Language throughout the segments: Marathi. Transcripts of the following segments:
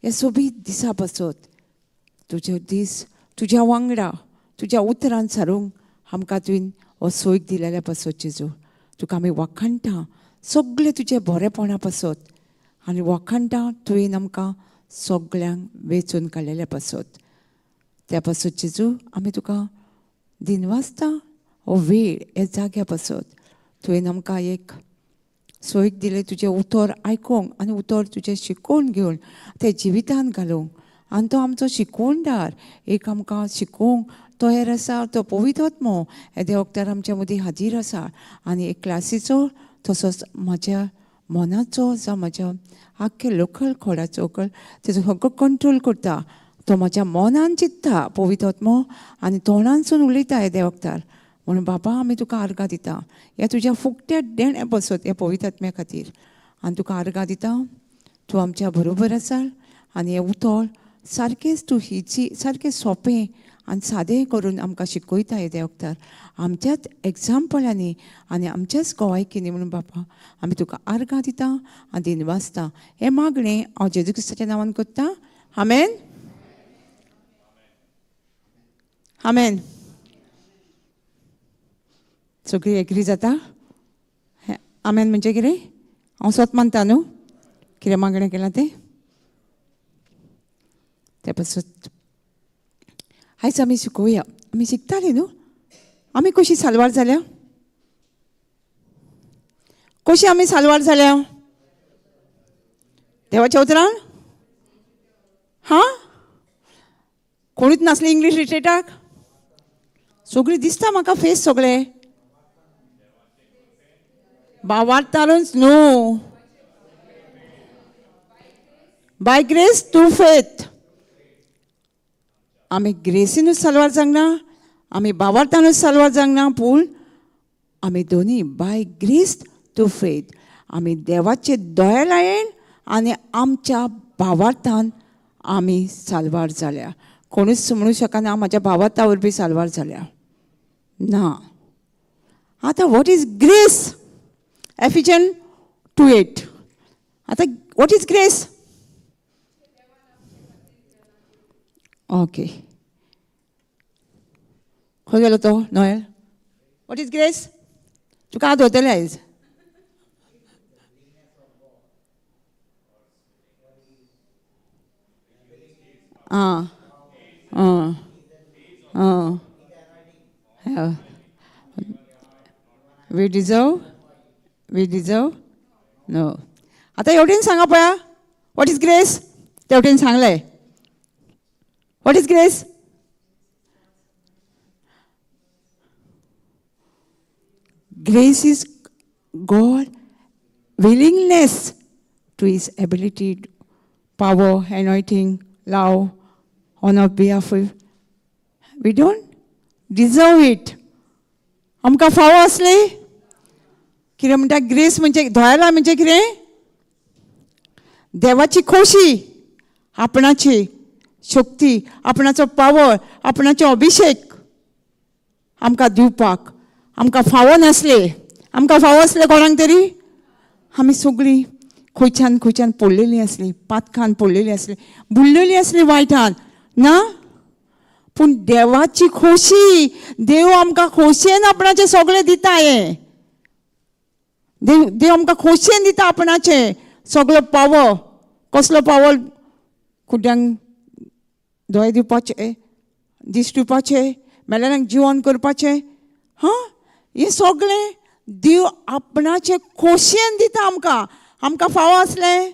हे सोबीत दिसा पासत तुजे दीस तुज्या वांगडा तुज्या उतरान सारूंक आमकां तुवें हो सोयीक दिलेल्या पासत जेजू. तुका आमी वखणटा सगळे तुजे बरेपणा पासत आनी वखणटा तुवें आमकां सगळ्यांक वेचून काडलेल्या पासत. त्या पासत जेजू आमी तुका दिनवासता हो वेळ हे जाग्या पासत तुवें आमकां एक सोयीक दिले तुजें उतर आयकूंक आनी उतर तुजें शिकोवन घेवन तें जिवितांत घालूंक. आनी तो आमचो शिकोवणदार एक आमकां शिकोवंक तयार आसा. तो पवित्र आत्मो हे देवक्तार आमच्या मदीं हाजीर आसा आनी एक क्लासीचो तसोच म्हाज्या मनाचो जावं म्हाज्या आख्खे लोकल खोडाचो तेजो सगळो कंट्रोल करता. तो म्हाज्या मनान चित्ता पवित्र आत्मो आनी तोंडांसून उलयता हे देवक्तार. म्हणून बाबा आमी तुका आर्गां दिता ह्या तुज्या फुकट्या देण्या पासत ह्या पवित्र आत्म्या खातीर. आनी तुका आर्गां दिता तूं आमच्या बरोबर आसा आनी हें उतर सारकेंच तूं हिची सारकें सोंपें आनी सादें करून आमकां शिकयता हे देवक्तार. आमच्याच एग्जाम्पलांनी आनी आमच्याच गोवायकीनी म्हणून बाबा आमी तुका आर्गां दिता आनी दिनवासता. हें मागणें हांव जेजू क्रिस्ताच्या नांवान करता. आमेन. आमेन. सगळीं एग्री जाता. आमेन म्हणजे कितें हांव स्वत मानता न्हू कितें मागणें केलां तें. ते पासत आयज आमी शिकोवया. आमी शिकतालीं न्हू आमी कशीं साल्वार जाल्या कशीं आमी साल्वार जाल्या देवाच्या उतरान. हां कोणूच नासलें इंग्लीश लिटरेटाक. सगळीं दिसता म्हाका फेस सगळे भावार्थारूच न्हू बाय ग्रेस टू फेथ. आमी ग्रेसीनूच साल्वार जावंक ना आमी भावार्थानूच साल्वार जावंक ना पूण आमी दोनी बाय ग्रेस टू फेथ. आमी देवाचे दयाळायेन आनी आमच्या भावार्थान आमी साल्वार जाल्या. कोणूच म्हणूंक शकना म्हाज्या भावार्था वरवीं साल्वार जाल्या ना. आतां वॉट इज ग्रेस. एफिजियन 2:8. आतां वॉट इज ग्रेस. ओके खंय गेलो तो नोएल. What is grace. तुका हात धरतलें आयज. आं आं आं वी डिजर्व नो. आतां एवढेन सांगा पळया वॉट इज ग्रेस. तेवटेन सांगलें what is grace. Grace is God willingness to his ability, power, anointing, love on our behalf. We don't deserve it. आमकां फावो असले कितें म्हणटा ग्रेस म्हणजे दयाळा म्हणजे कितें देवाची खोशी आपणाची शक्ती आपणाचो पावर आपणाचो अभिषेक आमकां दिवपाक आमकां फावो नासले. आमकां फावो असले कोणाक तरी आमी सगळीं खंयच्यान खंयच्यान पडलेलीं आसलीं पातकान पडलेलीं आसलीं बुडलेलीं आसलीं वायटान ना. पूण देवाची खोशी देव आमकां खोशयेन आपणाचें सगळें दिता. हें देव आमकां खोशयेन दिता आपणाचें सगळो पावर. कसलो पावर कुड्यांक दोळे दिवपाचे दीस दिवपाचे मेलेल्यांक जिवंत करपाचें. हां हें सगळें देव आपणाचे खोशयेन दिता आमकां. आमकां फावो आसलें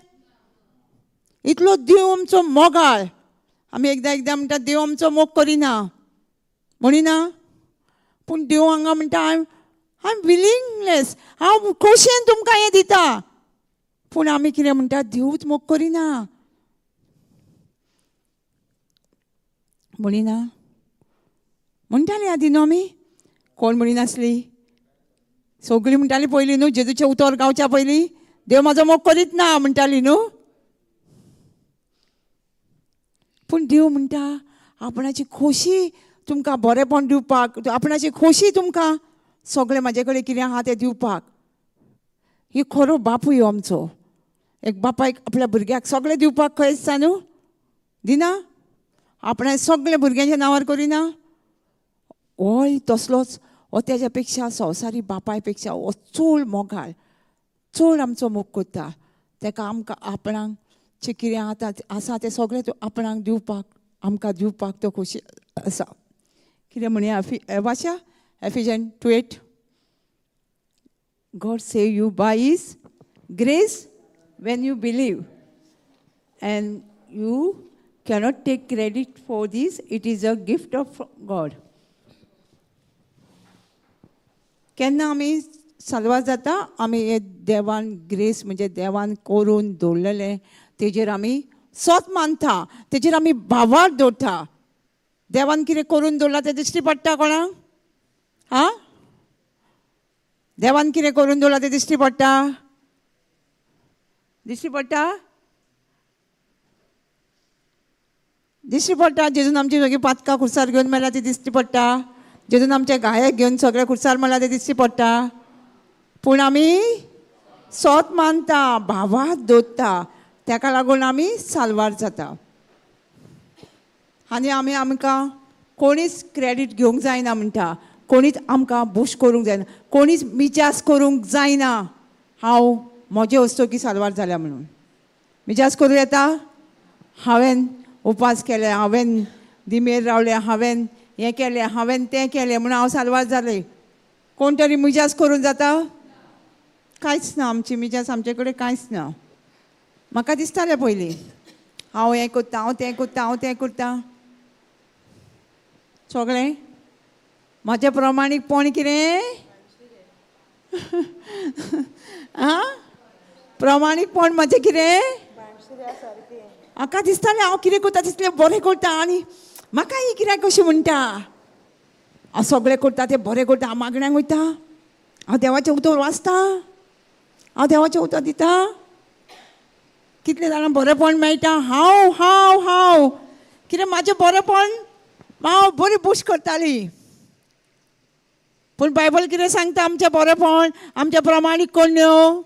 इतलो देव आमचो मोगाळ. आमी एकदां म्हणटा देव आमचो मोग करिना म्हणिना पूण देव हांगा म्हणटा आय एम विलिंगलेस हांव खोशयेन तुमकां हें दिता. पूण आमी कितें म्हणटा देवूच मोग करिना म्हणिना म्हणटालीं आदी न्हू आमी. कोण म्हणिनासलीं सगळीं म्हणटालीं पयलीं न्हू जेजूचें उतर गावच्या पयलीं देव म्हाजो मोग करीत ना म्हणटालीं न्हू. पूण देव म्हणटा आपणाची खोशी तुमकां बरेपण दिवपाक आपणाची खोशी तुमकां सगळें म्हाजे कडेन कितें आहा तें दिवपाक. ही खरो बापूय आमचो. एक बापायक आपल्या भुरग्याक सगळें दिवपाक खंय आसता न्हू दिना आपणें सगळे भुरग्यांच्या नांवार करिना होय तसलोच हो तेज्या पेक्षा संवसारी बापाय पेक्षा हो चड मोगाळ चड आमचो मोग करता ताका आमकां आपणाक जें कितें आसा तें सगळें आपणाक दिवपाक आमकां दिवपाक तो खोशी आसा कितें म्हणया वाचा एफिजियन 2:8 God save you by his grace when you believe and you cannot take credit for this, it is a gift of God. केन्ना आमी साल्वार जाता आमी हे देवान ग्रेस म्हणजे देवान करून दवरलेलें तेजेर आमी स्वत मानता तेजेर आमी भावार दवरता देवान कितें करून दवरला तें दिश्टी पडटा कोणाक हां देवान कितें करून दवरला तें दिश्टी पडटा जेजून आमची सगळीं पातकां खुर्सार घेवन मेळ्ळा ती दिश्टी पडटा जेजून आमचे गायक घेवन सगळे खुर्सार मेळ्ळा ते दिश्टी पडटा पूण आमी स्वत मानता भावात दवरता ताका लागून आमी साल्वार जाता आनी आमकां कोणीच क्रेडीट घेवंक जायना म्हणटा कोणीच आमकां बूश करूंक जायना कोणीच मिजास करूंक जायना हांव म्हजे वस्तुकी साल्वार जाल्या म्हणून मिजास करूं येता हांवें उपास केले हांवें दिमेर रावलें हांवें हें केलें हांवें तें केलें म्हणून हांव साल्वार जालें कोण तरी मिजास करूं जाता कांयच ना आमची मिजास आमचे कडेन कांयच ना म्हाका दिसतालें पयलीं हांव हें करता हांव तें करता सगळें म्हजें प्रमाणीकपण कितें आं प्रमाणीकपण म्हजें कितें म्हाका दिसतालें हांव कितें करता तितलें बरें करता आनी म्हाका ही कित्याक कशी म्हणटा हांव सगळें करता तें बरें करता हांव मागण्यांक वयता हांव देवाचें उतर वाचता हांव देवाचें उतर दिता कितले जाणां बरेंपण मेळटा हांव हांव हांव कितें म्हाजें बरेंपण हांव बरी बूश करताली पूण बायबल कितें सांगता आमचें बरेंपण आमचें प्रमाणीक कोण्यो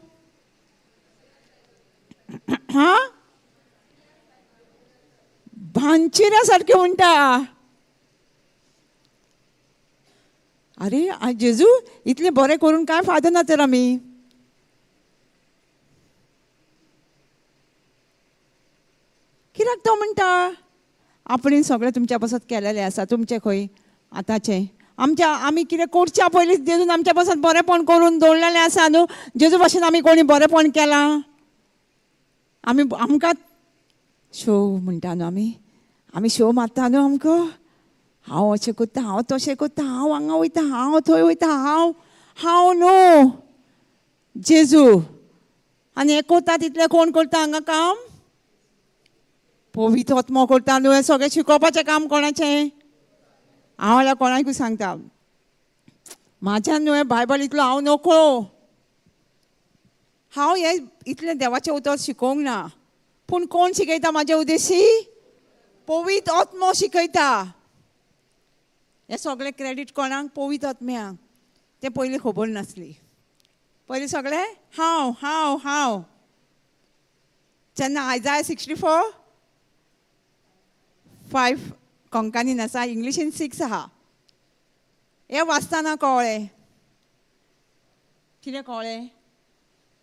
हां भांचिऱ्या सारकें म्हणटा अरे जेजू इतलें बरें करून कांय फायदो ना तर आमी कित्याक तो म्हणटा आपणें सगळें तुमच्या पासत केलेलें आसा तुमचें खंय आतांचें आमी कितें करच्या पयलींच जेजून आमच्या पासत बरेंपण करून दवरलेलें आसा न्हू जेजू भाशेन आमी कोणी बरेंपण केलां आमकां शो म्हणटा न्हू आमी शो मारता न्हू आमकां हांव अशें करता हांव तशें करता हांव हांगा वयता हांव थंय वयता हांव न्हू जेजू आनी हें करता तितलें कोण करता हांगा काम पवित्र आत्मो करता न्हू हें सगळें शिकोवपाचें काम कोणाचें हांव जाल्यार कोणाकूय सांगता म्हाज्यान न्हू हें बायबल इतलो हांव नोकळो हांव हें इतलें देवाचें उतर शिकोवंक ना पूण कोण शिकयता म्हाजे उद्देशी पवित्र आत्मो शिकयता हें सगळें क्रेडीट कोणाक पवित्र आत्म्याक तें पयलीं खबर नासली पयलीं सगळें हांव हांव हांव जेन्ना आयजाया 64:5 कोंकणीन आसा इंग्लिशीन 6 आहा हें वाचतना कळ्ळें कितें कळ्ळें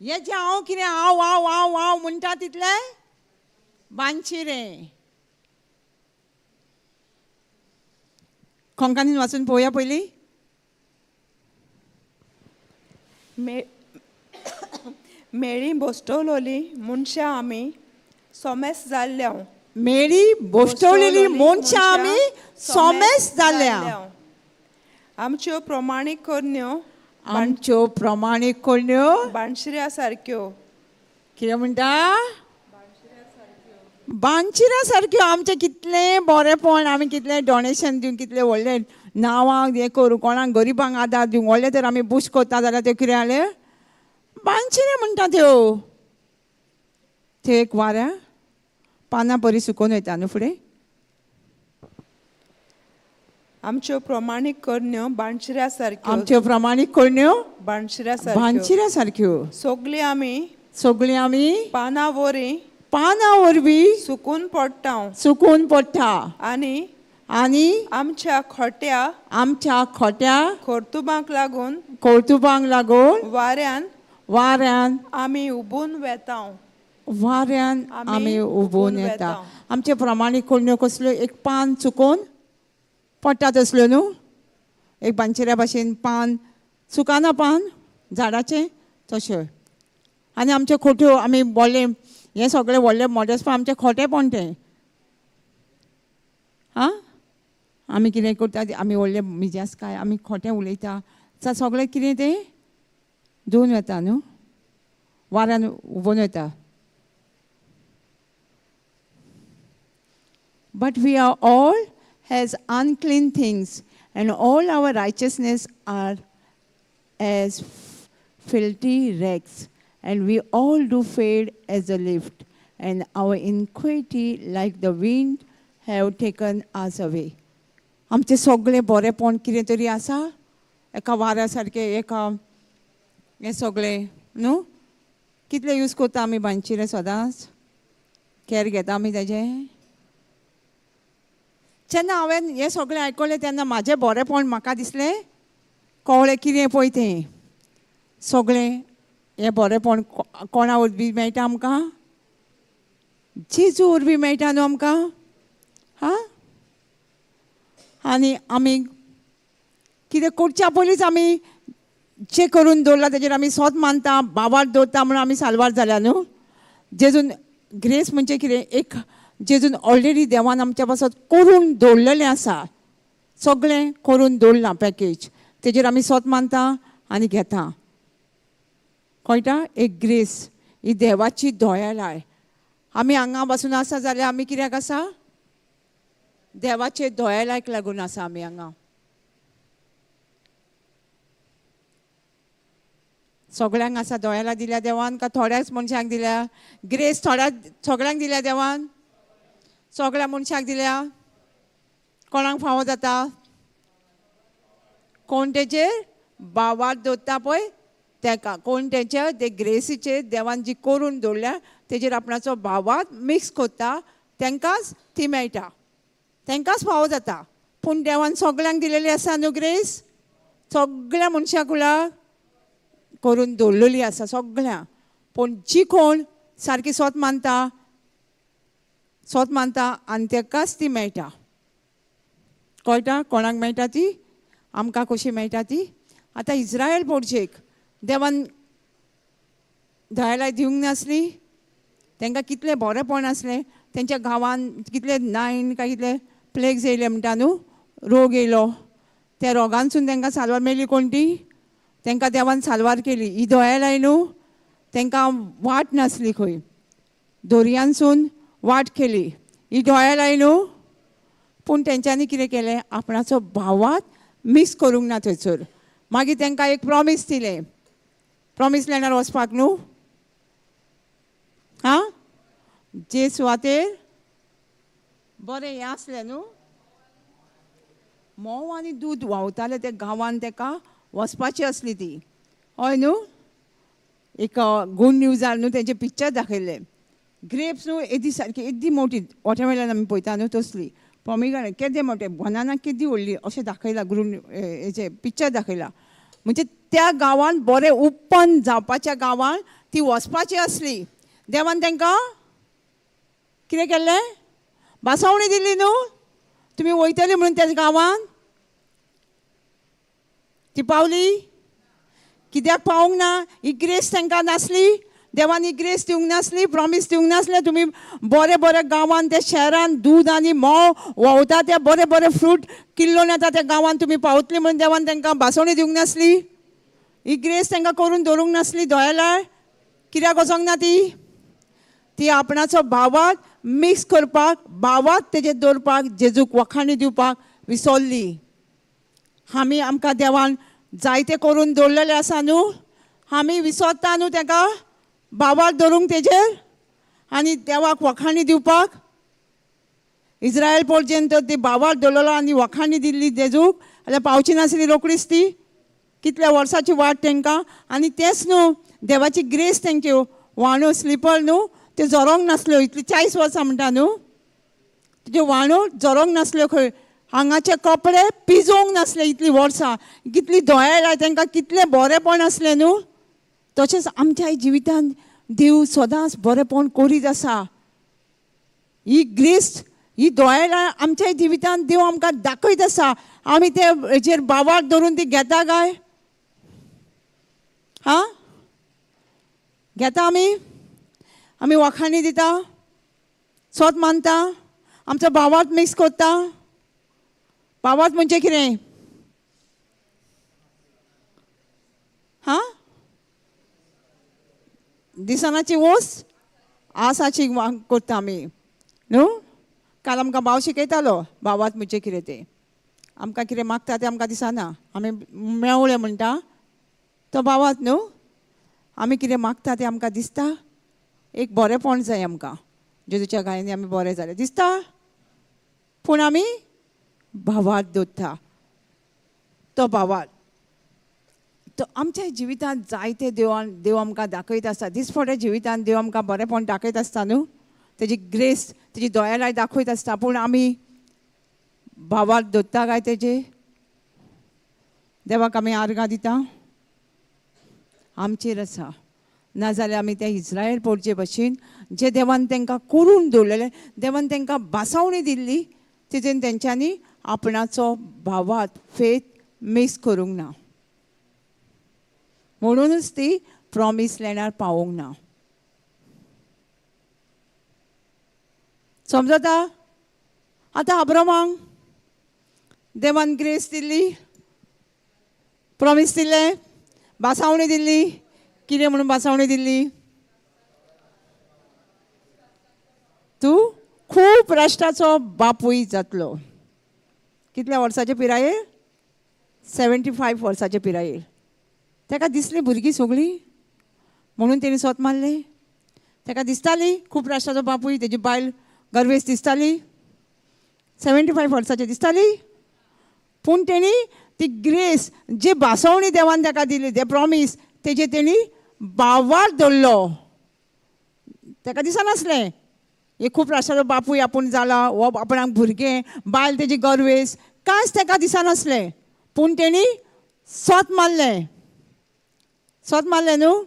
हें जें हांव कितें हांव हांव हांव हांव म्हणटा तितलें बांदशिरें कोंकणीन वाचून पळोवया पयलीं मेळी बोस्टवलोली मनशां आमी सोमेस जाल्ल्या मेळी बोस्टवलेली मनशां आमी सोमेस जाल्ल्या आमच्यो प्रमाणीक करण्यो बाणशिऱ्या सारक्यो कितें म्हणटा बांदशिऱ्या सारक्यो आमचें कितलें बरेंपण आमी कितलें डोनेशन दिवन कितलें व्हडलें नांवां हें करूं कोणाक गरिबांक आदार दिवंक व्हडलें तर आमी बूश करता जाल्यार त्यो कितें जालें बांदशिऱ्यो म्हणटा त्यो एक वाऱ्या पानां बरीं सुकोवन वयता न्हू फुडें आमच्यो प्रमाणीक करण्यो बाणशिऱ्या सारक्यो आमच्यो प्रमाणीक करण्यो बाणशिऱ्या बांदशिऱ्या सारक्यो सगळीं आमी पानां पानां वरवीं सुकून पडटा सुकून पडटा आनी आनी आमच्या खोट्या आमच्या खोट्या खोर्तुबांक लागून कौतुबांक लागून वाऱ्यान आमी उबून वेता वाऱ्यान आमी उबून येता. आमचे प्रमाणीक कोण्यो कसल्यो एक पान चुकून पडटा तसल्यो न्हू, एक बांचऱ्या भाशेन पान चुकाना पान झाडाचें तशें. आनी आमच्यो खोट्यो आमी व्हडले हें सगळें व्हडलें मोडेसपण आमचें खोटेपण तें. आं आमी कितें करता आमी व्हडले मिजाज काय आमी खोटें उलयता सगळें कितें तें धुवन वता न्हू, वाऱ्यान उबून वता. But we are all as unclean things, and all our righteousness are as filthy rags, and we all do fade as a leaf, and our iniquity like the wind have taken us away. आमचे सगळें बरेपण कितें तरी आसा एका वाऱ्या सारकें एका हें सगळें न्हू. कितले यूज करता आमी बांदशिरे सदांच कॅर घेता आमी तेजें. जेन्ना हांवें हें सगळें आयकलें तेन्ना म्हाजें बरेपण म्हाका दिसलें कळ्ळें कितें पळय तें सगळें हें बरेपण कोणा वरवीं मेळटा आमकां, जेजू वरवीं मेळटा न्हू आमकां. हां आनी आमी कितें करच्या पयलींच आमी जें करून दवरलां तेजेर आमी सोत मानता, भावार्थ दवरता म्हणून आमी साल्वार जाल्या न्हू. जेजून ग्रेस म्हणजे कितें एक जेजून ऑलरेडी देवान आमच्या पासत करून दवरलेलें आसा, सगळें करून दवरलां पॅकेज, तेजेर आमी सोत मानता आनी घेता. कळटा एक ग्रेस ही देवाची दयाळाय. आमी हांगा बसून आसा जाल्यार आमी कित्याक आसा देवाचे दयाळायक लागून आसा आमी हांगा. सगळ्यांक आसा दयाला दिल्या देवान काय थोड्याच मनशांक दिल्या ग्रेस? सगळ्यांक दिल्या देवान, सगळ्या मनशांक दिल्या. कोणाक फावो जाता? कोण तेचेर भावार्थ दवरता पळय तेका, कोण तेच्या ते ग्रेसीचेर देवान जी करून दवरल्या तेजेर आपणाचो भावार्थ मिक्स करता तेंकांच ती मेळटा, तेंकांच फावो जाता. पूण देवान सगळ्यांक दिलेली आसा न्हू ग्रेस, सगळ्या मनशाक करून दवरलेली आसा सगळ्यांक. पूण जी कोण सारकी सोत मानता आनी तेकाच ती मेळटा. कळटा कोणाक मेळटा ती? आमकां कशी मेळटा ती? आतां इस्रायल पोरचेक देवान दयाळाय दिवंक नासली, तांकां कितलें बरेपण आसलें, तेंच्या गांवान कितले 9 काय कितले प्लेग्स येयले म्हणटा न्हू, रोग येयलो, त्या रोगांसून तांकां साल्वार मेळ्ळी. कोण ती? तांकां देवान साल्वार केली. ही दयाळाय न्हू. तांकां वाट नासली खंय, दर्यांसून वाट केली, ही दयाळाय न्हू. पूण तेंच्यांनी कितें केलें? आपणाचो भावार्थ मिक्स करूंक ना थंयसर. मागीर तांकां एक प्रॉमीस दिलें, प्रॉमीस लँडार वचपाक न्हू. हां जे सुवातेर बरें हें आसलें न्हू, मोव आनी दूद व्हांवतालें त्या गांवान ताका वचपाची असली ती. हय न्हू. एक गुड न्यूजार न्हू तेंचे पिक्चर दाखयल्लें. ग्रेप्स न्हू एदी सारकी एदी मोठी वॉटरमेलन आमी पळयता न्हू तसली, पॉमिग्रेनेट केदे मोटे, बनाना केदी व्हडली अशें दाखयला. हेचे पिक्चर दाखयला. म्हणजे त्या गांवान बरें उत्पन्न जावपाच्या गांवान ती वचपाची असली. देवान तांकां कितें केल्लें? बासावणी दिली न्हू. तुमी वयतली म्हणून त्या गांवान ती पावली. कित्याक पावूंक ना? ही ग्रेस तांकां नासली. देवान ही ग्रेस दिवंक नासली, प्रॉमीस दिवंक नासलें. तुमी बरे बरे गांवान त्या शहरान दूद आनी मोव व्हांवता, ते बरे बरे फ्रूट किल्लोन येता त्या गांवान तुमी पावतली म्हणून देवान तांकां बासवणी दिवंक नासली. ही ग्रेस तांकां करून दवरूंक नासली दयाळाय. कित्याक वचोंक ना ती? ती आपणाचो भावार्थ मिक्स करपाक, भावार्थ तेजेर दवरपाक, जेजूक वखाणी दिवपाक विसरली. आमी आमकां देवान जायते करून दवरलेले आसा न्हू, आमी विसरता न्हू ताका भावार्थ दवरूंक तेजेर आनी देवाक वखाणी दिवपाक. इस्रायल पोरचेन तर ती भावार्थ दवरलेलो आनी वखाणी दिल्ली जेजूक जाल्यार पावची नासली रोकडीच ती. कितल्या वर्साची वाट तांकां. आनी तेंच न्हू देवाची ग्रेस तेंच्यो व्हांवण्यो स्लिपर न्हू त्यो जोरोंक नासल्यो इतली 40 वर्सां म्हणटा न्हू तुज्यो वाणो जोरोंक नासल्यो खंय हांगाचे कपडे पिजोवंक नासले इतलीं वर्सां कितली दोळ्यां आय तांकां कितलें बरेंपण आसलें न्हू तशेंच आमच्या जिवितांत देव सदांच बरेंपण करीत आसा ही ग्रेस ही दोळ्यां आमच्या जिवितांत देव आमकां दाखयत आसा आमी ते हेचेर बाबाक धरून ती घेता काय हां घेता आमी वखाणी दिता सोत मानता आमचो भावार्थ मिक्स करता भावार्थ म्हणजे कितें हां दिसानाची वोस आसाची करता आमी न्हू काल आमकां भाव शिकयतालो भावार्थ म्हणजे कितें तें आमकां कितें मागता तें आमकां दिसना आमी मेवळें म्हणटा तो भावार्थ न्हू आमी कितें मागता तें आमकां दिसता एक बरेंपण जाय आमकां जेजूच्या गायनी आमी बरें जालें दिसता पूण आमी भावार्थ दवरता तो भावार्थ तो आमच्या जिवितांत जायते देव आमकां दाखयत आसता दिसपट्या जिवितांत देव आमकां बरेंपण दाखयत आसता न्हू तेजी ग्रेस तेजी दोळ्यां दाखयत आसता पूण आमी भावार्थ दवरता काय तेजे देवाक आमी आर्गां दिता आमचेर आसा नाजाल्यार आमी ते इस्रायल पोरचे भशेन जे देवान तांकां करून दवरलेलें देवान तांकां बासावणी दिल्ली तितून तेंच्यांनी आपणाचो भावार्थ फेथ मिक्स करूंक ना म्हणूनच ती प्रॉमीस लँडार पावोंक ना समजता आतां अब्रामाक देवान ग्रेस दिल्ली प्रॉमीस दिल्लें बासावणी दिल्ली कितें म्हणून बासावणी दिल्ली तूं खूब राष्ट्राचो बापूय जातलो कितल्या वर्साचे पिरायेर 75 वर्साचे पिरायेर ताका दिसली भुरगीं सगळीं म्हणून तेणी सोत मारलें ताका दिसताली खूब राष्ट्राचो बापूय तेजी बायल गर्वेस दिसताली 75 वर्साची दिसताली पूण तेणी ती ग्रेस जी बासावणी देवान ताका दिली ते प्रॉमीस तेजे तेणी भावार्थ दवरलो ताका दिसनासलें हे खूब राष्ट्राचो बापूय आपूण जाला हो आपणाक भुरगें बायल तेजी गर्वेस कांयच ताका दिसनासलें पूण तेणी सोत मारलें न्हू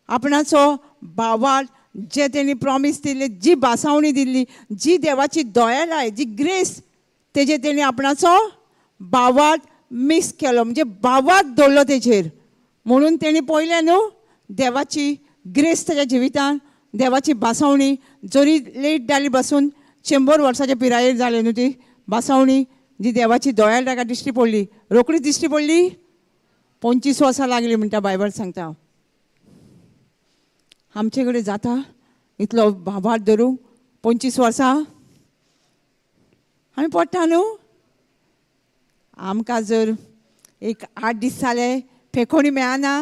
आपणाचो भावार्थ जे तेणी प्रॉमीस दिल्ली जी बासावणी दिल्ली जी देवाची दया लाय जी ग्रेस तेजे तेणी आपणाचो भावार्थ मिक्स केलो म्हणजे भावार्थ दवरलो तेजेर म्हणून तेणी पळयलें न्हू देवाची ग्रेस तेज्या जिवितांत देवाची बासावणी जरी लेट जाली बसून 100 वर्साचे पिरायेर जाले न्हू ती बासावणी जी देवाची दोळ्यार ताका दिश्टी पडली रोखडीच दिश्टी पडली 25 वर्सां लागली म्हणटा बायबल सांगता आमचे कडेन जाता इतलो भावार्थ धरूंक 25 वर्सां आमी पडटा न्हू आमकां जर एक 8 दीस जाले फेकोणी मेळना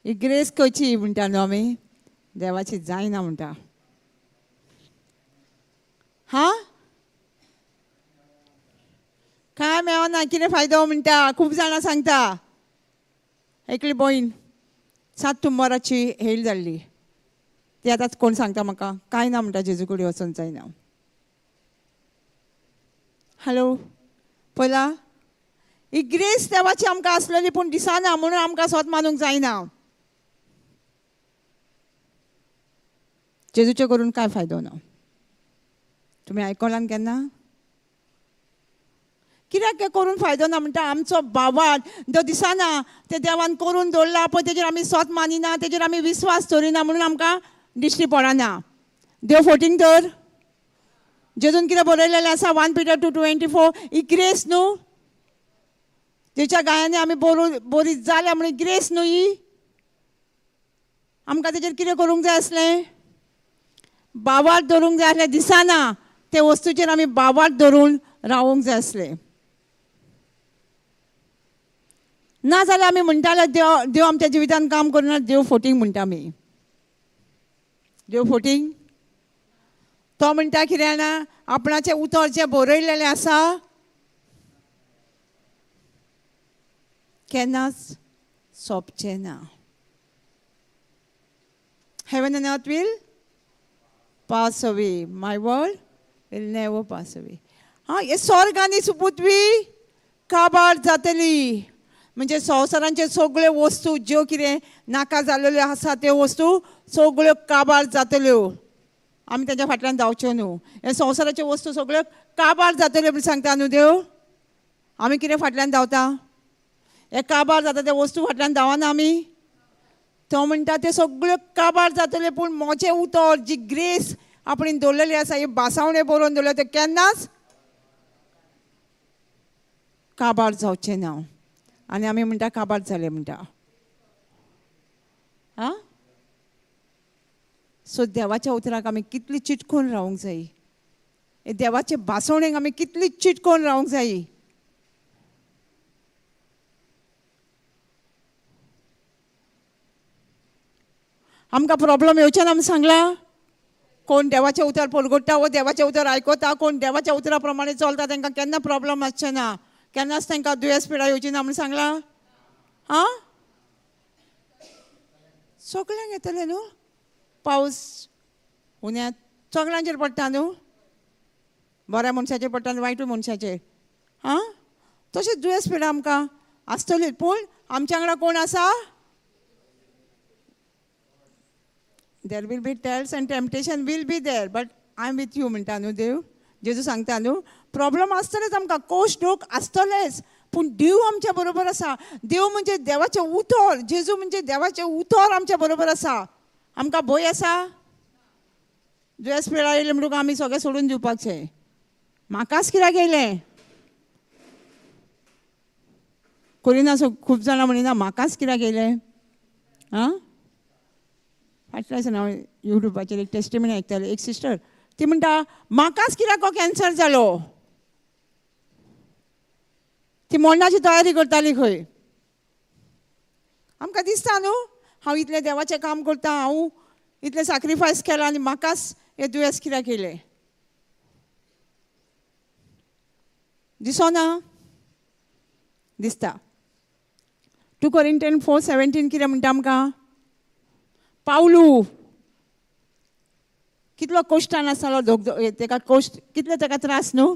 ही ग्रेस खंयची म्हणटा न्हू आमी देवाची जायना म्हणटा हां काय मेळना कितें फायदो म्हणटा खूब जाणां सांगता एकली भयण 7 तुंबराची हेळ जाल्ली ती आतां कोण सांगता म्हाका कांय ना म्हणटा जेजू कडेन वचूंक जायना हॅलो पळयला ही ग्रेस देवाची आमकां आसलेली पूण दिसना म्हणून आमकां स्वत मानूंक जायना जेजूचे करून काय फायदो ना तुमी आयकलां केन्ना कित्याक करून फायदो ना म्हणटा आमचो भावार्थ जो दिसना ते देवान करून दवरला पळय तेजेर आमी स्वत मानिना तेजेर आमी विस्वास दवरिना म्हणून आमकां दिश्टी पडना देव फोटींग तर जेजून कितें बरयलेलें आसा 1 Peter 2:24 ही ग्रेस न्हू जेच्या गायांनी आमी बरी जाल्या म्हणून ग्रेस न्हू ही आमकां तेजेर कितें करूंक जाय आसलें भावार्थ धरूंक जाय आसलें दिसना ते वस्तूचेर आमी भावार्थ धरून रावूंक जाय आसलें नाजाल्यार आमी म्हणटाले देव आमच्या जिवितांत काम करना देव फोटींग म्हणटा आमी देव फोटींग तो म्हणटा कितें जाणा आपणाचें उतर जें बरयलेलें आसा केन्नाच सोंपचें ना. Heaven and earth will pass away. My word will never pass away. हे स्वर्ग आनी पृथ्वी काबार जातली. म्हणजे संवसारांचे सगळ्यो वस्तू ज्यो कितें नाका जाल्ल्यो आसा त्यो वस्तू सगळ्यो काबार जातल्यो. आमी ताच्या फाटल्यान धांवच्यो न्हू. हे संवसाराच्यो वस्तू सगळ्यो काबार जातल्यो म्हूण सांगता न्हू देव. आमी कितें फाटल्यान धांवता? हे काबार जाता त्या वस्तू फाटल्यान धांवना आमी. तो म्हणटा ते सगळ्यो काबार जातल्यो पूण म्हजें उतर जी ग्रेस आपणें दवरलेली आसा ही बासावणे बरोवन दवरल्या ते केन्नाच काबार जावचें ना. आनी आमी म्हणटा काबार जालें म्हणटा. आं सो देवाच्या उतराक आमी कितली चिटकून रावूंक जाय. हे देवाचे बासवणेक आमी कितली चिटकून रावूंक जाय. आमकां प्रॉब्लेम येवचे ना म्हूण सांगलां. कोण देवाचें उतर परगडटा वो देवाचें उतर आयकता, कोण देवाच्या उतरा प्रमाणे चलता तांकां केन्ना प्रॉब्लेम आसचें ना. केन्नाच तांकां दुयेंस पिडा येवची ना म्हूण सांगलां. आं सगळ्यांक येतलें न्हू. पावस उन्यांत सगळ्यांचेर पडटा न्हू. बऱ्या मनशाचेर पडटा आनी वायटूय मनशाचेर. आं तशेंच दुयेंस पिडा आमकां आसतलीच. पूण आमच्या वांगडा कोण आसा? There will be tails and temptation will be there but I am with you म्हणटा न्हू देव. जेजू सांगता न्हू प्रॉब्लेम आसतलेच आमकां, कोश्ट दूख आसतलेच, पूण देव आमच्या बरोबर आसा. देव म्हणजे देवाचें उतर. जेजू म्हणजे देवाचें उतर आमच्या बरोबर आसा. आमकां भंय आसा? दुयेंस पिडा येयलें म्हणटून आमी सगळें सोडून दिवपाचें. म्हाकाच कित्याक येयलें? करिना खूब जाणां म्हणिना म्हाकाच कित्याक येयलें. आं फाटल्या दिसांनी हांव युट्यूबाचेर एक टेस्टिमनी आयकतालें. एक सिस्टर ती म्हणटा म्हाकाच कित्याक हो कॅन्सर जालो. ती मरणाची तयारी करताली खंय. आमकां दिसता न्हू हांव इतलें देवाचें काम करता, हांव इतलें सॅक्रिफायस केलां आनी म्हाकाच हें दुयेंस कित्याक येयलें. दिसना? दिसता. 2 Corinthians 4:17 कितें म्हणटा आमकां? पावलू कितलो कोश्टान आसतालो. ताका कोश्ट कितले ताका त्रास न्हू.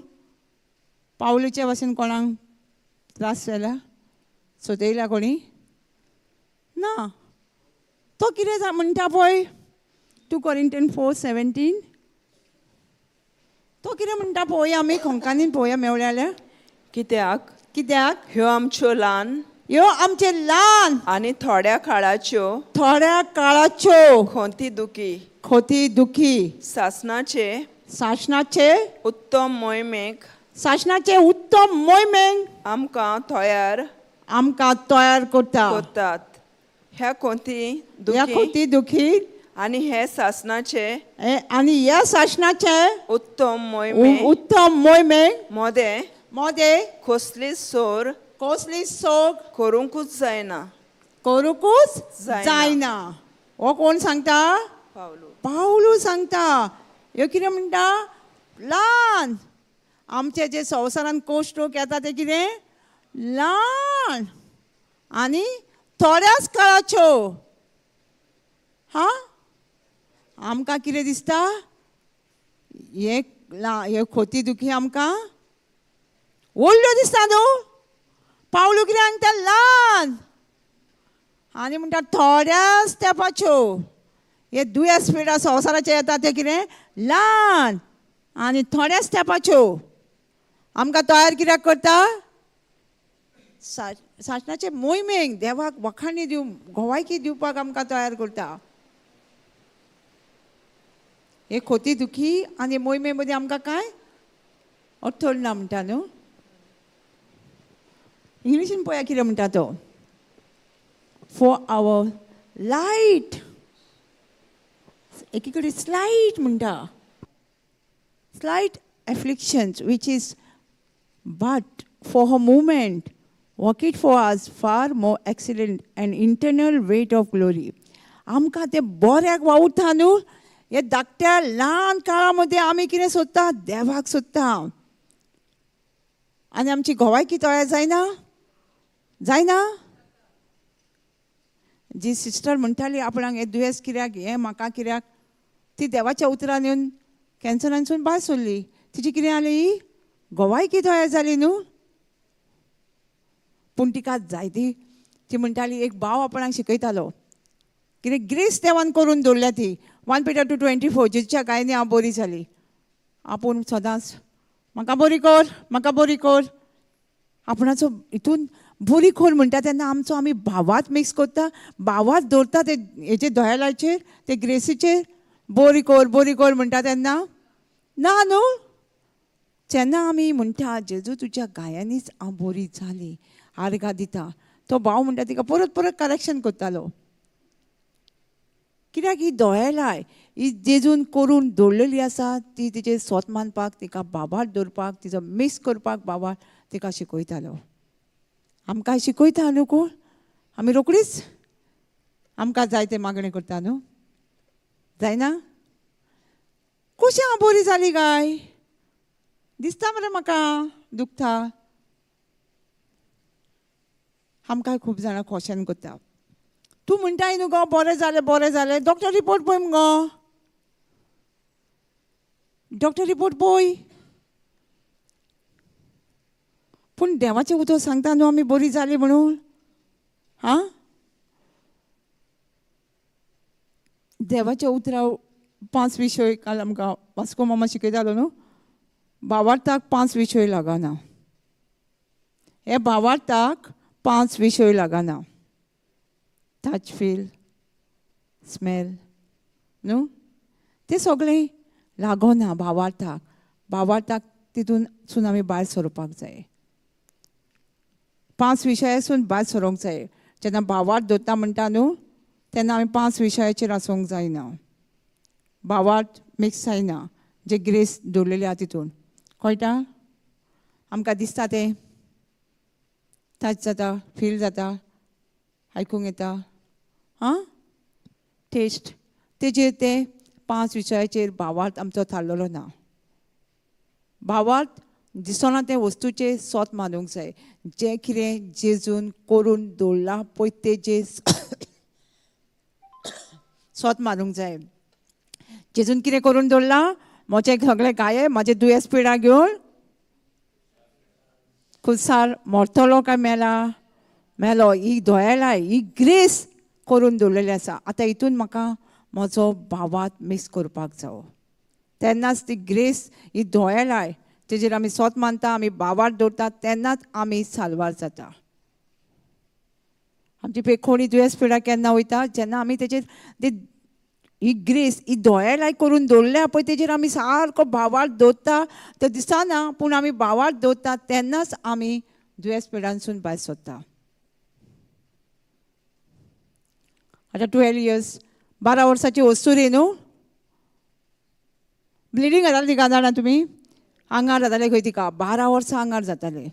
पावलूचे भाशेन कोणाक त्रास जाला? सोदयला कोणी ना. तो कितें म्हणटा पळय 2 Corinthians 4:17 तो कितें म्हणटा पळोवया आमी खंयकानी पळोवया मेवल्या जाल्यार. कित्याक कित्याक ह्यो आमच्यो ल्हान ह्यो आमचे ल्हान आनी थोड्या काळाच्यो खोती दुखी शासनाचे उत्तम मोहिमेक आमकां तयार करतात. ह्या खोती दुखी आनी हे शासनाचे उत्तम मोहिमेक मोदे कसलीच सोग करूंकूच जायना. हो कोण सांगता? पावलू सांगता. ह्यो कितें म्हणटा? ल्हान आमचे जे संवसारान कोश्ट येता ते कितें ल्हान आनी थोड्याच काळाच्यो. आमकां कितें दिसता? हे खोती दुखी आमकां व्हडल्यो दिसता न्हू. पावलू कितें सांगता? ल्हान आनी म्हणटा थोड्याच तेंपाच्यो. हे दुयेंस पिडा संवसाराचे येता ते कितें ल्हान आनी थोड्याच तेंपाच्यो. आमकां तयार कित्याक करता? शासनाचे मोहिमेक देवाक वखाणी घोवायकी दिवपाक आमकां तयार करता. हे खोती दुखी आनी मोहिमे मदीं आमकां कांय अडथळ ना म्हणटा न्हू. इंग्लिशीन पळया कितें म्हणटा तो. फॉर आवर लायट एकी कडेन स्लायट म्हणटा. Slight afflictions which is but for her movement work it for us far more excellent and internal weight of glory. आमकां ते बऱ्याक वावुरता न्हू. हे धाकट्या ल्हान काळा मध्ये आमी कितें सोदता? देवाक सोदता. आनी आमची घोवायकी तयार जायना. जी सिस्टर म्हणटाली आपणाक हें दुयेंस कित्याक हें म्हाका कित्याक ती देवाच्या उतरान येवन कॅन्सरानसून भायर सरली. तिची कितें जाली घोवाय कितें दोळे जाली न्हू. पूण तिका जायती ती म्हणटाली एक भाव आपणाक शिकयतालो कितें ग्रेस देवान करून दवरल्या ती 1 Peter 2:24 जेच्या गायनी हांव बरी जाली. आपूण सदांच म्हाका बरी कर म्हाका बरी कर. आपणाचो हितून बरी कर म्हणटा तेन्ना आमचो आमी भावात मिक्स करता भावात दवरता ते हेचे दोळ्याचेर ते ग्रेसीचेर बरी कर म्हणटा तेन्ना ना न्हू. जेन्ना आमी म्हणटा जेजू तुज्या गायांनीच हांव बरी जाली आर्गां दिता तो भाव म्हणटा तिका परत परत करेक्शन करतालो. कित्याक ही दोळेलाय ही जेजून करून दवरलेली आसा ती तिचेर सोत मानपाक तिका बाबार दवरपाक तिचो मिक्स करपाक बाबार तिका शिकयतालो. आमकां शिकयता न्हू कोण आमी रोकडीच आमकां जाय तें मागणें करता न्हू जायना. कशी हांव बरी जाली काय दिसता मरे म्हाका दुखता. आमकां खूब जाणां क्वेश्चन करता तूं म्हणटाय न्हू गो बरें जालें डॉक्टर रिपोर्ट पळय मुगो डॉक्टर रिपोर्ट पळय. पूण देवाचें उतर सांगता न्हू आमी बरी जाली म्हणून. हां देवाच्या उतरा 5 विशय काल आमकां वास्को मामा शिकयतालो न्हू. भावार्थाक 5 विशय लागना. हे भावार्थाक 5 विशय लागना. टच फील स्मेल न्हू ते सगळें लागना भावार्थाक. भावार्थाक तितूनसून आमी भायर सरपाक जाय. 5 विशयासून भायर सरोंक जाय. जेन्ना भावार्थ दवरता म्हणटा न्हू तेन्ना आमी 5 विशयाचेर आसूंक जायना. भावार्थ मिक्स जायना जे ग्रेस दवरलेली आहा तितून कळटा. आमकां दिसता तें टच जाता फील जाता आयकूंक येता हां टेस्ट तेजेर ते 5 विशयाचेर भावार्थ आमचो थारलेलो ना. भावार्थ दिसना ते वस्तूचेर सोत मारूंक जाय. जें कितें जेजून करून दवरलां पळय तेजेर सोत मारूंक जाय. जेजून कितें करून दवरलां म्हजे सगळे गाये म्हाजे दुयेंस पिडा घेवन खुर्सार मरतलो काय मेलो ही दोळेलाय ही ग्रेस करून दवरलेली आसा. आतां हितून म्हाका म्हजो भावार्थ मिक्स करपाक जावो तेन्नाच ती ग्रेस ही दोळेलाय तेजेर आमी सोत मानता आमी भावार्थ दवरता तेन्नाच आमी साल्वार जाता. आमची पेखोणी दुयेंस पिडा केन्ना वयता जेन्ना आमी तेजेर ही ग्रेस ही दोळेलाय करून दवरल्या पळय तेजेर आमी सारको भावार्थ दवरता. तो दिसना पूण आमी भावार्थ दवरता तेन्नाच आमी दुयेंस पिडांसून भायर सरता. आतां 12 years 12 वर्साची वस्तू रे न्हू. ब्लिडींग जाताली तिका जाणा तुमी आंगार जाताले खंय तिका 12 वर्सां आंगार जाताले.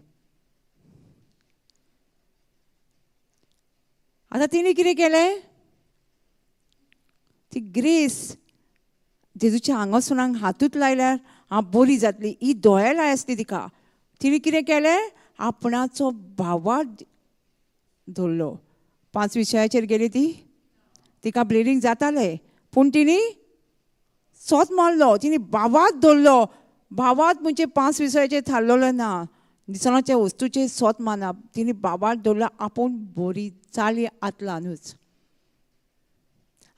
आतां तिणी कितें केलें ती ग्रेस जेजूच्या आंगासुनाक हातूच लायल्यार हांव बरी जातली ही दोळेलाय आसली तिका. तिणी कितें केलें आपणाचो भावार्थ दवरलो. 5 विशयाचेर गेली ती तिका ब्लिडींग जातालें पूण तिणी सोत मारलो तिणी भावार्थ दवरलो. भावार्थ म्हणजे 5 विशयाचेर थारलेलो ना दिसनाच्या वस्तूचेर सोत मारप. तिणी भावार्थ दवरलो आपूण बरी जाली आतलानूच.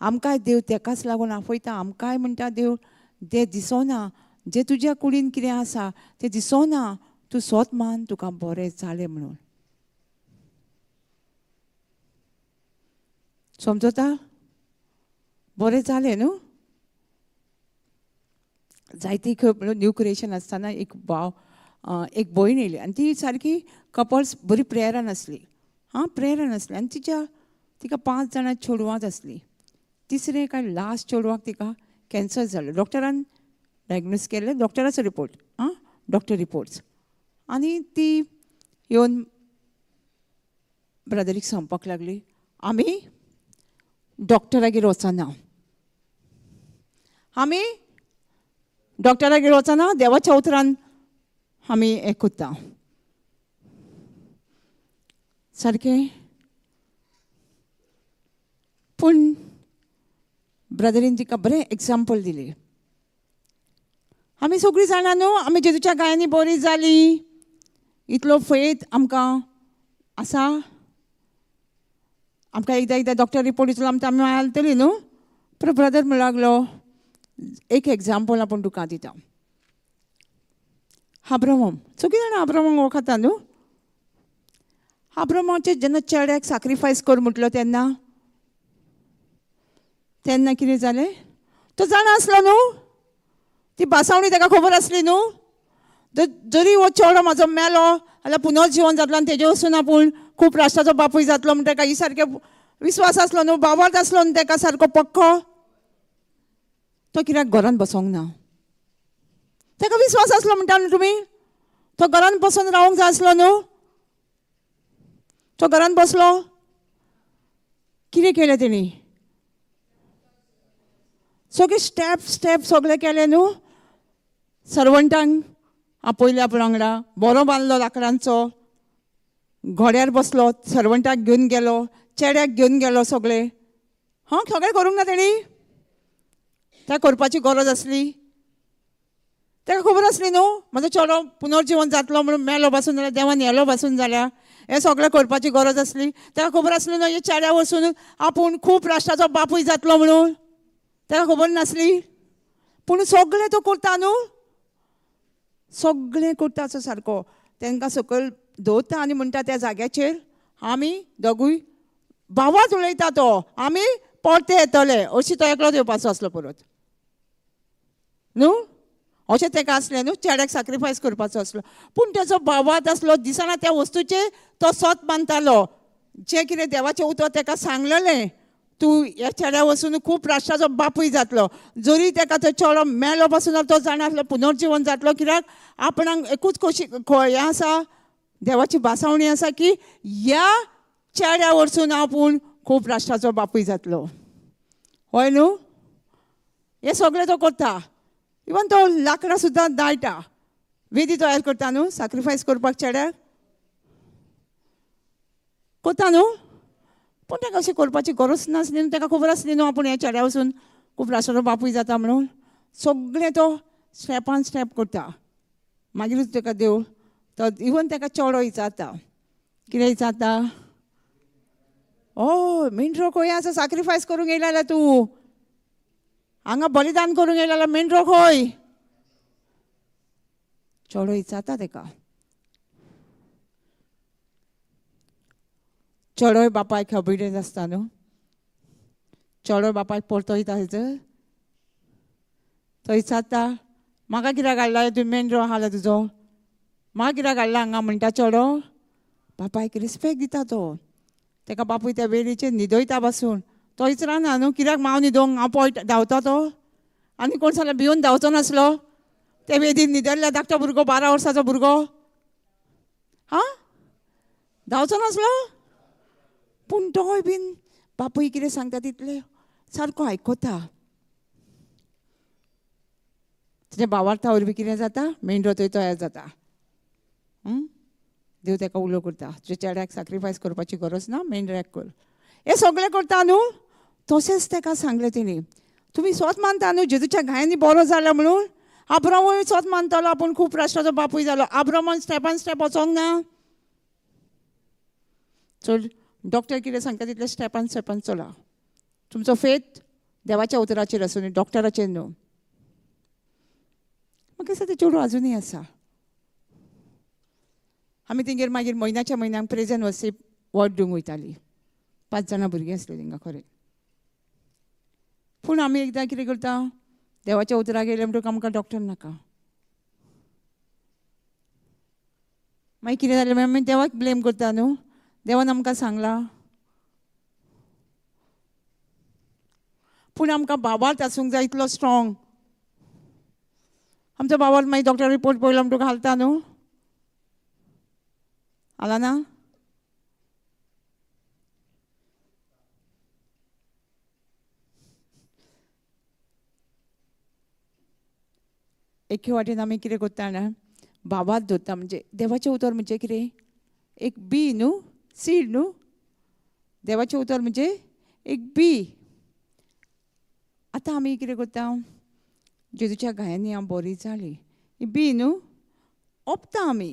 आमकांय देव तेकाच लागून आफयता. आमकांय म्हणटा देव तें दिसना जें तुज्या कुडीन कितें आसा तें दिसना तूं सोत मान तुका बरें जालें म्हणून. समजता बरें जालें न्हू. जायती खंय न्यू क्रिएशन आसतना एक एक भयण येयली आनी ती सारकी कपल्स बरी प्रेयरान आसली. प्रेयरान आसली आनी तिका 5 जाणां चेडवांच आसली. तिसरें काय लास्ट चेडवाक तिका कॅन्सर जालो. डॉक्टरान डायग्नोस केलें डॉक्टराचो रिपोर्ट डॉक्टर रिपोर्ट्स आनी ती येवन ब्रदरीक सांगपाक लागली आमी डॉक्टरागेर वचना. आमी डॉक्टरागेर वचना देवाच्या उतरान आमी हें करता. सारकें पूण ब्रदरीन तिका बरें एग्जाम्पल दिलें. आमी सगळीं जाणां न्हू आमी जेजूच्या गायांनी बरी जालीं, इतलो फेथ आमकां आसा. आमकां एकदां डॉक्टर रिपोर्ट दितलो आमी आलतली न्हू. पूण ब्रदर म्हणूं लागलो एक एग्जाम्पल आपूण तुका दिता. अब्राहम, सगळीं जाणां अब्राहमाक वळखता न्हू. अब्राहमाचे जेन्ना चेड्याक सॅक्रिफायस कर म्हटलो तेन्ना कितें जालें? तो जाणा आसलो न्हू, ती भासावणी ताका खबर आसली न्हू. जरी हो चेडो म्हाजो मेलो जाल्यार पुनर्जीवन जातलो आनी तेजे वचून आपूण खूब राष्ट्राचो बापूय जातलो म्हण ताका ही सारके विस्वास आसलो न्हू, बाबार्थ आसलो न्हू ताका सारको पक्को. तो कित्याक घरांत बसोंक ना? ताका विस्वास आसलो म्हणटा न्हू तुमी. तो घरांत बसून रावंक जाय आसलो न्हू. तो घरांत बसलो. कितें केलें तेणी? सगळे स्टेप सगळे केले न्हू. सर्वंटांक आपयले आपल्या वांगडा, बरो बांदलो लांकडांचो, घोड्यार बसलो, सर्वंटाक घेवन गेलो, चेड्याक घेवन गेलो सगळे. सगळें करूंक ना तेणी. त्या करपाची गरज आसली. ताका खबर आसली न्हू म्हाजो चेडो पुनर्जीवन जातलो म्हणून मेलो पासून जाल्यार देवान येलो पासून जाल्यार हें सगळें करपाची गरज आसली. ताका खबर आसली न्हू हे चेड्या वचून आपूण खूब राष्ट्राचो बापूय जातलो म्हणून. ताका खबर नासली. पूण सगळें तो करता न्हू. सगळें करता असो सारको. तांकां सकयल दवरता आनी म्हणटा त्या जाग्याचेर आमी दोगूय भावाच उलयता तो आमी परते येतले अशी तो एकलोच येवपाचो आसलो परत न्हू. अशें ताका आसलें न्हू, चेड्याक सॅक्रिफायस करपाचो आसलो. पूण ताचो भावात आसलो दिसना त्या वस्तूचेर तो सत मानतालो. जें कितें देवाचें उतर ताका सांगलेलें तूं ह्या चेड्या वचून खूब राष्ट्राचो बापूय जातलो. जरी ताका तो चेडो मेलो पासून तो जाणा आसलो पुनर्जीवन जातलो. कित्याक आपणाक एकूच हें आसा, देवाची भासावणी आसा की ह्या चेड्या वचून आपूण खूब राष्ट्राचो बापूय जातलो. हय न्हू. हें सगळें तो करता. इवन तो लांकडां सुद्दां दाळटा. वेदी तयार करता न्हू सॅक्रिफायस करपाक चेड्याक करता न्हू. पूण ताका अशें करपाची गरज नासली न्हू. ताका खबर आसली न्हू आपूण ह्या चेड्या वचून खूब राष्ट्राचो बापूय जाता म्हणून. सगळें तो स्टेपान स्टेप करता. मागीरूच ताका देव तो इवन ताका चेडो विचारता. कितें विचारता? मेंढरो खंय आसा सॅक्रिफायस करूंक येयला जाल्यार तूं हांगा बलिदान करूंक येयला जाल्यार मेंढरो खंय? चेडो विचारता ताका. चेडोय बापायक ओबिडियंट आसता न्हू. चेडो बापायक परतयता थंयसर. तो विचारता म्हाका कित्याक हाडला तूं मेंढरो आहा तुजो? म्हाका कित्याक हाडला हांगा म्हणटा चेडो. बापायक रिस्पेक्ट दिता तो. ताका बापूय त्या वेळेचेर न्हिदयता बसून. तो विचारना न्हू कित्याक हांव न्हिदोंक हांव पळयता धांवता तो. आनी कोण जाल्यार भिवून धांवचो नासलो. ते वेदीर न्हिदल्ल्या धाकटो भुरगो 12 वर्साचो भुरगो धांवचो नासलो. पूण तोय बीन बापूय कितें सांगता तितलें सारको आयकता. ताच्या भावार्था वरवीं कितें जाता? मेंढरो थंय तयार जाता. देव ताका उलो करता. तुज्या चेड्याक सॅक्रिफायस करपाची गरज ना, मेंढऱ्याक कर. हें सगळें करता न्हू. तशेंच ताका सांगलें तेणी. तुमी स्वत मानता न्हू जेजूच्या गायांनी बरो जालो म्हणून. अब्राहमूय स्वत मानतालो आपूण खूब राष्ट्राचो बापूय जालो. अब्राहमान स्टेपान स्टेप वचोंक ना. चल डॉक्टर कितें सांगता तितले स्टेपान स्टेपान चला. तुमचो फेथ देवाच्या उतराचेर आसूं न्ही, डॉक्टराचेर न्हू. म्हाका दिसता तें चेडूं आजुनूय आसा. आमी तेंगेर मागीर म्हयन्याच्या म्हयन्याक प्रेझेंट वर्सी वॉर्ड दिवंक वयतालीं. 5 जाणां भुरगीं आसलीं तेंकां खरें. पूण आमी एकदां कितें करता देवाच्या उतराक येयले म्हणटकूच आमकां डॉक्टर नाका. मागीर कितें जालें आमी देवाक ब्लेम करता न्हू. देवान आमकां सांगलां. पूण आमकां भावार्थ आसूंक जाय इतलो स्ट्रॉंग. आमचो भावार्थ मागीर डॉक्टर रिपोर्ट पळयलो म्हणटकूच हालता न्हू. आला ना. एके वाटेन आमी कितें करता जाणा भावार्थ धरता. म्हणजे देवाचें उतर म्हणजे कितें? एक बी न्हू, सीड न्हू. देवाचें उतर म्हणजे एक बी. आतां आमी कितें करता, जेजूच्या गायांनी हांव बरी जाली, ही बी न्हू ओपता आमी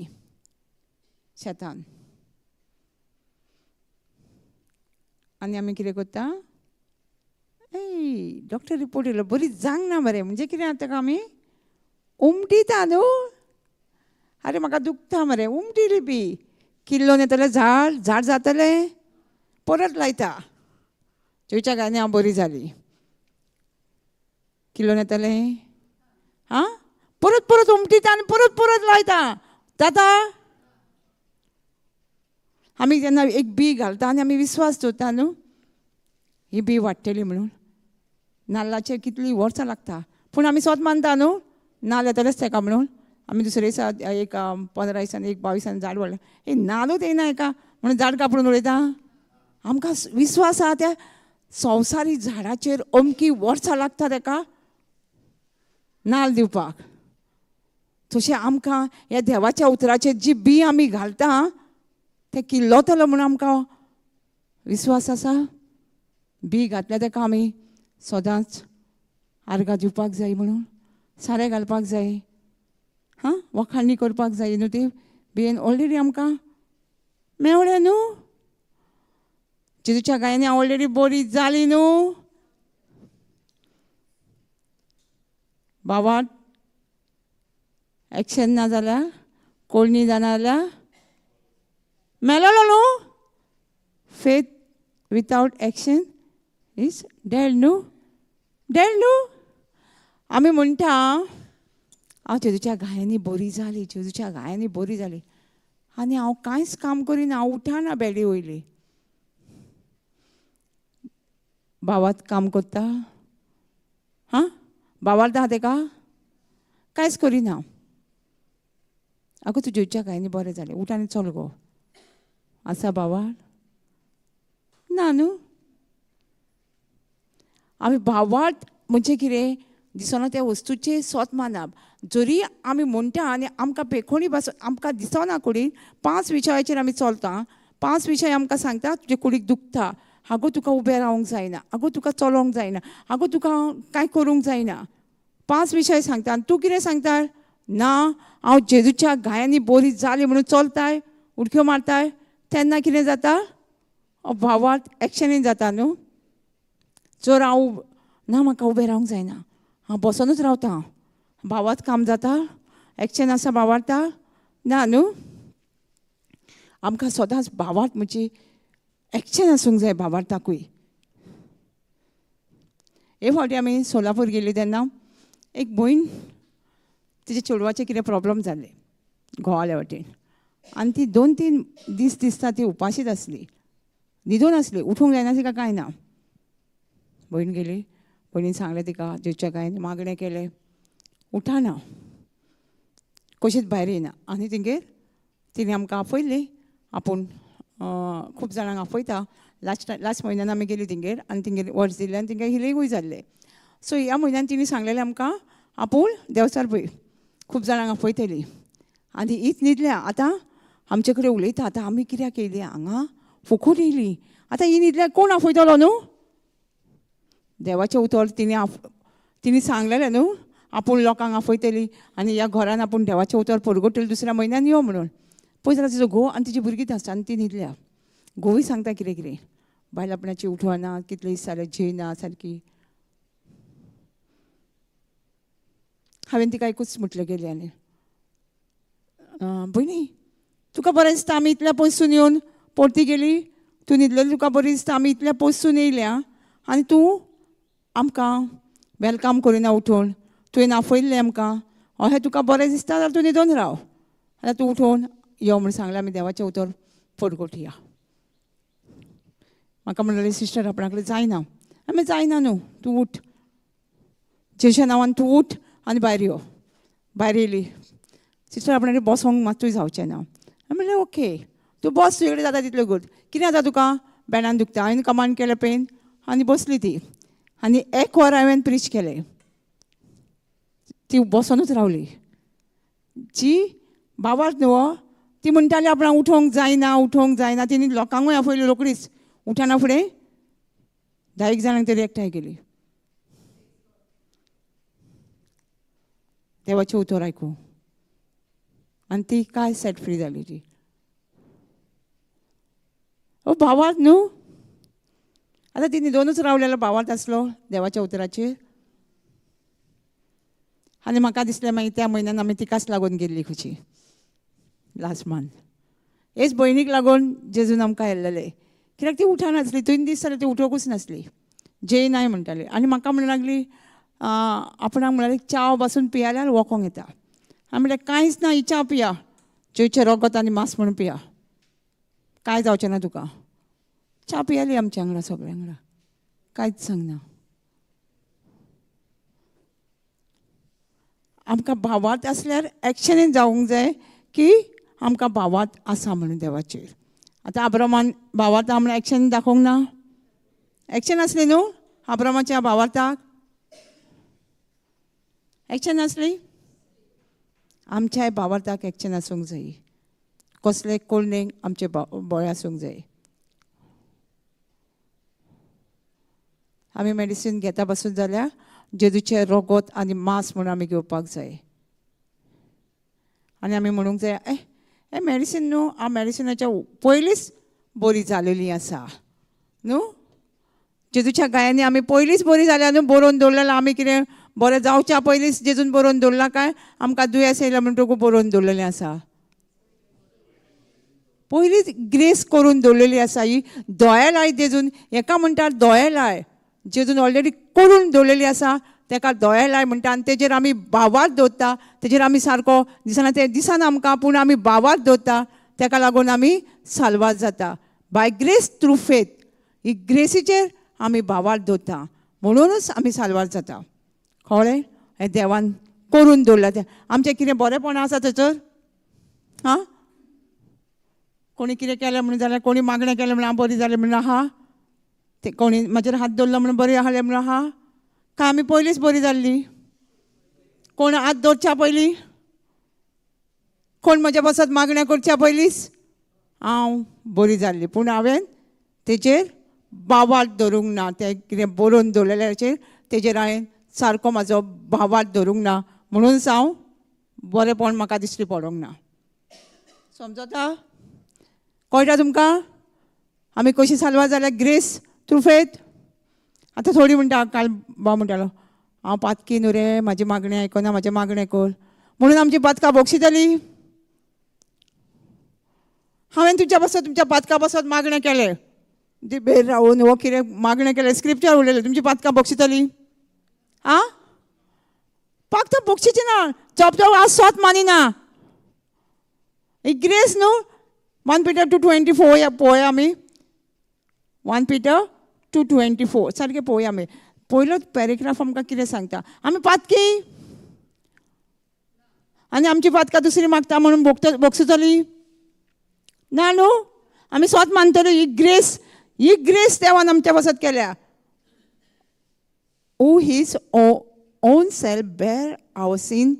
शेतान. आनी आमी कितें करता, डॉक्टर रिपोर्ट येयलो बरी जावंक ना मरे, म्हणजे कितें जाता ताका आमी उमटिता न्हू. आरे म्हाका दुखता मरे, उमटिली बी. किल्लोन येतलें झाड जातलें, परत लायता. जेजूच्या गायांनी हांव बरी जाली. किल्लोन येतलें परत परत उमटिता आनी परत परत लायता. जाता. आमी जेन्ना एक बी घालता आनी आमी विस्वास दवरता न्हू ही बी वाडटली म्हणून. नाल्लाचेर कितलीं वर्सां लागता, पूण आमी सोत मानता न्हू नाल्ल येतलेंच ताका म्हणून. आमी दुसरे दिसा एक 15 दिसांनी एक 22 दिसांनी झाड वाडलें, नाल्लूच येयना हाका म्हणून झाड कापडून उडयता. आमकां विस्वास आहा त्या संवसारीक झाडाचेर अमकी वर्सां लागता ताका नाल्ल दिवपाक. तशें आमकां ह्या देवाच्या उतराचेर जी बी आमी घालता तें किल्लोतलो म्हणून आमकां विस्वास आसा. बी घातल्या ताका आमी सदांच आर्गां दिवपाक जाय म्हणून, सारें घालपाक जाय, वखाणी करपाक जाय न्हू. ती बियेन ऑलरेडी आमकां मेवलें न्हू. जेजूच्या गायांनी हांव ऑलरेडी बरी जाली न्हू. बाबाट एक्शन ना जाल्यार, कोळणी जाना जाल्यार मेलोलो न्हू. Faith without action is dead न्हू. डेड न्हू. आमी म्हणटा हांव जेजूच्या गायांनी बरी जाली, जेजूच्या गायांनी बरी जाली, आनी हांव कांयच काम करिना, हांव उठना बेडी वयली. भावात काम करता, भावार्थ आहा ताका कांयच करिना. आगो तूं जेजूच्या गायांनी बरें जालें, उठ आनी चल गो. आसा भावार्थ? ना न्हू. आमी भावार्थ म्हणजे कितें, दिसना त्या वस्तूचेर सोत मानप. जरी आमी म्हणटा आनी आमकां कोणी आमकां दिसना कुडीन 5 विशयाचेर आमी चलता, 5 विशय आमकां सांगता तुजे कुडीक दुखता, आगो तुका उबें रावंक जायना, आगो तुका चलोंक जायना, आगो तुका कांय करूंक जायना. 5 विशय सांगता आनी तूं कितें सांगता, ना हांव जेजूच्या गायांनी बरी जाली म्हणून चलताय, उडक्यो मारताय. तेन्ना कितें जाता, भावार्थ एक्शनीन जाता न्हू. जर हांव ना म्हाका उबें रावंक जायना, हांव बसोनूच रावता, भावार्थ काम जाता, एक्शन आसा भावार्था ना न्हू. आमकां सदांच भावार्थ म्हणजे एक्शन आसूंक जाय भावार्थाकूय. हे फावटी आमी सोलापूर गेली तेन्ना एक भयण, तिच्या चेडवाचें कितें प्रॉब्लम जाल्ले घोवाल्या वाटेन, आनी ती 2-3 दीस दिसता ती उपाशीच आसली, न्हिदून आसली, उठूंक जायना तिका कांय ना. भयण गेली, भयणीन सांगलें तिका जेजूच्या गायांनी मागणें केलें, उठना, कशीच भायर येना. आनी तिंगेर तिणें आमकां आपयली, आपूण खूब जाणांक आपयता. लास्ट म्हयन्यान आमी गेली तिंगेर आनी तिंगेर वर्स दिलें आनी तिंगेर हिलिंगूय जाल्लें. सो ह्या म्हयन्यान तिणें सांगलेलें आमकां आपूण देंवचार पळय खूब जाणांक आपयतली. आनी हीच न्हिदल्या. आतां आमचे कडेन उलयता, आतां आमी कित्याक येयली हांगा, फुकट येयली, आतां ही न्हिदल्यार कोण आपयतलो न्हू. देवाचें उतर तिणें सांगलेलें न्हू, आपूण लोकांक आपयतली आनी ह्या घरान आपूण देवाचें उतर परगटली दुसऱ्या म्हयन्यान यो म्हणून. पळय जाल्यार तिजो घोव आनी तिजी भुरगीं आसता आनी ती न्हिदल्या. घोवूय सांगता कितें कितें, बायल आपणाची उठवना, कितले दीस जाले जेयना सारकी. हांवें तिका एकूच म्हटलें गेली आनी भयणी तुका बरें दिसता आमी इतल्या पयसून येवन परती गेली, तूं न्हिदलेली तुका बरें दिसता, आमी इतल्या पयसून येयल्या आनी तूं आमकां वेलकम करिना उठून, तुवें आपयल्लें आमकां, अशें तुका बरें दिसता जाल्यार तूं न्हिदून राव, जाल्यार तूं उठून यो म्हणून सांगलें आमी देवाचें उतर परगटुया. म्हाका म्हणलें सिस्टर आपणा कडेन जायना. आमी जायना न्हू, तूं उठ, जेजूच्या नांवान तूं उठ आनी भायर यो. भायर येयली. सिस्टर आपणा कडेन बसोंक मात्तूय जावचें ना. हांवें म्हणलें ओके, तूं बस, तुजे कडेन जाता तितलें कर. कितें जाता तुका, बेणान दुखता. हांवें कमांड केलें पेन आनी बसली ती. आनी 1 वर हांवें प्रीच केलें. ती बसोनूच रावली. जी भावार्थ न्हू, ती म्हणटाली आपणाक उठोवंक जायना, उठोवंक जायना. तिणी लोकांकूय आपयली रोकडीच उठना फुडें 10 जाणांक तरी एकठांय केली. देवाचें उतर आयकूं आनी ती काय सेट फ्री जाली ती. भावार्थ न्हू. आतां ती न्हिदोनूच रावलेलो भावार्थ आसलो देवाच्या उतराचेर. आनी म्हाका दिसलें मागीर त्या म्हयन्यान आमी तिकाच लागून गेल्ली खंयची लास्ट मंथ. हेच भयणीक लागून जेजून आमकां येल्लेले. कित्याक ती उठनासली. 3 दीस जाले ती उठोवंकूच नासली. जेयनाय म्हणटाली. आनी म्हाका म्हणूंक लागली आपणाक म्हळ्यार च्या बसून पियाल्यार वोकोंक येता. हांवें म्हणलें कांयच ना, ही च्या पिया, जेवचें रगत आनी मांस म्हणून पिया, कांय जावचें ना तुका. च्या पियाली आमच्या वांगडा सगळ्यां वांगडा, कांयच सांगना. आमकां भावार्थ आसल्यार एक्शनीन जावंक जाय की आमकां भावार्थ आसा म्हणून देवाचेर. आतां अब्रामान भावार्थ आमकां एक्शनीन दाखोवंक ना. एक्शन आसली न्हू अब्रामाच्या भावार्थाक. एक्शन आसली. आमच्याय भावार्थाक एक्शन आसूंक जाय. कसले कोंडेक आमचे बळे आसूंक जाय. आमी मेडिसीन घेता बसून जाल्यार जेजूचें रगत आनी मांस म्हणून आमी घेवपाक जाय. आनी आमी म्हणूंक जाय हें मेडिसीन न्हू, हांव मेडिसिनाच्या पयलींच बरी जालेली आसा न्हू. जेजूच्या गायांनी आमी पयलींच बरी जाल्यार न्हू. बरोवन दवरलेलें आमी कितें बरें जावच्या पयलींच जेजून बरोवन दवरलां काय आमकां दुयेंस येयलें म्हणटकूच बरोवन दवरलेलें आसा. पयलींच ग्रेस करून दवरलेली आसा. ही दोळे लाय जेजून, हेका म्हणटात दोळे लाय. जेजून ऑलरेडी करून दवरलेली आसा, ताका दोळे लाय म्हणटा. आनी तेजेर आमी भावार्थ दवरता. तेजेर आमी सारको दिसना ते दिसना आमकां, पूण आमी भावार्थ दवरता. ताका लागून आमी साल्वार जाता. By grace through faith. ही ग्रेसीचेर आमी भावार्थ दवरता म्हणूनच आमी साल्वार जाता. कळ्ळें? हें देवान करून दवरलां तें. आमचें कितें बरेंपणां आसा थंयसर? हां, कोणी कितें केलें म्हणून जाल्यार, कोणी मागणें केलें म्हणून हांव बरी जालें म्हणून आहा? ते कोणी म्हाजेर हात दवरलो म्हणून बरी आहलें म्हणून आहा? काय आमी पयलींच बरी जाल्ली? कोण हात दवरच्या पयलीं? कोण म्हज्या बसत मागण्या करच्या पयलींच हांव बरी जाल्ली. पूण हांवें तेजेर भावार्थ दवरूंक ना. तें कितें बरोवन दवरलेल्याचेर तेजेर हांवें सारको म्हाजो भावार्थ दवरूंक ना. म्हणूनच हांव बरेंपण म्हाका दिश्टी पडोंक ना. समजता? कळटा तुमकां? आमी कशी साल्वार जाल्यार ग्रेस थ्रू फेथ. आतां थोडी म्हणटा, काल भाव म्हणटालो हांव पातकी न्हू रे, म्हाजी मागणी आयकना, म्हाजें मागणें कर म्हणून आमची पातकां बोगशितली. हांवें तुमच्या पातका बसत मागणें केलें, बेर रावून वो कितें मागणें केलें, स्क्रिप्चर उलयलें, तुमची पातकां बोगशितली? आं, पातकां बोगशिची ना. चोपचोप आज स्वत मानिना. ही ग्रेस न्हू. 1 Peter 2:24 पळोवया आमी. 1 Peter 2:24 सारकें पळोवया आमी. पयलोच पॅरेग्राफ आमकां कितें सांगता? आमी पातकी आनी आमची पातकां दुसरी मागता म्हणून बोगसुतली ना न्हू. आमी स्वत मानतली. ही ग्रेस देवान आमच्या बसत केल्या. Who his own self bare our sin,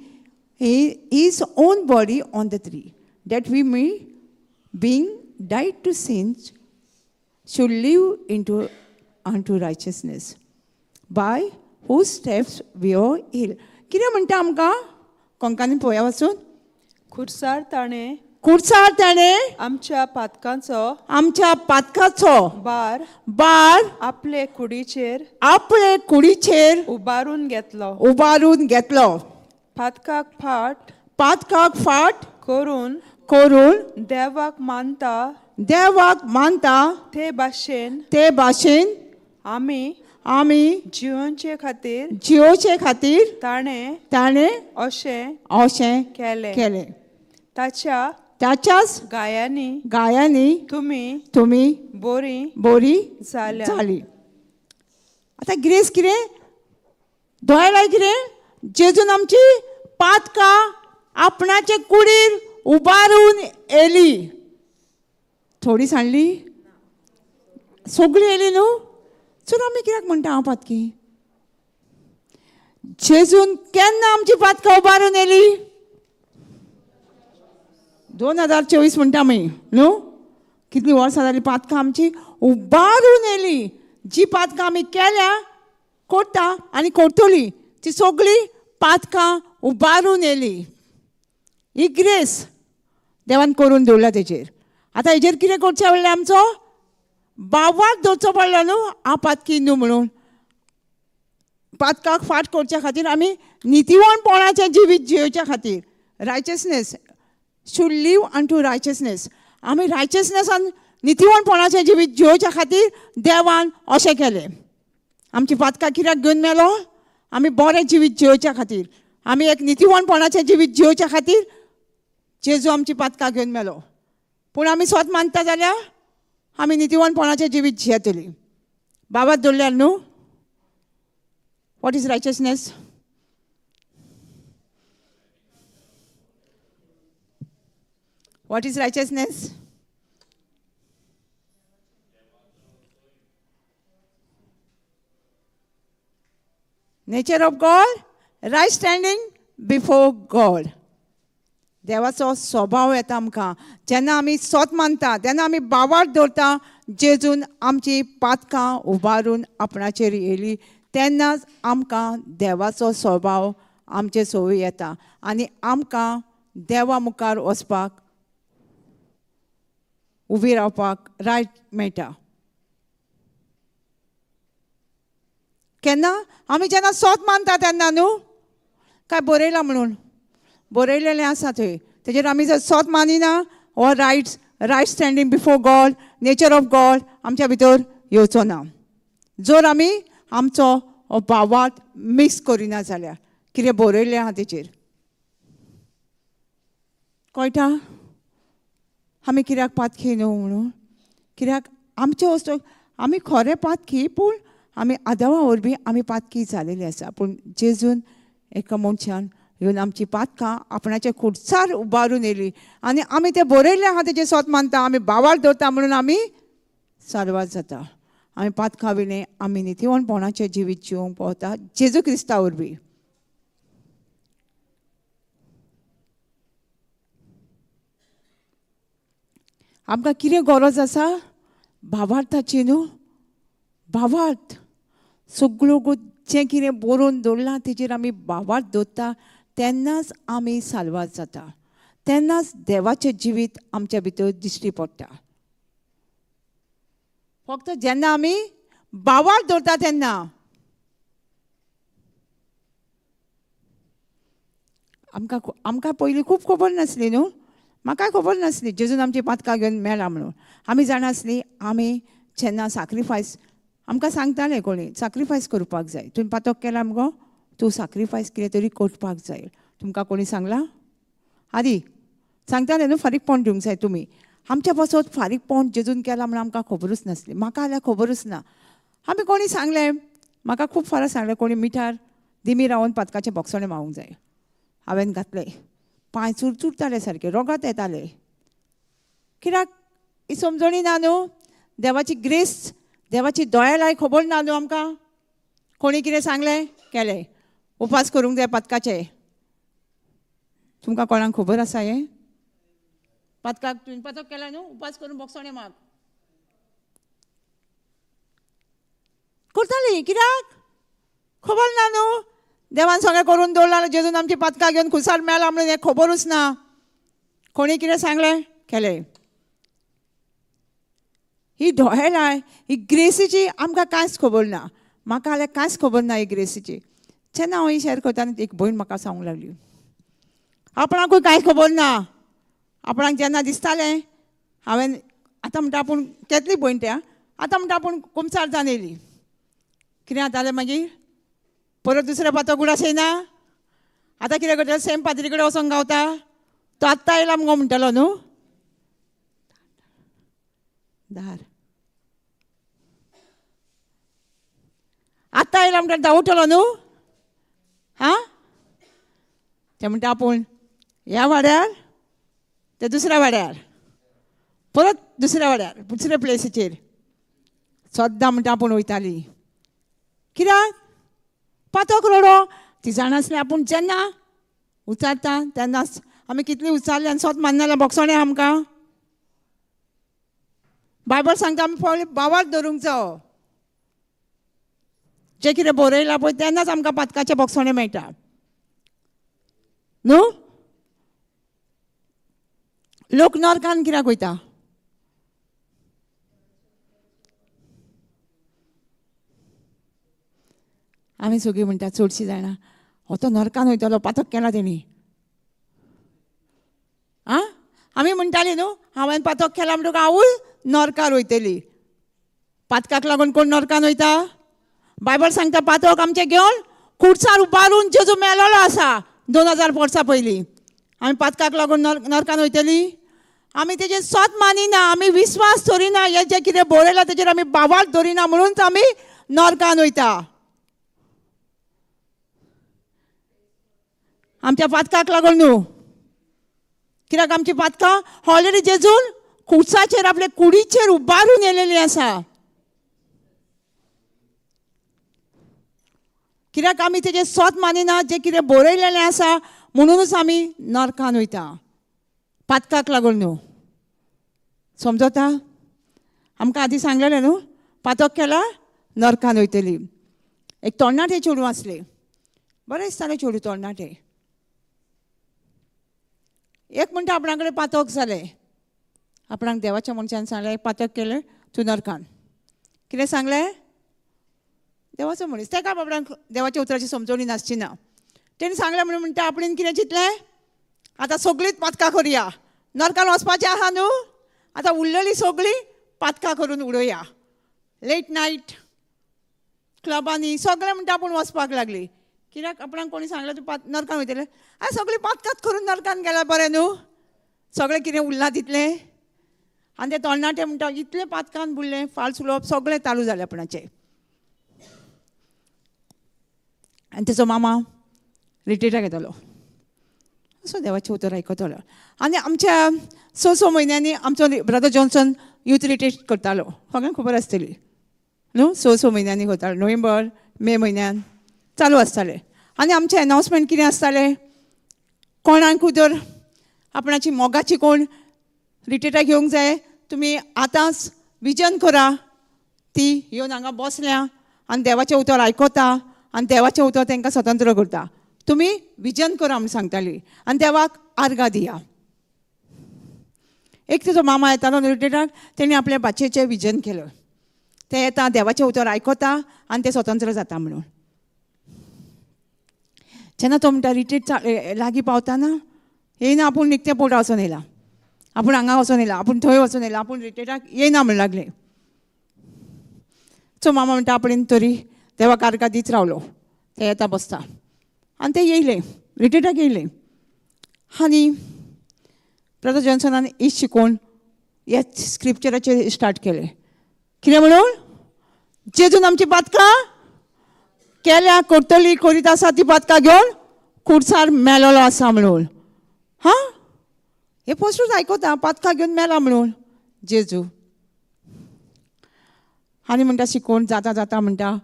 his own body on the tree, that we may, being died to sins, should live unto righteousness, by whose steps we are healed. कितें म्हणटा आमकां कोंकानी पळोवया वचून? खुर्सार ताणें आमच्या पातकाचो बार आपले कुडीचेर उबारून घेतलो. पातकाक फाट करून देवाक मानता ते भाशेन आमी जिवचे खातीर ताणें अशें केलें. ताच्याच गायांनी तुमी बरी जाली. आतां ग्रेस कितें? दोळ्याय कितें? जेजून आमची पातकां आपणाचे कुडीर उबारून येयली. थोडी सांडली? सगळी येयली न्हू. सो आमी कित्याक म्हणटा हांव पातकी? जेजून केन्ना आमची पातकां उबारून येयली? 2024 म्हणटा आमी न्हू. कितलीं वर्सां जालीं पातकां आमची उबारून येयली. जी पातकां आमी केल्या करता आनी करतली ती सगळी पातकां उबारून येयली. ही ग्रेस देवान करून दवरला तेजेर. आतां हेजेर कितें करचें म्हणल्यार आमचो बावार्थ दवरचो पडलो न्हू. हांव पातकी न्हू म्हणून पातकाक फाट करच्या खातीर आमी नितीवणपणाचें जिवीत जियोवच्या खातीर रायचसनेस शूड लीव अनटू रायचसनेस. आमी रायचसनेसान नितीवणपणाचें जिवीत जियोवच्या खातीर देवान अशें केलें. आमची पातकां कित्याक घेवन मेलो? आमी बरें जिवीत जियोवच्या खातीर, आमी एक नितीवणपणाचें जिवीत जियोवच्या खातीर जेजू आमची पातकां घेवन मेलो. पूण आमी स्वत मानता जाल्यार आमी नितीवणपणाचें जिवीत जियेतलीं. बाबात दवरल्यार न्हू. What is righteousness? What is righteousness? Nature of God, right standing before God. देवाचो स्वभाव येता आमकां जेन्ना आमी स्वत मानता, तेन्ना आमी बावार्थ दवरता जेजून आमची पातकां उबारून आपणाचेर येयली, तेन्नाच आमकां देवाचो स्वभाव आमचे सोयी येता आनी आमकां देवा मुखार वचपाक उबी रावपाक रायट मेळटा. केन्ना? आमी जेन्ना स्वत मानता तेन्ना न्हू. काय बरयलां म्हणून बरयलेलें आसा थंय. तेजेर आमी जर स्वत मानिना हो right standing before God, nature of God आमच्या भितर येवचो ना. जर आमी आमचो हो भावार्थ मिक्स करिना जाल्यार कितें बरयलें आहा तेजेर. कळटा? आमी कित्याक पातकी न्हू म्हणून. कित्याक आमचे वस्तू आमी खरें पातकी, पूण आमी आदावा वरवीं आमी पातकी जालेली आसा. पूण जेजून एका मनशान येवन आमची पातकां आपणाच्या खुडसार उबारून येयली आनी आमी तें बरयल्लें आहा तेजें स्वत मानता, आमी बावार्थ दवरता म्हणून आमी सारवात जाता. आमी पातकां वयलें आमी नितीवणपणाचें जिवीत जिवंक पावता जेजू क्रिस्ता वरवीं. आमकां कितें गरज आसा? भावार्थाची न्हू. भावार्थ सगळ्यो जें कितें बरोवन दवरलां तेजेर आमी भावार्थ दवरता तेन्नाच आमी साल्वात जाता. तेन्नाच देवाचें जिवीत आमच्या भितर दिश्टी पडटा. फक्त जेन्ना आमी भावार्थ दवरता तेन्ना. आमकां पयलीं खूब खबर नासली न्हू. म्हाकाय खबर नासली जेजून आमची पातकां घेवन मेळ्ळा म्हणून. आमी जाणासली आमी जेन्ना सॅक्रिफायस आमकां सांगतालें कोणी सॅक्रिफायस करपाक जाय. तुवें पातक केला मुगो, तूं सॅक्रिफायस कितें तरी करपाक जाय. तुमकां कोणी सांगलां? आदी सांगतालें न्हू फारीकपण दिवंक जाय तुमी. आमच्या पासत फारीकपण जेजून केलां म्हणून आमकां खबरूच नासली. म्हाका जाल्यार खबरूच ना. आमी कोणी सांगलें, म्हाका खूब फारां सांगलें कोणी मिठार दिमी रावन पातकाचे बोगसणे मावूंक जाय. हांवें घातलें. पांय चुरचुरताले सारके, रोगात येताले. कित्याक ही समजणी ना न्हू. देवाची ग्रेस, देवाची दयाळाय खबर ना न्हू आमकां. कोणी कितें सांगलें केलें. उपास करूंक जाय पातकाचे. तुमकां कोणाक खबर आसा हें? पातकाक तुवें पातक केला न्हू, उपास करून बोगसणे माग. करतालीं कित्याक? खबर ना न्हू. देवान सगळें करून दवरलां जेजून आमची पातकां घेवन खुसार मेळ्ळा म्हणून हें खबरूच ना. कोणी कितें सांगलें केलें. ही दयाळाय, ही ग्रेसीची आमकां कांयच खबर ना. म्हाका जाल्यार कांयच खबर ना ही ग्रेसीची. जेन्ना हांव ही शॅर करता न्ही एक भयण म्हाका सांगूंक लागली, आपणाकूय कांय खबर ना. आपणाक जेन्ना दिसतालें हांवें आतां म्हणटा आपूण केतली भयण त्या आतां म्हणटा आपूण कुमसार जावन येयली. कितें जातालें मागीर? परत दुसरें पातक उडास येयना. आतां कितें करता? सेम पाद्री कडेन वचोन गावता. तो आत्तां येयला मुगो म्हणटलो न्हू. दार आत्तां येयला म्हणटा धांवतलो न्हू. हां तें म्हणटा आपूण ह्या वाड्यार ते दुसऱ्या वाड्यार, परत दुसऱ्या वाड्यार, दुसऱ्या प्लेसीचेर सद्दां म्हणटा आपूण वयताली. कित्याक? पातक रडो. ती जाणासली आपूण जेन्ना उचारता तेन्नाच आमी कितली उचारली आनी स्वत मान्ना जाल्यार बोगसणें आमकां. बायबल सांगता आमी पयलीं भावार्थ धरूंक जायो. जें कितें बरयलां पळय तेन्नाच आमकां पातकाचें बोगसणें मेळटा न्हू. लोक नरकान कित्याक वयता? आमी सगळीं म्हणटा चडशीं जाणां हो तो नरकान वयतलो पातक केला तेणी. आं आमी म्हणटालीं न्हू हांवें पातक केला म्हणटकूच हांवूय नरकार वयतली. पातकाक लागून कोण नरकान वयता? बायबल सांगता पातक आमचें घेवन खुर्सार उबारून जेजू मेलोलो आसा 2000 वर्सां पयलीं. आमी पातकाक लागून नरकान वयतलीं? आमी तेजेर स्वत मानिना, आमी विस्वास दवरिना, हें जें कितें बरयलां तेजेर आमी बाबार दवरिना म्हणूनच आमी नरकान वयता. आमच्या पातकाक लागून न्हू. कित्याक आमची पातकां ऑलरेडी जेजून खुर्साचेर आपले कुडीचेर उबारून येयलेलीं आसा. कित्याक आमी तेजें स्वत मानिना, जें कितें बरयलेलें आसा म्हणूनच आमी नरकान वयता. पातकाक लागून न्हू. समजता? आमकां आदीं सांगलेलें न्हू पातक केला नरकान वयतली. एक तरणाटें चेडूं आसलें, बरें दिसतालें चेडूं तरणाटें. एक म्हणटा आपणा कडेन पातक जालें. आपणाक देवाच्या मनशान सांगलें पातक केलें तूं नरकान. कितें सांगलें? देवाचो मनीस, तेका आपणाक देवाच्या उतराची समजणी नासची ना. तेणी सांगलें म्हणून म्हणटा आपणें कितें चिंतलें, आतां सगळींच पातकां करया. नरकान वचपाचें आहा न्हू, आतां उरलेलीं सगळीं पातकां करून उडोवया. लेट नायट क्लबांनी सगळें म्हणटा आपूण वचपाक लागलीं. कित्याक आपणाक कोणी सांगलें तूं नरकान वयतलें? सगळीं पातकांच करून नरकान गेल्यार बरें न्हू. सगळें कितें उरलां तितलें. आनी ते तरणाटें म्हणटा इतलें पातकान बुडलें, फाल्स उलोवप सगळें चालू जालें आपणाचें. आनी तेजो मामा रिट्रीटाक येतालो, असो देवाचें उतर आयकतालो. आनी आमच्या 6 म्हयन्यांनी आमचो ब्रदर जॉन्सन यूथ रिट्रीट करतालो. सगळ्यांक खबर आसतली न्हू. 6 म्हयन्यांनी करतालो. नोव्हेंबर मे म्हयन्यान चालू आसतालें. आनी आमचें एनावन्समेंट कितें आसतालें, कोणाकूय जर आपणाची मोगाची कोण रिट्रीटाक येवंक जाय, तुमी आतांच विजन करा. ती येवन हांगा बसल्या आनी देवाचें उतर आयकता आनी देवाचें उतर तांकां स्वतंत्र करता. तुमी विजन करा म्हूण सांगतालीं आनी देवाक आर्गां दिया. एक तेजो मामा येतालो रिट्रीटाक, तेणी आपल्या बाचयेचें विजन केलें. ते येता देवाचें उतर आयकता आनी ते स्वतंत्र जाता म्हणून. जेन्ना तो म्हणटा रिट्रीट लागीं पावतना येयना, आपूण निकतें पोटा वचून येयला, आपूण हांगा वचून येयला, आपूण थंय वचून येयला, आपूण रिट्रीटाक येयना म्हण लागलें. सो मामा म्हणटा आपणें तरी देवाक आर्गां दीत रावलो. ते येता बसता आनी ते येयले रिट्रीटाक येयले. आनी ब्रदर जॉन्सनान इश्ट शिकोवन हे स्क्रिप्चराचेर स्टार्ट केलें. कितें म्हणून? जेजून आमची पातकां केल्या, करतली, करीत आसा ती पातकां घेवन खुर्सार मेलोलो आसा म्हणून. हां हे पोस्टूच आयकता पातकां घेवन मेला म्हणून जेजू. आनी म्हणटा शिकोवन जाता जाता म्हणटा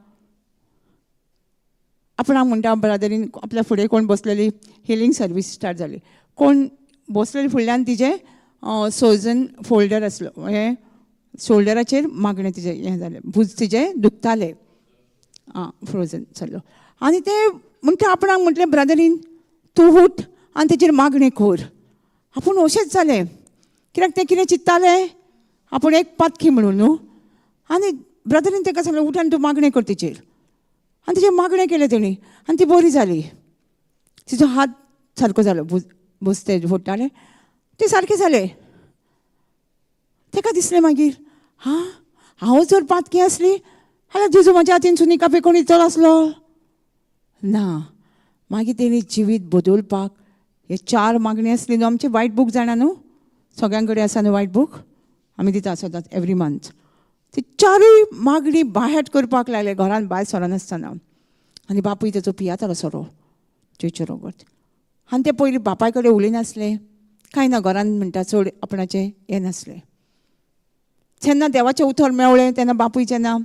आपणाक म्हणटा ब्रदरीन आपल्या फुडें कोण बसलेली हिलींग सर्वीस स्टार्ट जाली. कोण बसलेली फुडल्यान तिजें सोजन फोल्डर आसलो, हें शोल्डराचेर मागणें तिजें हें जालें, भूज तिजें दुखतालें, फ्रोजन जाल्लो. आनी ते म्हणटा आपणाक म्हटलें ब्रदरीन तूं उठ आनी तेजेर मागणें कर. आपूण अशेंच जालें. कित्याक तें कितें चिंत्तालें आपूण एक पातकी म्हणून न्हू. आनी ब्रदरीन ताका सांगलें उठ आनी तूं मागणें कर तेजेर. आनी तेजेर मागणें केलें तेणी आनी ती बरी जाली. तिजो हात सारको जालो, भूज ते फोडटालें ते सारकें जालें. ताका दिसलें मागीर हांव जर पातकी आसली जाल्यार जेजू म्हाज्या हातीन सुनिका पेकोवन दितलो आसलो ना. मागीर तेणी जिवीत बदलपाक हे 4 मागणी आसली न्हू. आमचे वायट बूक जाणा न्हू, सगळ्यां कडेन आसा न्हू वायट बूक, आमी दिता सदांच एवरी मंथ. ती 4 मागणी बायहार्ट करपाक लागले घरान भायर सरनासतना. आनी बापूय तेजो पियातालो सोरो चेचे रोगोत. आनी ते पयलीं बापाय कडेन उलयनासले, कांय ना, घरान म्हणटा चड आपणाचें हें नासलें. जेन्ना देवाचें उतर मेवलें तेन्ना बापूय जेन्ना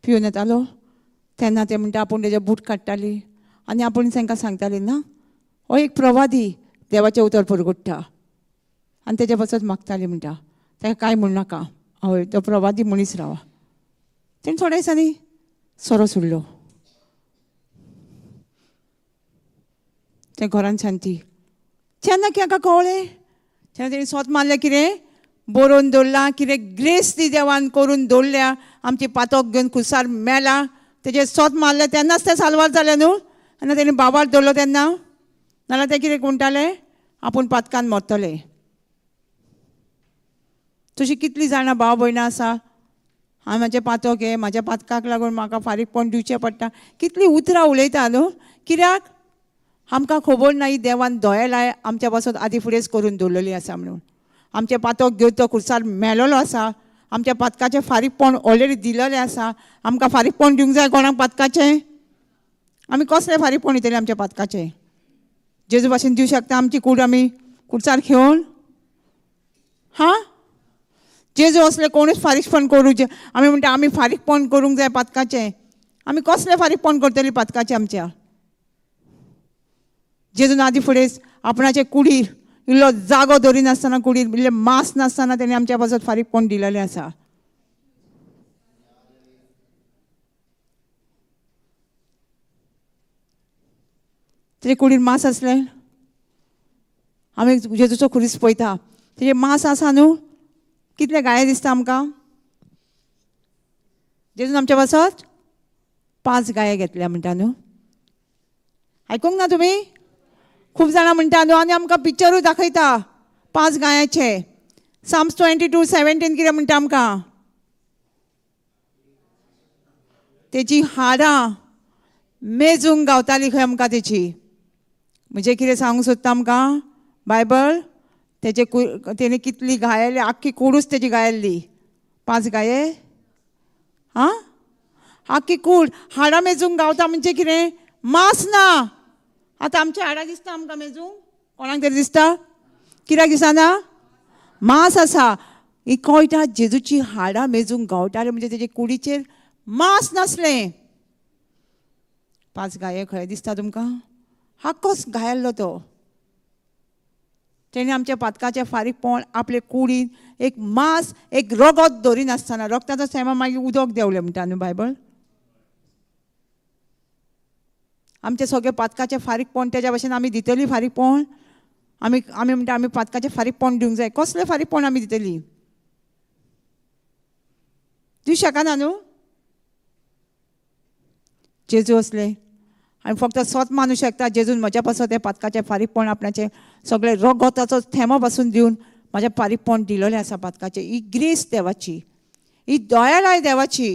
पिवन येतालो तेन्ना ते म्हणटा आपूण तेजे बूट काडटाली आनी आपूण तांकां सांगताली ना हो एक प्रवादी देवाचें उतर परगट्टा. आनी तेजे बसत मागताली म्हणटा ताका कांय म्हणू नाका, हय तो प्रवादी मनीस रावा. तेणी थोड्या दिसांनी सोरो सुटलो. ते घरान शांती. तेन्ना ताका कळ्ळें, तेन्ना तेणी स्वत मारलें कितें बरोवन दवरलां, कितें ग्रेस ती देवान करून दवरल्या. आमची पातोक घेवन खुर्सार मेला, तेजे स्वत मारलें तेन्नाच तें साल्वार जालें न्हू. आनी तेणी बाबार दवरलो तेन्ना, नाल्यार ते कितें म्हणटाले आपूण पातकान मरतले. तशीं कितलीं जाणां भाव भयणां आसा, हांव म्हाजें पातोक हें म्हाज्या पातकाक लागून म्हाका फारीकपण दिवचें पडटा, कितलीं उतरां उलयता न्हू. कित्याक आमकां खबर ना ही देवान दोळे लाय आमच्या पासून आदी फुडेंच करून दवरलेली आसा म्हणून. आमचे पातोक घेवन तो खुर्सार मेलोलो आसा, आमच्या पातकाचें फारीकपण ऑलरेडी दिलेलें आसा. आमकां फारीकपण दिवंक जाय कोणाक पातकाचें? आमी कसलें फारीकपण दितलीं आमच्या पातकाचें? जेजू भाशेन दिवंक शकता आमची कूड आमी खुर्सार घेवन? हां, जेजू असलें कोणूच फारीकपण करूं आमी म्हणटा आमी फारीकपण करूंक जाय पातकाचें. आमी कसलें फारीकपण करतलीं पातकाचें आमच्या? जेजून आदी फुडेंच आपणाचे कुडीर इल्लो जागो धरिनासतना, कुडीर इल्लें मांस नासतना तेणी आमच्या पासून फारीकपण दिलेलें आसा. तेजे कुडीर मांस आसलें, आमी जेजूचो खुरीस पळयता, तेजें मांस आसा न्हू. कितले गाये दिसता आमकां? जेजून आमच्या पासत 5 गाये घेतल्या म्हणटा न्हू. आयकूंक ना तुमी? खूब जाणां म्हणटा न्हू, आनी आमकां पिक्चरूय दाखयता 5 गायाचे. साम्स 22:17 कितें म्हणटा आमकां? तेची हाडां मेजूंक गावतालीं खंय आमकां तेची. म्हणजे कितें सांगूंक सोदता आमकां बायबल? तेणी कितली गायल्ली, आख्खी कूडूच तेजी गायल्ली. 5 गाये, हां, आख्खी कूड हाडां मेजूंक गावता. म्हणजे कितें? मांस ना. आतां आमची हाडां दिसता आमकां मेजूंक? कोणाक तरी दिसता? कित्याक दिसना? मांस आसा. ही कळटा जेजूची हाडां मेजूंक गावताले म्हणजे तेजे कुडीचेर मांस नासलें. 5 गाये खंय दिसता तुमकां? हाकोच गायल्लो तो. तेणी आमच्या पातकाचें फारीकपण आपले कुडीन एक मांस, एक रगत धरिनासतना, रगताचो थेंबो मागीर उदक देंवलें म्हणटा न्हू बायबल. आमचें सगळें पातकाचें फारीकपण तेज्या भाशेन आमी दितलीं फारीकपण? आमी म्हणटा आमी पातकाचें फारीकपण दिवंक जाय. कसलें फारीकपण आमी दितलीं? दिवंक शकना न्हू. जेजू असलें आनी फक्त स्वत मानूं शकता जेजून म्हज्या पासून तें पातकाचें फारीकपण आपणाचें सगळें रगताचो थेंबो पासून दिवन म्हाजें फारीकपण दिलेलें आसा पातकाचें. ही ग्रेस देवाची, ही दयाळाय देवाची.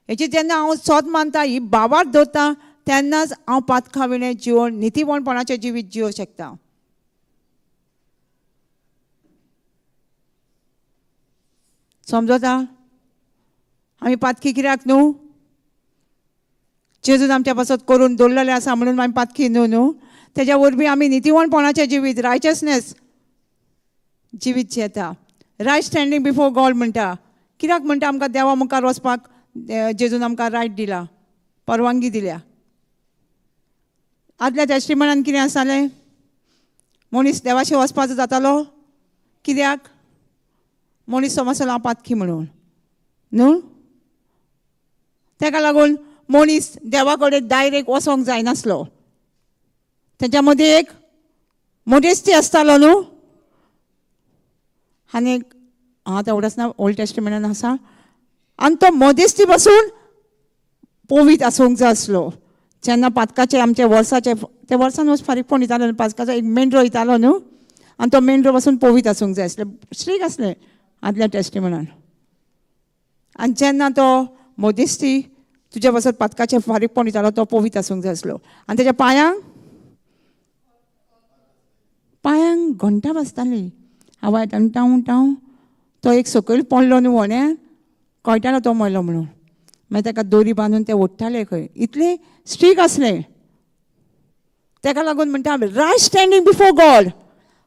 हेची जेन्ना हांव स्वत मानता, ही बाबार दवरता, तेन्नाच हांव पातका विणें जिवन नितीवणपणाचें जिवीत जिवंक शकता. समजता? आमी पातकी कित्याक न्हू? जेजून आमच्या पासत करून दवरलेलें आसा म्हणून आमी पातकी न्हू. तेज्या वरवीं आमी नितीवणपणाचें जिवीत, रायचसनेस जिवीत जियेता. रायट स्टँडींग बिफोर गॉड म्हणटा. कित्याक म्हणटा आमकां देवा मुखार वचपाक जेजून आमकां रायट दिला, परवानगी दिल्या. आदल्या टेस्टिमनान कितें आसतालें? मनीस देवाशी वचपाचो जातालो. कित्याक? मनीस समजतालो हांव पातकी म्हणून न्हू. तेका लागून मनीस देवा कडेन डायरेक्ट वचोंक जायनासलो. तेच्या मदीं एक मोडेस्टी आसतालो न्हू. आनी हांव तेवढंच ना, ओल्ड टेस्टिमेंटान आसा. आनी तो मोडेस्टी पासून पवित्र आसूंक जाय आसलो. जेन्ना पातकाचे आमचे वर्साचे ते वर्सान वच फारीकपण दितालो न्हू. पातकाचो एक मेंढरो दितालो न्हू, आनी तो मेंढरो पासून पवित्र आसूंक जाय आसलें. स्ट्रीक आसलें आदल्या टेस्टिमेंटान. आनी जेन्ना तो मोडेस्टी तुज्या पासून पातकाचें फारीकपण दितालो, तो पवित्र आसूंक जाय आसलो. आनी तेज्या पांयांक घंटा बाजताली. आवाज टाव टाव. तो एक सकयल पडलो न्हू वण्यान, कळटालो तो मरलो म्हणून. मागीर ताका दोरी बांदून ते ओडटाले खंय. इतलें स्ट्रीक आसलें. ताका लागून म्हणटा रायट स्टँडींग बिफोर गॉड.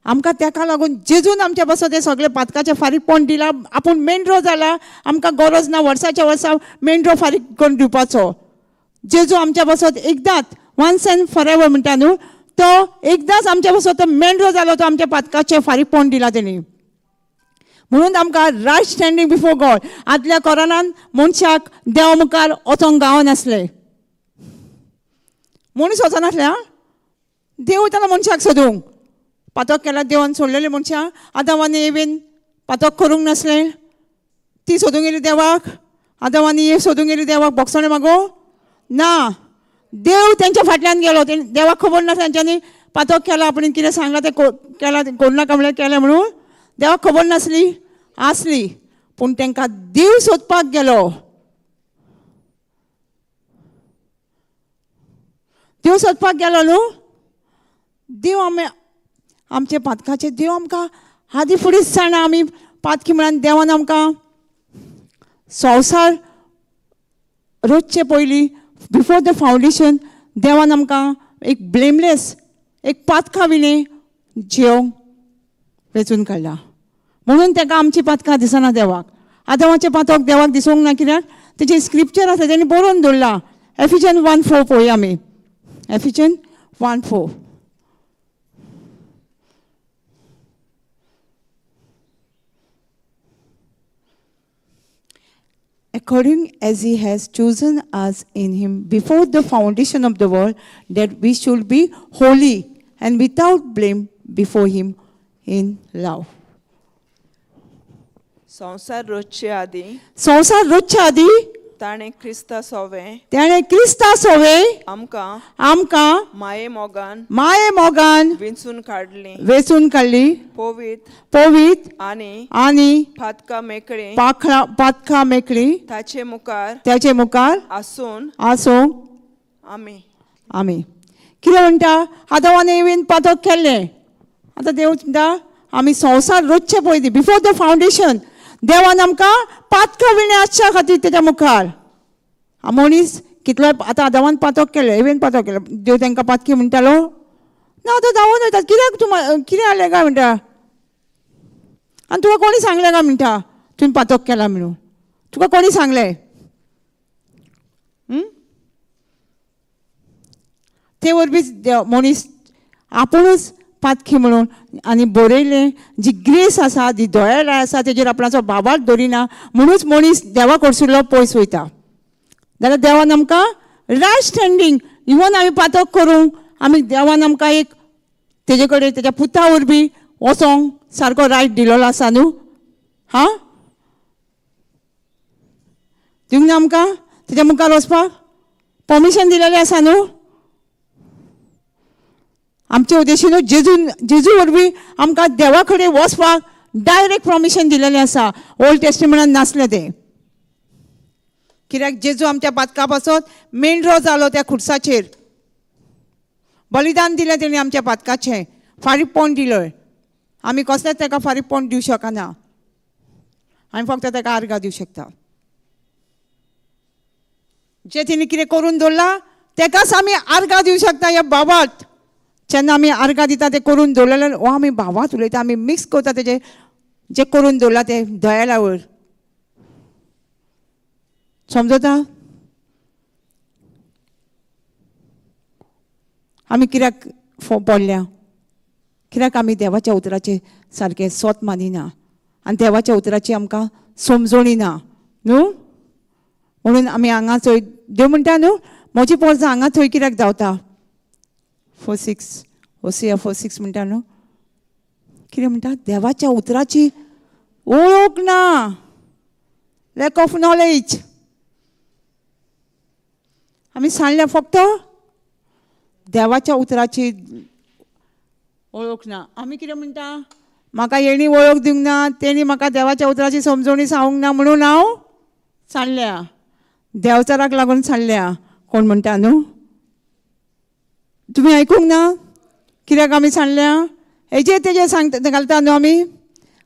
आमकां ताका लागून जेजून आमच्या पासून तें सगळें पातकाचें फारीकपण दिलां. आपूण मेंढरो जाला, आमकां गरज ना वर्साच्या वर्सा मेंढरो फारीक करून दिवपाचो. जेजू आमच्या पासून एकदांच वन्स एंड फॉर एवर म्हणटा न्हू, तो एकदांच आमच्या पासून तो मेंढरो जालो, तो आमच्या पातकाचें फारीकपण दिलां तेणी. म्हणून आमकां रायट स्टँडींग बिफोर गॉड. आदल्या कोरोनान मनशाक देवा मुखार वचोंक गावनासलें. मनीस वचनासले आं. देव वयतालो मनशाक सोदूंक. पातक केल्यार देवान सोडलेली मनशां आदाम आनी एवेन पातक करूंक नासलें. ती सोदूंक गेली देवाक. आदाम आनी एव सोदूंक गेली देवाक. बोगसणे मागो ना. देव तेंच्या फाटल्यान गेलो. देवाक खबर नासलें तेंच्यांनी पातक केला. आपण कितें सांगलां तें केलां करूं नाका म्हणलें केलें म्हणून देवाक खबर नासली आसली. पूण तांकां देव सोदपाक गेलो. देव सोदपाक गेलो न्हू. देव आमचे पातकाचे देव आमकां आदी फुडेंच जाणा. आमी पातकी म्हळ्यार देवान आमकां संवसार रचचे पयलीं बिफोर द फावंडेशन देवान आमकां एक ब्लेमलेस एक पातकां विणे जियोंक वेचून काडला. म्हणून ताका आमची पातकां दिसना देवाक. आदामाचें पातक देवाक दिसूंक ना. कित्याक तेजें स्क्रिप्चर आसा तेणी बरोवन दवरला. एफिशियन 1:4 पळोवया आमी. एफिशियन 1:4. According as he has chosen us in him before the foundation of the world, that we should be holy and without blame before him in love. संसार रचचे आदी संवसार रचचे आदी ताणें क्रिस्ता सोवें तेणें क्रिस्ता सोवे आमकां माये मोगान विंचून वेचून काडली. पवित्र आनी पातकां मेकळी पातकां मेकळी ताचे मुखार आसून आमी कितें म्हणटा. आदाम आनी एवेन पातक केल्लें. आतां देव म्हणटा आमी संवसार रचचे पयलीं बिफोर द फावंडेशन देवान आमकां पातकां विणे आसच्या खातीर तेच्या मुखार. मनीस कितलो आतां आदामान पातक केलें एवेन पातक केलें. देव तांकां पातकी म्हणटालो ना तो धांवून वयता. कित्याक कितें जालें काय म्हणटा. आनी तुका कोणी सांगलें काय म्हणटा तुवें पातक केला म्हणून. तुका कोणी सांगलें. ते वरवीं मनीस आपुणूच पातकी म्हणून आनी बरयलें. जी ग्रेस आसा जी दयाळाय आसा तेजेर आपणाचो बाबाच दवरिना म्हणूच मनीस देवा कडसुल्लो पयस वयता. जाल्यार देवान आमकां रायट स्टँडींग इवन आमी पातक करूंक आमी देवान आमकां एक तेजे कडेन तेज्या पुता वरवीं वचोंक सारको रायट दिलेलो आसा न्हू. हां दिवंक ना आमकां तेज्या मुखार वचपाक परमिशन दिलेलें आसा न्हू. आमचे उद्देशीन जेजू वरवीं आमकां देवा कडेन वचपाक डायरेक्ट परमिशन दिलेलें आसा. ओल्ड टेस्टिमँटान नासलें तें. कित्याक जेजू आमच्या पातका पासून मेंढरो जालो त्या खुर्साचेर. बलिदान दिलें तेणी आमच्या पातकाचें. फारीकपण दिलें. आमी कसलेंच ताका फारीकपण दिवंक शकना. आमी फक्त ताका आर्गां दिवंक शकता. जें तेणी कितें करून दवरलां ताकाच आमी आर्गां दिवंक शकता. ह्या बाबात जेन्ना आमी आर्गां दिता तें करून दवरलेलें वो आमी बाबात उलयता. आमी मिक्स करता तेजें जें करून दवरलां तें दयाळा वयर. समजता. आमी कित्याक पडल्या. कित्याक आमी देवाच्या उतराचें सारकें सोत मानिना आनी देवाच्या उतराची आमकां समजणी ना न्हू. म्हणून आमी हांगा थंय देव म्हणटा न्हू म्हजी पोरसां हांगा थंय कित्याक धांवता. 4:6 होसिया 4:6 म्हणटा न्हू. कितें म्हणटा देवाच्या उतराची वळख ना. Lack of knowledge. आमी सांगल्या फक्त देवाच्या उतराची वळख ना. आमी कितें म्हणटा म्हाका हेणी वळख दिवंक ना तेणी म्हाका देवाच्या उतराची समजणी सांगूंक ना म्हणून हांव सांगल्या. देवचाराक लागून सांगल्या कोण म्हणटा न्हू. तुमी आयकूंक ना कित्याक आमी सांगल्या. हेजेर तेजेर सांगता घालता न्हू आमी.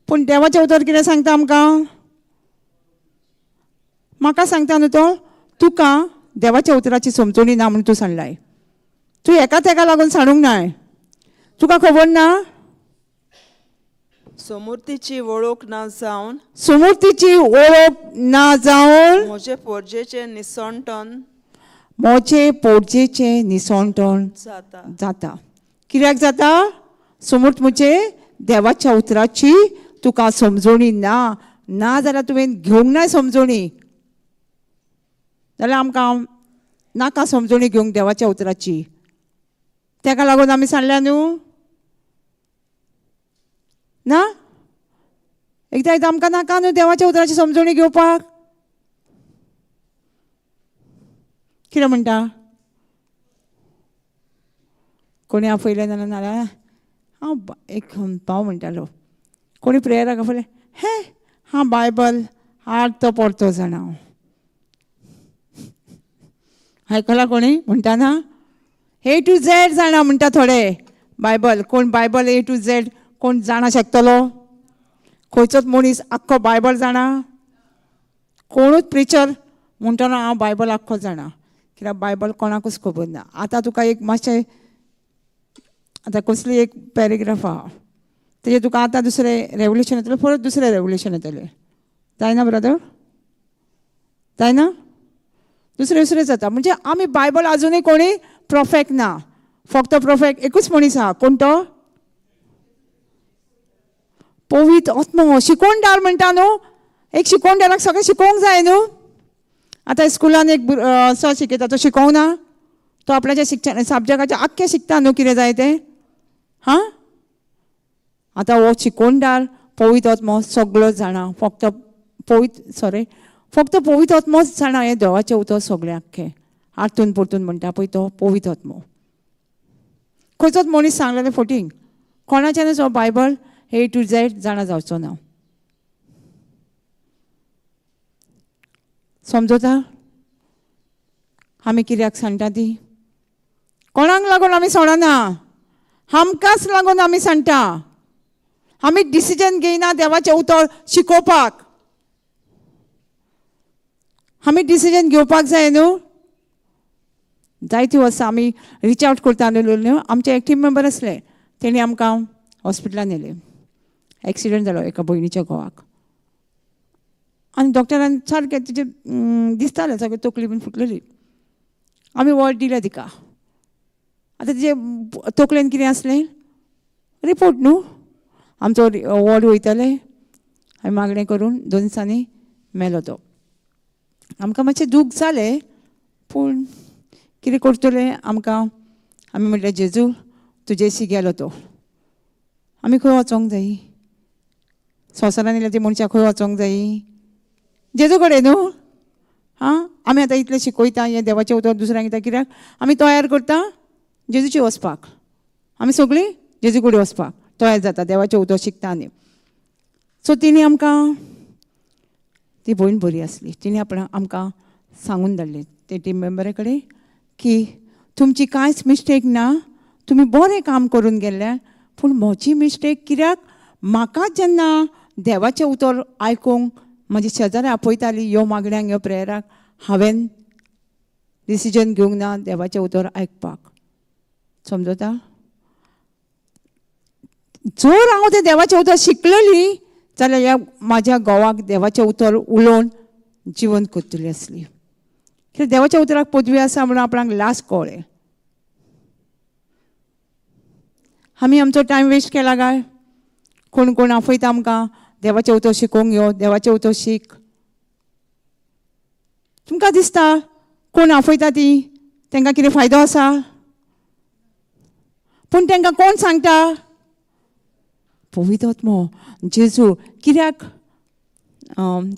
पूण देवाचें उतर कितें सांगता आमकां. म्हाका सांगता न्हू तो तुका देवाच्या उतराची समजणी ना म्हणून तूं सांगलाय. तूं एका तेका लागून सांगूंक नाय. तुका खबर ना. समूर्तीची वळख ना जावन म्हजे पोरजेचें निसणटण जाता. कित्याक जाता. समूर्त म्हणजे देवाच्या उतराची तुका समजोणी ना जाल्यार तुवें घेवंक ना समजोणी, जाल्यार आमकां नाका समजोणी घेवंक देवाच्या उतराची. ताका लागून आमी सांगल्या न्हू ना, एकदां आमकां नाका न्हू देवाच्या उतराची समजोणी घेवपाक. कितें म्हणटा, कोणी आपयलें नाल्यार हांव एक भाव म्हणटालो, कोणी प्रेयराक आपयलें, हांव बायबल आर्थ परतो जाणा. आयकलां कोणी म्हणटा ना, A to Z जाणा म्हणटा थोडे बायबल. कोण बायबल A to Z कोण जाणा शकतलो? खंयचोच मनीस आख्खो बायबल जाणा? कोणूच प्रिचर म्हणटा ना हांव बायबल आख्खो जाणा, कित्याक बायबल कोणाकूच खबर ना. आतां तुका एक मातशें आतां कसली एक पॅरेग्राफ आहा, तेजे तुका आतां दुसरें रेवल्युशन येतलें, परत दुसरें रेवल्युशन येतलें. जायना ब्रदर? जायना? दुसरें जाता. म्हणजे आमी बायबल आजुनूय कोणी प्रोफेक्ट ना. फक्त प्रोफेक्ट एकूच मनीस आहा. कोण तो? पवित्र आत्मो. शिकोवणदार म्हणटा न्हू, एक शिकोवणदाराक सगळें शिकोवंक जाय न्हू. आतां स्कुलान एक सर शिकयता, तो शिकोवंक ना? तो आपल्याच्या शिक्षण सब्जेक्टाचें आख्खें शिकता न्हू कितें जाय तें. आतां हो शिकोवणदार पवित्र आत्मो सगळो जाणा. फक्त पवित्र आत्मोच जाणा हें देवाचें उतर सगळें आख्खें. आरतून परतून म्हणटा पळय तो पवित्र आत्मो. खंयचोच मनीस सांगलेलें फोटींग कोणाच्यानूच हो बायबल A to Z जाणा जावचो ना. समजता आमी कित्याक सांगता ती? कोणाक लागून आमी सोडना, आमकांच लागून आमी सांगता. आमी डिसिजन घेयना देवाचें उतर शिकोवपाक. आमी डिसिजन घेवपाक जाय न्हू. जायती वर्सां आमी रीच आवट करताले न्हू. आमचे एक टीम मेंबर आसले, तेणी आमकां हॉस्पिटलान व्हेलें. एक्सिडेंट जालो एका भयणीच्या घोवाक, आनी डॉक्टरान सारकें तिचें दिसतालें सगळें तकली बीन फुटलेली. आमी वॉर्ड दिलें तिका. आतां तिचे तकलेन कितें आसलें? रिपोर्ट न्हू. आमचो वॉर्ड वयताले, हांवें मागणें करून 2 दिसांनी मेलो तो. आमकां मातशें दूख जालें, पूण कितें करतलें आमकां. आमी म्हणलें जेजू तुजेशी गेलो तो, आमी खंय वचोंक जायी? संवसारान येयल्या ती मनशां खंय वचोंक जायी? जेजू कडेन न्हू. आमी आतां इतलें शिकयता, हें देवाचें उतर दुसऱ्यांक दिता, कित्याक आमी तयार करता जेजूची वचपाक. आमी सगळीं जेजू कडेन वचपाक तयार जाता, देवाचें उतर शिकता आनी. सो तिणी आमकां, ती भयण बरी आसली, तिणी आमकां सांगून धाडलें ते टीम मेंबरा कडेन की तुमची कांयच मिस्टेक ना, तुमी बरें काम करून गेल्ले, पूण म्हजी मिस्टेक कित्याक म्हाका जेन्ना देवाचें उतर आयकूंक म्हाजी शेजारी आपयताली ह्यो मागण्यांक ह्यो प्रेयराक, हांवें डिसिजन घेवंक ना देवाचें उतर आयकपाक. समजता? जर हांव तें देवाचें उतर शिकलेली जाल्यार ह्या म्हाज्या घोवाक देवाचें उतर उलोवन जिवन करतली आसली. कित्याक देवाच्या उतराक पदवी आसा म्हणून आपणाक लास्ट कळ्ळें. आमी आमचो टायम वेस्ट केला काय? कोण कोण आपयता आमकां देवाचें उतर शिकोवंक यो, देवाचें उतर शीक. तुमकां दिसता कोण आपयता ती तांकां कितें फायदो आसा? पूण तांकां कोण सांगता? पवित्र आत्मो, जेजू. कित्याक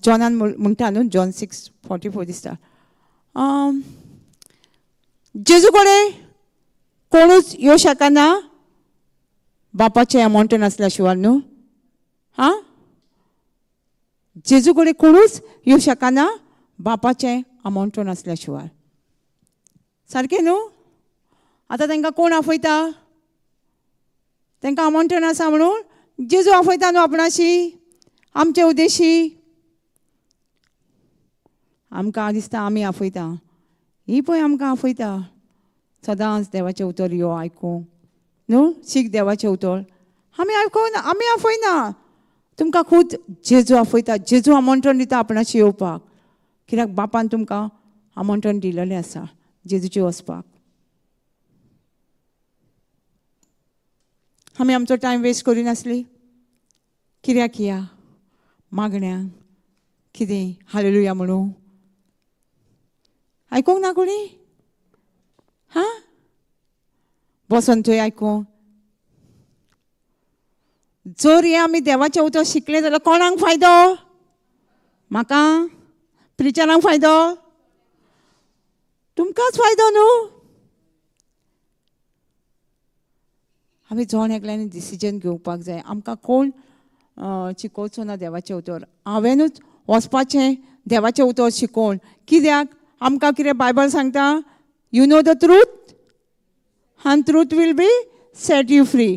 जॉनान म्हणटा न्हू, जॉन 6:44 दिसता, जेजू कडेन कोणूच येवं शकना बापाचें अमाउंटन आसल्या शिवाय न्हू. जेजू कडेन कोणूच येवं शकना बापाचें अमाउंटन आसल्या शिवाय. सारकें न्हू. आतां तांकां कोण आपयता? तांकां अमाउंटन आसा म्हणून जेजू आपयता न्हू आपणाशी, आमचे उद्देशी. आमकां दिसता आमी आपयता, ही पळय आमकां आपयता सदांच देवाचें उतर यो आयकूंक न्हू, शीक देवाचें उतर. आमी आयकूना, आमी आपयना. तुमकां खूद जेजू आपयता. जेजू आमंत्रण दिता आपणाशी येवपाक, कित्याक बापान तुमकां आमंत्रण दिलेलें आसा जेजूची वचपाक. आमी आमचो टायम वेस्ट करिनासली. कित्याक या मागण्यांक कितें हालेलुया म्हणू आयकूंक ना कोणी हां बसून थंय आयकूं जर हे आमी देवाचें उतर शिकलें जाल्यार कोणाक फायदो म्हाका प्रिचरांक फायदो तुमकांच फायदो न्हू आमी जोण एकल्यानी डिसिजन घेवपाक जाय आमकां कोण शिकोवचो ना देवाचें उतर हांवेनूच वचपाचें देवाचें उतर शिकोवन कित्याक आमकां कितें बायबल सांगता यू नो द ट्रूथ आनी truth will be set you free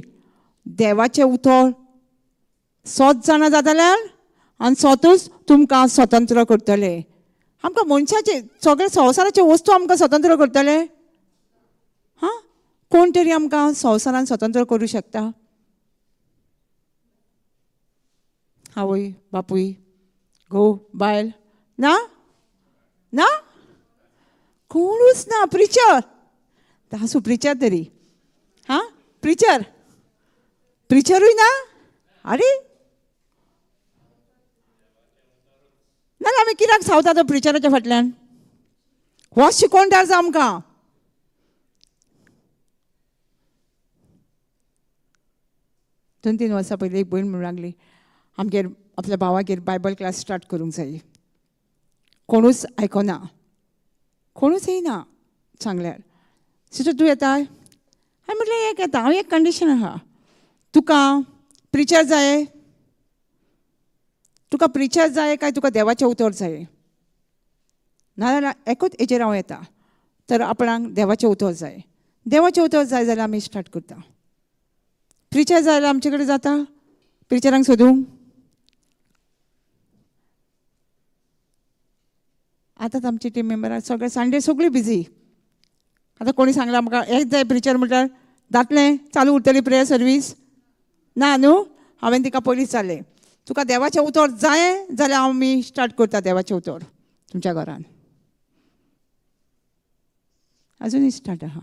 देवाचें उतर सोत जाणां जाताल्यार आनी सोतूच तुमकां स्वतंत्र करतले आमकां मनशाचे सगळे संवसाराचे वस्तू आमकां स्वतंत्र करतले हां कोण तरी आमकां संवसारान स्वतंत्र करूं शकता आवय बापूय घोव बायल ना ना कोणूच ना प्रिचर आसूं प्रिचर तरी हां प्रिचरूय ना अरे नाल्यार आमी कित्याक सावता तो प्रिचराच्या फाटल्यान हो शिकोवन धाडचा आमकां दोन तीन वर्सां पयलीं एक भयण म्हणून लागली आमगेर आपल्या भावागेर बायबल क्लास स्टार्ट करूंक जाय कोणूच आयकना कोणूच येयना सांगल्यार सिस्टर तूं येता हांवें म्हटलें एक येता हांव एक कंडिशन आहा तुका प्रिचर जाय तुका प्रिचर जाय काय तुका देवाचें उतर जाय नाजाल्यार एकूच हेजेर हांव येता तर आपणाक देवाचें उतर जाय देवाचें उतर जाय जाल्यार आमी स्टार्ट करता प्रिचर जाय जाल्यार आमचे कडेन जाता प्रिचरांक सोदूंक आतांच आमची टीम मेंबरां सगळे संडे सगळीं बिजी आतां कोणी सांगलां म्हाका एक जाय प्रिचर म्हटल्यार जातलें चालू उरतली प्रेयर सर्वीस ना न्हू हांवें तिका पयलींच जालें तुका देवाचें उतर जाय जाल्यार आमी स्टार्ट करता देवाचें उतर तुमच्या घरान अजुनूय स्टार्ट आहा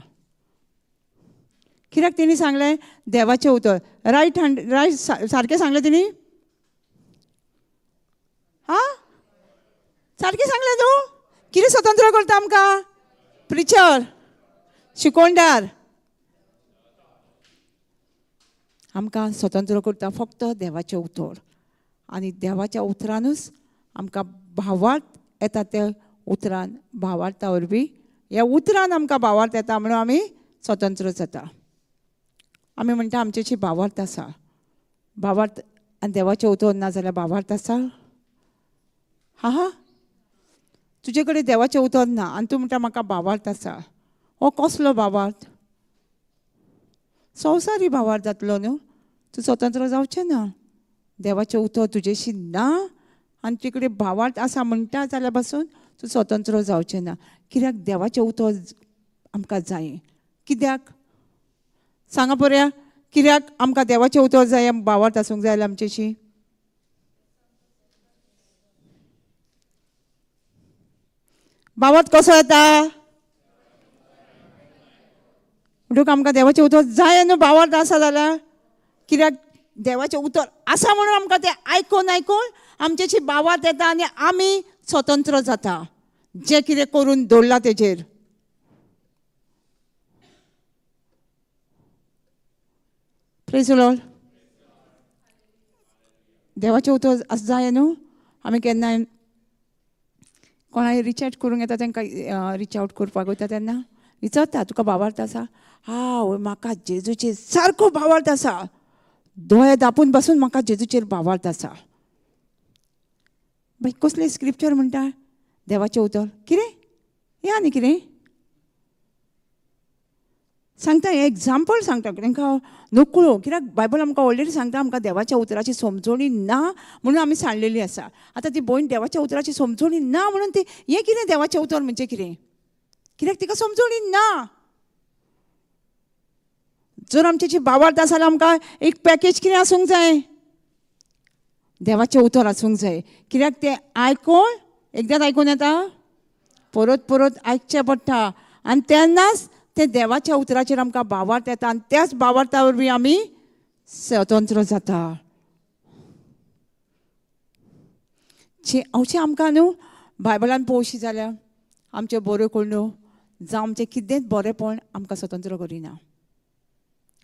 कित्याक तेणी सांगलें देवाचें उतर रायट सारकें सांगलें तेणी हां सारकें सांगलें न्हू कितें स्वतंत्र करता आमकां प्रिचर शिकोवणदार आमकां स्वतंत्र करता फक्त देवाचें उतर आनी देवाच्या उतरानूच आमकां भावार्थ येता त्या उतरान भावार्था वरवीं ह्या उतरान आमकां भावार्थ येता म्हणून आमी स्वतंत्र जाता आमी म्हणटा आमचेची भावार्थ आसा भावार्थ आनी देवाचें उतर ना जाल्यार भावार्थ आसा हा तुजे कडेन देवाचें उतर ना आनी तूं म्हणटा म्हाका भावार्थ आसा हो कसलो भावार्थ संवसारी भावार्थ जातलो न्हू तूं स्वतंत्र जावचें ना देवाचें उतर तुजेशी ना आनी तुजे कडेन भावार्थ आसा म्हणटा जाल्यार पासून तूं स्वतंत्र जावचें ना कित्याक देवाचें उतर आमकां जाय कित्याक सांगा पळोवया कित्याक आमकां देवाचें उतर जाय भावार्थ आसूंक जाय आमचेशी भावार्थ कसो येता म्हणटून आमकां देवाचें उतर जाय न्हू भावार्थ आसा जाल्यार कित्याक देवाचें उतर आसा म्हणून आमकां तें आयकून आयकून आमचेशी भावार्थ येता आनी आमी स्वतंत्र जाता जें कितें करून दवरलां तेजेर प्रेज द लॉर्ड देवाचें उतर आसा जाय न्हू आमी केन्नाय कोणाय रिच आउट करूंक येता तांकां रिच आउट करपाक वयता तेन्ना विचारता तुका भावार्थ आसा आवय म्हाका जेजूचेर सारको भावार्थ आसा दोळे धांपून बसून म्हाका जेजूचेर भावार्थ आसा मागीर कसलें स्क्रिप्चर म्हणटा देवाचें उतर कितें हें आनी कितें सांगता एग्जाम्पल सांगता तांकां नकळो कित्याक बायबल आमकां ऑलरेडी सांगता आमकां देवाच्या उतराची समजणी ना म्हणून आमी सांडलेली आसा आतां ती भयण देवाच्या उतराची समजणी ना म्हणून ती हें कितें देवाचें उतर म्हणजे कितें कित्याक तिका समजणी ना जर आमची भावार्थ आसा जाल्यार आमकां एक पॅकेज कितें आसूंक जाय देवाचें उतर आसूंक जाय कित्याक तें आयकून एकदांच आयकून येता परत परत आयकचें पडटा आनी तेन्नाच ते देवाच्या उतराचेर आमकां भावार्थ येता आनी त्याच भावार्था वरवीं आमी स्वतंत्र जाता अशें आमकां न्हू बायबलान पळोवशी जाल्यार आमच्यो बऱ्यो कळण्यो जावं आमचें कितेंच बरेंपण आमकां स्वतंत्र करिना.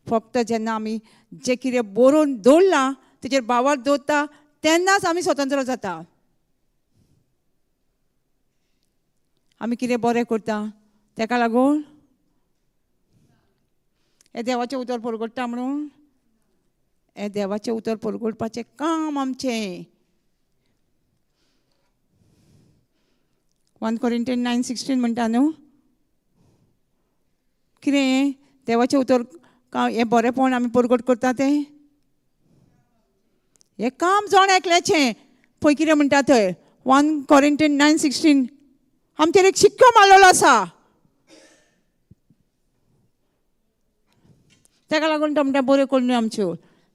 फक्त जेन्ना आमी जें कितें बरोवन दवरलां तेजेर बावर दवरता तेन्नाच आमी स्वतंत्र जाता. आमी कितें बरें करता ताका लागून हें देवाचें उतर परगडटा म्हणून हें देवाचें उतर परगडपाचें काम आमचें. 1 Corinthians 9:16 म्हणटा न्हू कितें देवाचें उतर हें बरेंपण आमी परगट करता तें हें काम जोण एकल्याचें. पळय कितें म्हणटा थंय 1 Corinthians 9:16 आमचेर एक शिक्को मारलेलो आसा. ताका लागून तो म्हणटा बऱ्यो कळण्यो आमच्यो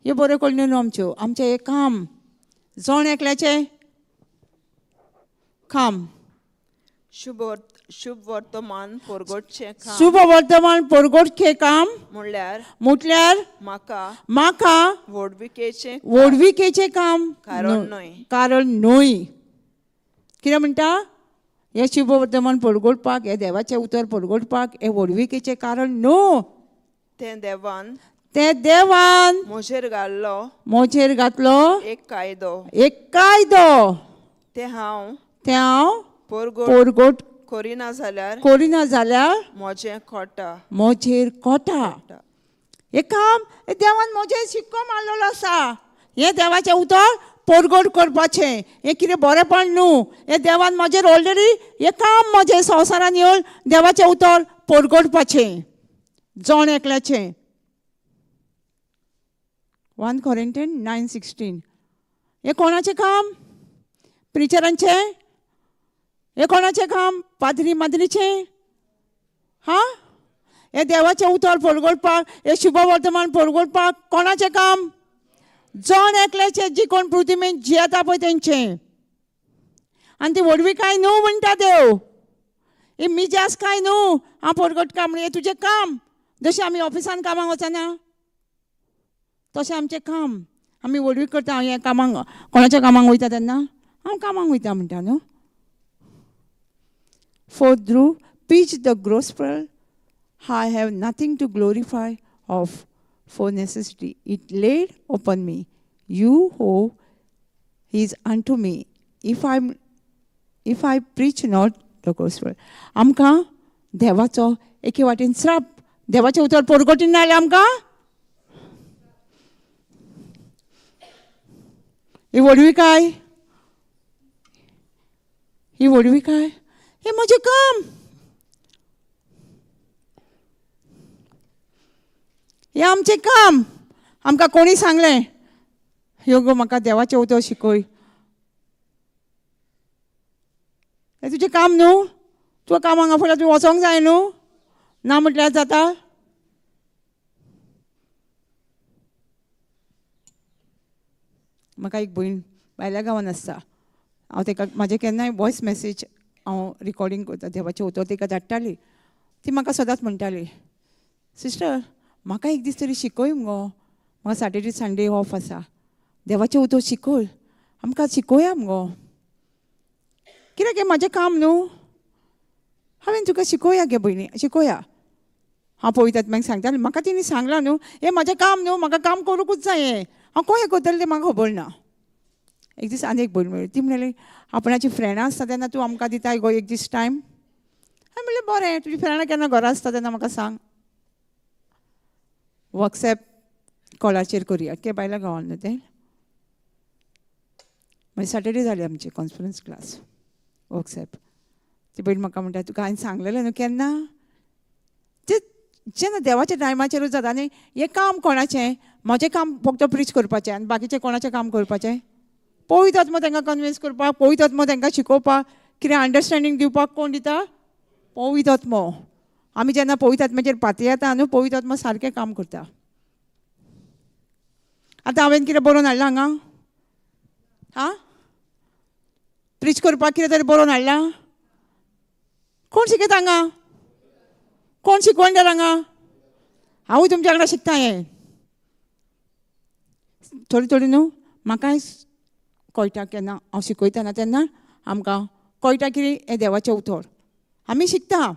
ह्यो बऱ्यो कळण्यो न्हू आमच्यो आमचें हें काम जोण एकल्याचें काम. शुभ वर्तमान परगटचें काम शुभ वर्तमान परगटचें काम म्हणल्यार म्हटल्यार म्हाका व्हडविकेचें काम कारण न्हय. कितें म्हणटा हें शुभ वर्तमान परगटपाक हें देवाचें उतर परगटपाक हें व्हडविकेचें कारण न्हू. तें देवान म्हजेर घातलो एक कायदो तें हांव परगट करिना जाल्यार म्हजेर कोटा. हें काम देवान म्हजेर शिक्को मारलेलो आसा. हें देवाचें उतर परगट करपाचें हें कितें बरेंपण न्हू. हें देवान म्हजेर ऑलरेडी हें काम म्हजें संवसारान येवन देवाचें उतर परगटपाचें जोण एकल्याचें. 1 Corinthians 9:16 हें कोणाचें काम? प्रिचरांचें? हें कोणाचें काम? पाद्री माद्रीचें? हें देवाचें उतर परगटपाक हें शुभ वर्तमान परगटपाक कोणाचें काम? जोण एकल्याचें जी कोण पृथ्वीमेन जियेता पळय तेंचें. आनी ती व्हडविकाय न्हू म्हणटा देव. ही मिजास काय न्हू हांव परगटता म्हणून हें तुजें काम. जशें आमी ऑफिसान कामाक वचना तशें आमचें काम आमी व्हडवीक करता. हांव हें कामाक कोणाच्या कामाक वयता तेन्ना हांव कामाक वयता म्हणटा न्हू. For through preach the gospel, I have nothing to glorify of for necessity. It laid upon me. You who is unto me. If I preach not the gospel. आमकां देवाचो एके वाटेन श्राप देवाचें उतर परगटीन ना जाल्यार आमकां ही व्हडविकाय हें म्हजें काम. हें आमचें काम. आमकां कोणी सांगलें ह्यो गो म्हाका देवाचें उतर शिकय. हें तुजें काम न्हू. तुका कामाक फुडें तूं वचोंक जाय न्हू. ना म्हटल्यार जाता. म्हाका एक भयण भायल्या गांवांत आसता. हांव ताका म्हाजें केन्नाय वॉयस मॅसेज हांव रिकॉर्डिंग करता देवाचें उतर ताका धाडटाली. ती म्हाका सदांच म्हणटाली सिस्टर म्हाका एक दीस तरी शिकय मुगो. म्हाका सॅटर्डे संडे ऑफ आसा. देवाचें उतर शिकय आमकां शिकोया मुगो. कित्याक हें म्हाजें काम न्हू. हांवें तुका शिकोया गे भयणी शिकोया. हांव पळयता मागीर सांगतालें म्हाका तिणी सांगलां न्हू हें म्हाजें काम न्हू म्हाका काम करूंकूच जाय. हें हांव कशें करतलें तें म्हाका खबर ना. एक दीस आनी एक भयण मेळ्ळी. ती म्हणली आपणाची फ्रेंडां आसता तेन्ना तूं आमकां दिताय गो एक दीस टायम. हांवें म्हणलें बरें तुजी फ्रेंडां केन्ना घरा आसता तेन्ना म्हाका सांग. वॉट्सॅप कॉलाचेर करया के बायल्या गांवांत न्हू तें. मागीर सॅटर्डे जाली आमची कॉन्फरन्स क्लास वॉट्सॅप. ती भयण म्हाका म्हणटा तुका हांवें सांगलेलें न्हू केन्ना तें जेन्ना देवाच्या टायमाचेरूच जाता न्ही. हें काम कोणाचें? म्हजें काम फक्त प्रीच करपाचें आनी बाकीचें कोणाचें काम करपाचें? पळयत आत्म तांकां कन्विन्स करपाक पळयत आत्म तांकां शिकोवपाक कितें अंडरस्टँडींग दिवपाक कोण दिता? पळयत आत्म. आमी जेन्ना पळयत आत्म्याचेर पातयेता येता न्हू पळयत आत्म सारकें काम करता. आतां हांवें कितें बरोवन हाडलां हांगा प्रीच करपाक कितें तरी बरोवन हाडलां. कोण शिकयता हांगा? कोण शिकवण दिता हांगा? हांवूय तुमच्या वांगडा शिकता. हें थोडी थोडी न्हू म्हाकाय कळटा केन्ना हांव शिकयतना तेन्ना आमकां कळटा की हें देवाचें उतर आमी शिकता.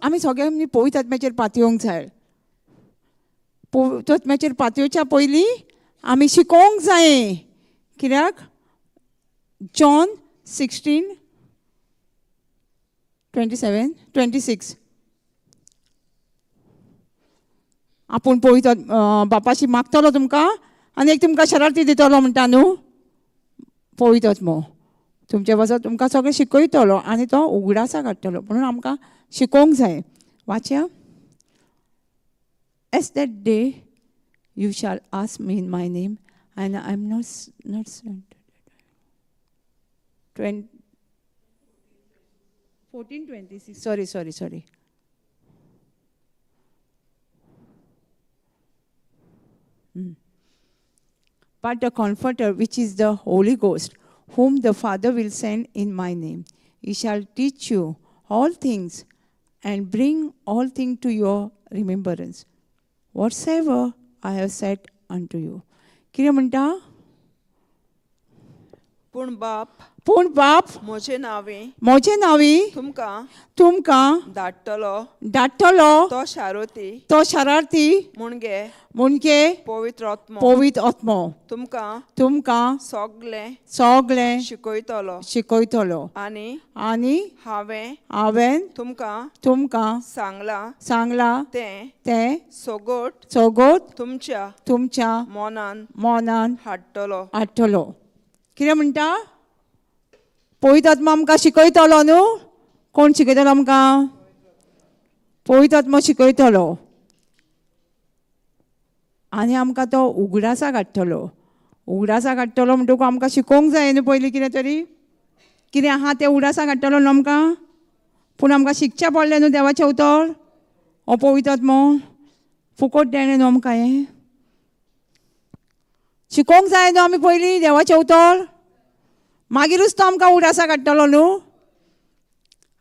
आमी सगळ्यांनी पवित्र आत्म्याचेर पातयेवंक जाय. पवित्र आत्म्याचेर पातयेवच्या पयलीं आमी शिकोवंक जाय. कित्याक जॉन 16:27-26 आपूण पवित्र बापाशी मागतलो तुमकां आनी एक तुमकां शरारती दितलो म्हणटा न्हू पवित्र आत्मो. तुमचे वचत तुमकां सगळें शिकयतलो आनी तो उगडासा काडटलो. म्हणून आमकां शिकोवंक जाय. वाचया. As that day you shall ask me in my name and I am not sent. 14:26. Sorry. But the Comforter, which is the Holy Ghost, whom the Father will send in my name, he shall teach you all things and bring all things to your remembrance, whatsoever I have said unto you. कितें म्हणटा? पूण बाप म्हजे नांवी तुमकां धाडटलो तो शारार्थी मुणगे पवित्र आत्मो तुमकां सगळें शिकयतलो आनी हांवें तुमकां सांगलां तें सगळें तुमच्या मनान हाडटलो. कितें म्हणटा? पवित्र आत्मा आमकां शिकयतलो न्हू. कोण शिकयतलो आमकां? पवित्र आत्मा शिकयतलो आनी आमकां तो उगडासा काडटलो म्हणटकूच आमकां शिकोवंक जाय न्हू पयलीं कितें तरी. कितें आहा तें उगडासा काडटलो न्हू आमकां. पूण आमकां शिकचें पडलें न्हू देवाचें उतर. हो पवित्र आत्मो फुकट देणें न्हू आमकां. हें शिकोवंक जाय न्हू आमी पयलीं देवाचें उतर. मागीरूच तो आमकां उगडासा काडटलो न्हू.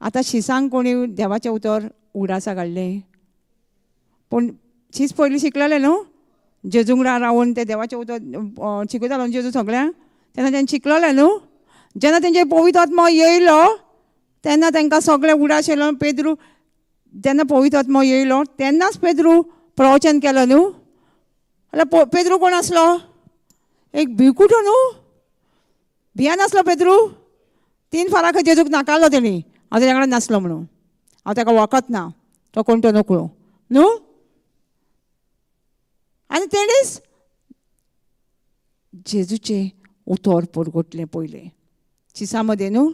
आतां शिसांक कोणी देवाचें उतर उगडासा काडलें पूण शीस पयलीं शिकलेलें न्हू. जेजू वांगडा रावन तें देवाचें उतर शिकयतालो न्हू जेजू सगळ्यांक. तेन्ना तेंचे शिकलेलें न्हू. जेन्ना तेंचेर पवित्र आत्मो येयलो तेन्ना तांकां सगळें उगडास येयलो. पेद्रू जेन्ना पवित्र आत्मो येयलो तेन्नाच पेद्रू प्रवचन केलो न्हू. जाल्यार पेद्रू कोण आसलो? एक भिकुटो न्हू. भियानासलो पेद्रू. 3 फारां जेजूक नाकारलो तेणी. हांव तेज्या कडेन नासलो म्हणून. हांव ताका वळखत ना. तो कोण तो नकळो न्हू. आनी तेणीच जेजूचें उतर परगटलें पयलें चिसा मदें न्हू.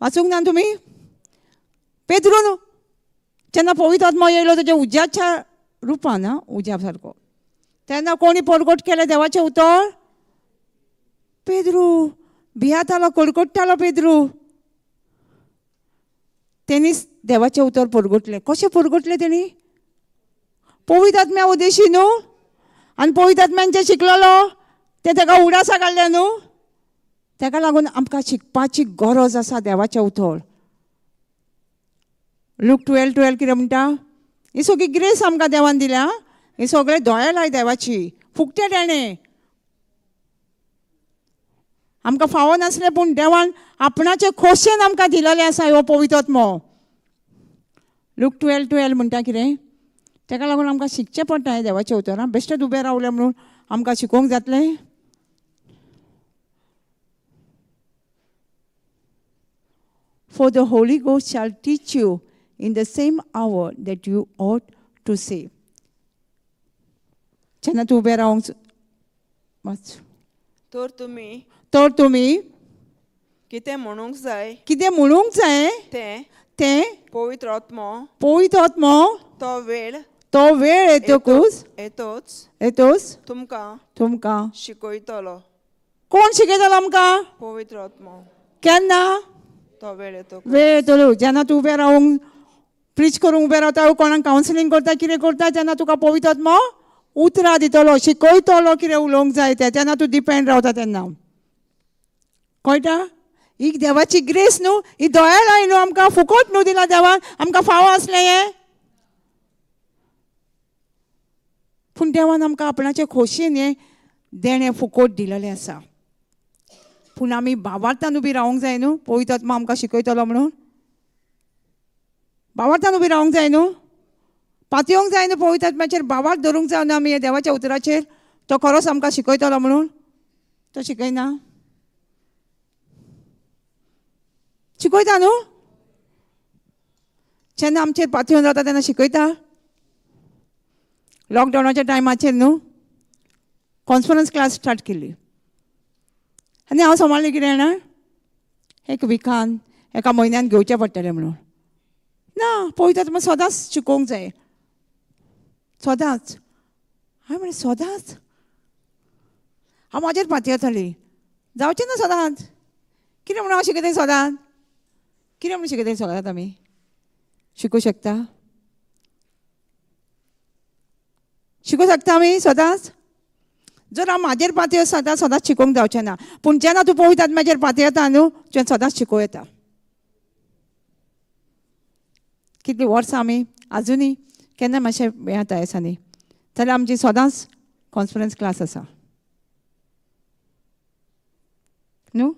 वाचूंक ना तुमी? पेद्रू न्हू जेन्ना पवित्र आत्मो येयलो तेज्या उज्याच्या रुपान उज्या सारको तेन्ना कोणी परगट केलें देवाचें उतर? पेद्रू भियातालो कडकडटालो पेद्रू. तेणीच देवाचें उतर परगटलें. कशें परगटलें तेणी? पवित्र आत्म्या उद्देशी न्हू. आनी पवित्र आत्म्यान जें शिकलेलो तें ताका उगडासा काडलें न्हू. ताका लागून आमकां शिकपाची गरज आसा देवाचें उतर. लूक 12:12 कितें म्हणटा? ही सगळी ग्रेस आमकां देवान दिल्या. ही सगळें दोळे लाय देवाची. फुकटें देणें आमकां फावो नासलें पूण देवान आपणाचे खोशेन आमकां दिलेलें आसा हो पवित्र आत्मो. लूक 12:12 म्हणटा कितें? ताका लागून आमकां शिकचें पडटा हें देवाचें उतर. बेश्टेच उबें रावलें म्हणून आमकां शिकोवंक जातलें? For the Holy Ghost shall teach you in the same hour that you ought to say. जेन्ना तूं उबें रावंक तर तुमी कितें म्हणूंक जाय तें पवित्र आत्मो तो वेळ येतोच तुमकां शिकयतलो. कोण शिकयतलो आमकां? पवित्र आत्मो. केन्ना? तो वेळ येतलो जेन्ना तूं उबें रावंक प्रीच करूंक उबें रावता कोणाक कावन्सिलींग करता कितें करता तेन्ना तुका पवित्र आत्मो उतरां दितलो शिकयतलो कितें उलोवंक जाय तें. तेन्ना तूं डिपेंड रावता तेन्ना. कळटा? ही देवाची ग्रेस न्हू, ही दयाळ आय न्हू, आमकां फुकट न्हू दिला देवान, आमकां फावो असलें हें. पूण देवान आमकां आपणाचे खोशयेन हें देणें फुकट दिलेलें आसा. पूण आमी भावार्थान उबी रावूंक जाय न्हू, पवित्र आत्मा आमकां शिकयतलो म्हणून. भावार्थान उबी रावूंक जाय न्हू, पातयेवंक जाय न्हू पवित्र आत्म्याचेर, भावार्थ धरूंक जाय न्हू आमी हे देवाच्या उतराचेर. तो खरोच आमकां शिकयतलो म्हणून तो शिकयना. शिकयता न्हू, जेन्ना आमचेर पातयेवन रावता तेन्ना शिकयता. लॉकडावनाच्या टायमाचेर न्हू कॉन्फरन्स क्लास स्टार्ट केल्ली आनी हांव सांबाळ्ळें कितें जाणा, एक विकान एका म्हयन्यान घेवचें पडटलें म्हणून. ना, पळयता तुमी सदांच शिकोवंक जाय, सदांच. हांवें म्हणलें सदांच, हांव म्हाजेर पातयेताली, जावचें ना सदांच. कितें म्हणून हांव शिकयतां सदांच, कितें म्हणून शिकयतां सदांच आमी शिकूं शकता, शिकूं शकता आमी सदांच. जर हांव म्हाजेर पातयेत सदांच शिकोवंक जावचें ना. पूण जेन्ना तूं पळयता म्हाजेर पातयेता न्हू, तेन्ना सदांच शिकोवं येता. कितलीं वर्सां आमी आजुनूय केन्ना मातशें हें जाता दिसांनी, जाल्यार आमची सदांच कॉन्फरन्स क्लास आसा न्हू.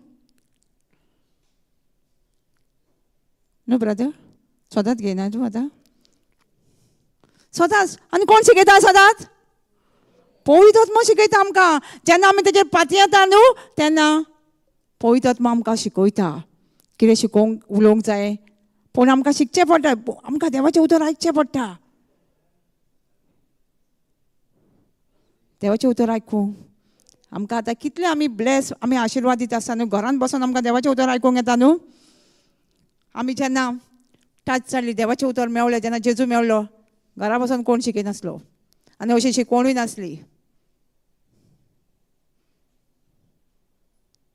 न्हू ब्रदर, सदांच घेयना तूं आतां, सदांच. आनी कोण शिकयता सदांच? पवित्र आत्मा शिकयता आमकां. जेन्ना आमी तेजेर पातयेता न्हू तेन्ना पवित्र आत्मा आमकां शिकयता कितें शिकोवंक उलोवंक जाय. पूण आमकां शिकचें पडटा, आमकां देवाचें उतर आयकचें पडटा. देवाचें उतर आयकूंक आमकां आतां कितलें आमी ब्लेस, आमी आशिर्वादीत आसा न्हू. घरान बसून आमकां देवाचें उतर आयकूंक येता न्हू. आमी जेन्ना टच जाल्ली, देवाचें उतर मेवलें, जेन्ना जेजू मेवलो, घरा बसून कोण शिकयनासलो आनी अशी शिकोवणूय नासली.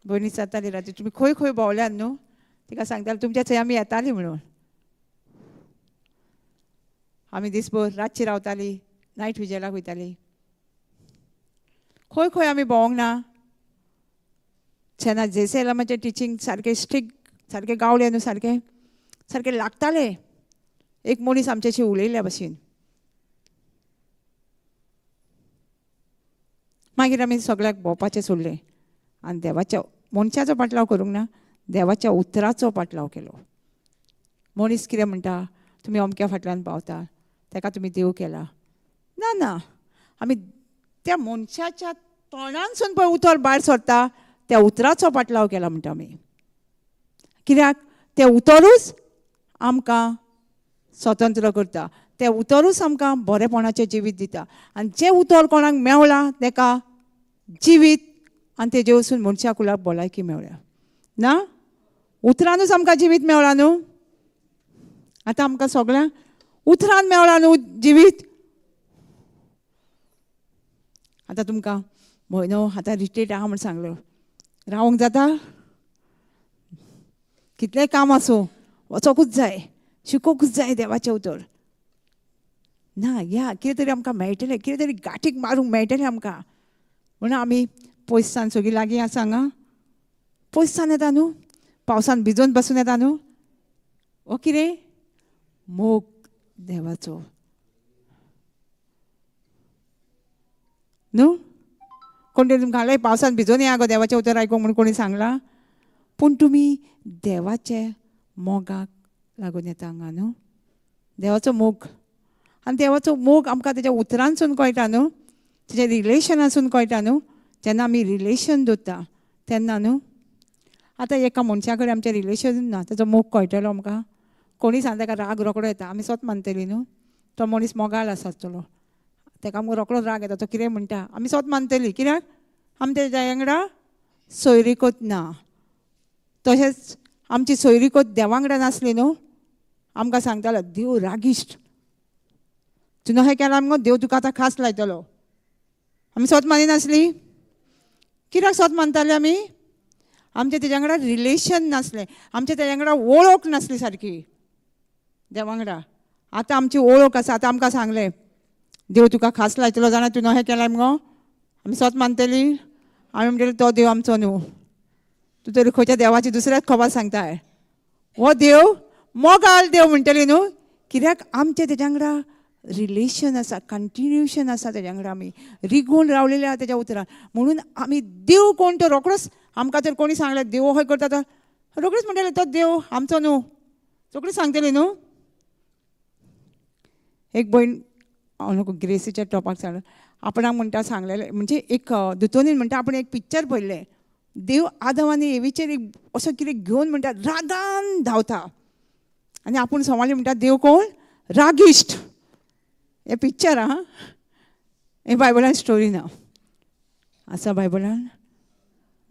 भयणी जाताली राती, तुमी खंय खंय भोंवल्यात न्हू, तिका सांगताली तुमच्या थंय आमी येतालीं म्हणून. आमी दिसभर रातची रावतालीं, नायट विजलाक वयतालीं. खंय खंय आमी भोंवंक ना. जेन्ना जेसेलमाचें टिचींग सारकें स्ट्रिक्ट, सारकें गावलें न्हू, सारकें सारकें लागतालें. एक मनीस आमच्याशी उलयल्ल्या भशेन. मागीर आमी सगळ्याक भोंवपाचें सोडलें आनी देवाच्या मनशाचो पाटलाव करूंक ना, देवाच्या उतराचो पाटलाव केलो. मनीस कितें म्हणटा, तुमी अमक्या फाटल्यान पावता, ताका तुमी देव केला. ना ना, आमी त्या मनशाच्या तोंडानसून पळय उतर भायर सरता, त्या उतराचो पाटलाव केला म्हणटा आमी. कित्याक तें उतरूच आमकां स्वतंत्र करता, तें उतरूच आमकां बरेपणाचें जिवीत दिता. आनी जें उतर कोणाक मेवलां ताका जिवीत आनी तेजे वचून मनशा कुलाक भलायकी मेवल्या. ना, उतरानूच आमकां जिवीत मेवलां न्हू. आतां आमकां सगळ्यांक उतरान मेवलां न्हू जिवीत. आतां तुमकां म्हयनो आतां रिट्रीट आहा म्हूण सांगलो, रावूंक जाता? कितलें काम आसूं, वचोंकूच जाय, शिकोवंकूच जाय देवाचें उतर. ना, या कितें तरी आमकां मेळटलें, कितें तरी गांठीक मारूंक मेळटलें आमकां म्हणून आमी पयसान सगळीं लागीं आसा हांगा, पयसान येता न्हू, पावसान भिजोवन बसून येता न्हू. हो कितें मोग देवाचो न्हू. कोण तरी तुमकां सांगलें पावसान भिजोवन या गो देवाचें उतर आयकूंक म्हणून कोणी सांगलां? पूण तुमी देवाचे मोगाक लागून येता हांगा न्हू. देवाचो मोग, आनी देवाचो मोग आमकां तेज्या उतरांसून कळटा न्हू, तेज्या रिलेशनासून कळटा न्हू. जेन्ना आमी रिलेशन दवरता तेन्ना न्हू. आतां एका मनशा कडेन आमचें रिलेशन ना, तेजो मोग कळटलो आमकां? कोणी सांगता ताका राग रोकडो येता, आमी स्वत मानतलीं न्हू. तो मनीस मोगाळ आसतलो, ताका आमकां रोकडो राग येता, तो कितें म्हणटा आमी स्वत मानतलीं. कित्याक आमी तेज्या वांगडा सोयरीकोत ना. तशेंच आमची सोयरीकोत देवा वांगडा नासली न्हू, आमकां सांगतालो देव रागिश्ट, तुवें अशें केलां मगो देव तुका आतां खास लायतलो. आमी स्वत मानिनासलीं? कित्याक स्वत मानतालीं आमी? आमचें तेज्या वांगडा रिलेशन नासलें, आमचें तेज्या वांगडा वळख नासली सारकी देवा वांगडा. आतां आमची वळख आसा. आतां आमकां सांगलें देव तुका खास लायतलो जाणां तुवें अशें केलां मगो, आमी स्वत मानतलीं? आमी म्हणटलीं तो देव आमचो न्हू. तूं तरी खंयच्या देवाची दुसऱ्याच खबर सांगताय हो देव मोगाल देव म्हणटली न्हू कित्याक आमचे तेज्या वांगडा रिलेशन आसा कंटिन्युएशन आसा तेज्या वांगडा आमी रिगून रावलेले आहा तेज्या उतरान म्हणून आमी देव कोण तो रोखडोच आमकां जर कोणी सांगलें देव खंय करता तो रोखडीच म्हणटले तो देव आमचो न्हू रोखडीच सांगतली न्हू एक भयण ग्रेसीच्या टॉपाक सांगलें आपणाक म्हणटा सांगलेलें म्हणजे एक दुतोनीन म्हणटा आपण एक पिक्चर पळयलें देव आदम आनी एवीचेर एक असो कितें घेवन म्हणटा रागान धांवता आनी आपूण सांबाळ्ळें म्हणटा देव कोण रागिश्ट हे पिक्चर आहा हे बायबलान स्टोरी ना आसा बायबलान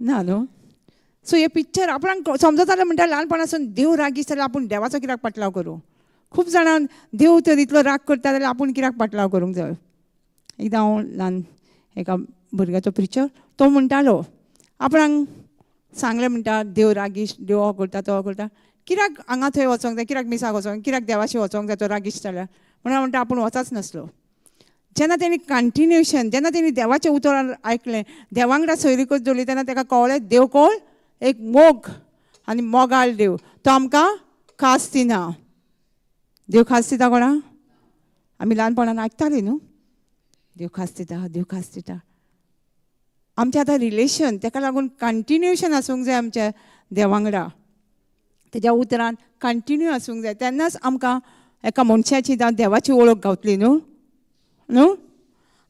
ना न्हू सो हे पिक्चर आपणाक समजतालें म्हणटा ल्हानपणासून देव रागिश्ट जाल्यार आपूण देवाचो कित्याक पाटलाव करूं खूब जाणां देव तर इतलो राग करता जाल्यार आपूण कित्याक पाटलाव करूंक जाय एकदां हांव ल्हान एका भुरग्याचो प्रिचर तो म्हणटालो आपणाक सांगलें म्हणटा देव रागिश्ट देव हो करता तो करता कित्याक हांगा थंय वचोंक जाय कित्याक मिसाक वचोंक कित्याक देवाशी वचोंक जाय तो रागिश्ट जाल्यार म्हणून म्हणटा आपूण वचाच नासलो जेन्ना तेणी कंटिन्युएशन जेन्ना तेणी देवाचें उतर आयकलें देवा वांगडा सोयरी करत दवरली तेन्ना ताका कळ्ळें देव कोण एक मोग आनी मोगाळ देव तो आमकां खास दिना देव खास दिता कोणाक आमी ल्हानपणान आयकतालीं न्हू देव खास दिता आमचें आतां रिलेशन ताका लागून कंटिन्युएशन आसूंक जाय आमच्या देवा वांगडा तेज्या उतरान कंटिन्यू आसूंक जाय तेन्नाच आमकां एका मनशाची जावं देवाची वळख गावतली न्हू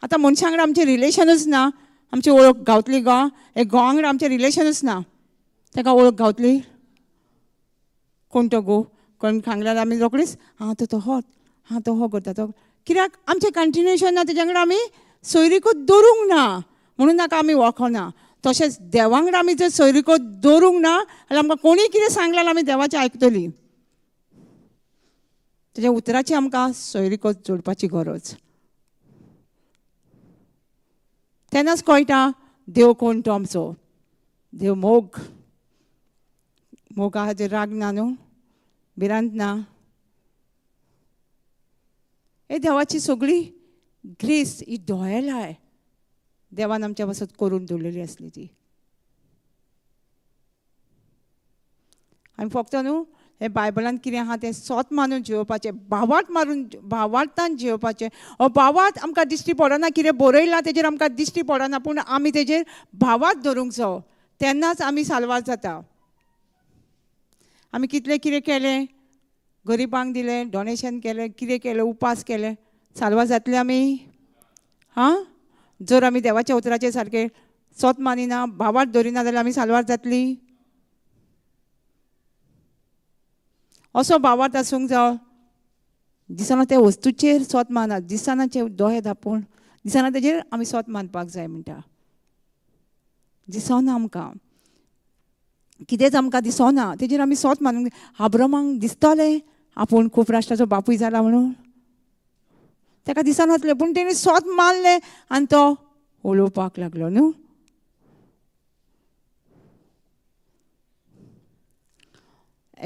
आतां मनशा वांगडा आमचें रिलेशनूच ना आमची वळख गावतली गो एक घोवा वांगडा आमचें रिलेशनूच ना ताका वळख गावतली कोण तो गो कोण सांगल्यार आमी रोखडीच तो हो करता तो कित्याक आमचें कंटिन्युएशन ना तेज्या वांगडा आमी सोयरीकूच दवरूंक ना म्हणून ताका आमी वळखना तशेंच देवा वांगडा आमी जर सोयरीकूच दवरूंक ना जाल्यार आमकां कोणी कितें सांगल्यार आमी देवाचें आयकतलीं तेज्या उतराची आमकां सोयरीकूच जोडपाची गरज तेन्नाच कळटा देव कोण तो आमचो देव मोग मोगा हाजेर राग ना न्हू भिरांत ना हे देवाची सगळी ग्रेस ही दोळेलाय देवान आमच्या पासत करून दवरलेली आसली ती आमी फक्त न्हू हे बायबलान कितें आहा तें सोत मानून जिवपाचें भावार्थान जिवपाचें हो भावार्थ आमकां दिश्टी पडना कितें बरयलां तेजेर आमकां दिश्टी पडना पूण आमी तेजेर भावार्थ धरूंक जाय तेन्नाच आमी साल्वार जाता आमी कितलें कितें केलें गरिबांक दिलें डोनेशन केलें कितें केलें उपास केलें साल्वार जातलीं आमी जर आमी देवाच्या उतराचेर सारकें सोत मानिना भावार्थ धरिना जाल्यार आमी साल्वार जातलीं असो भावार्थ आसूंक जाय दिसना त्या वस्तूचेर सोत मानत दिसनाचे दोळे धापून दिसना तेजेर आमी सोत मानपाक जाय म्हणटा दिसना आमकां कितेंच आमकां दिसना तेजेर आमी सोत मानूंक अब्रामाक दिसतालें आपूण खूब राष्ट्राचो बापूय जाला म्हणून ताका दिसनासलें पूण तेणी सोत मानलें आनी तो उलोवपाक लागलो न्हू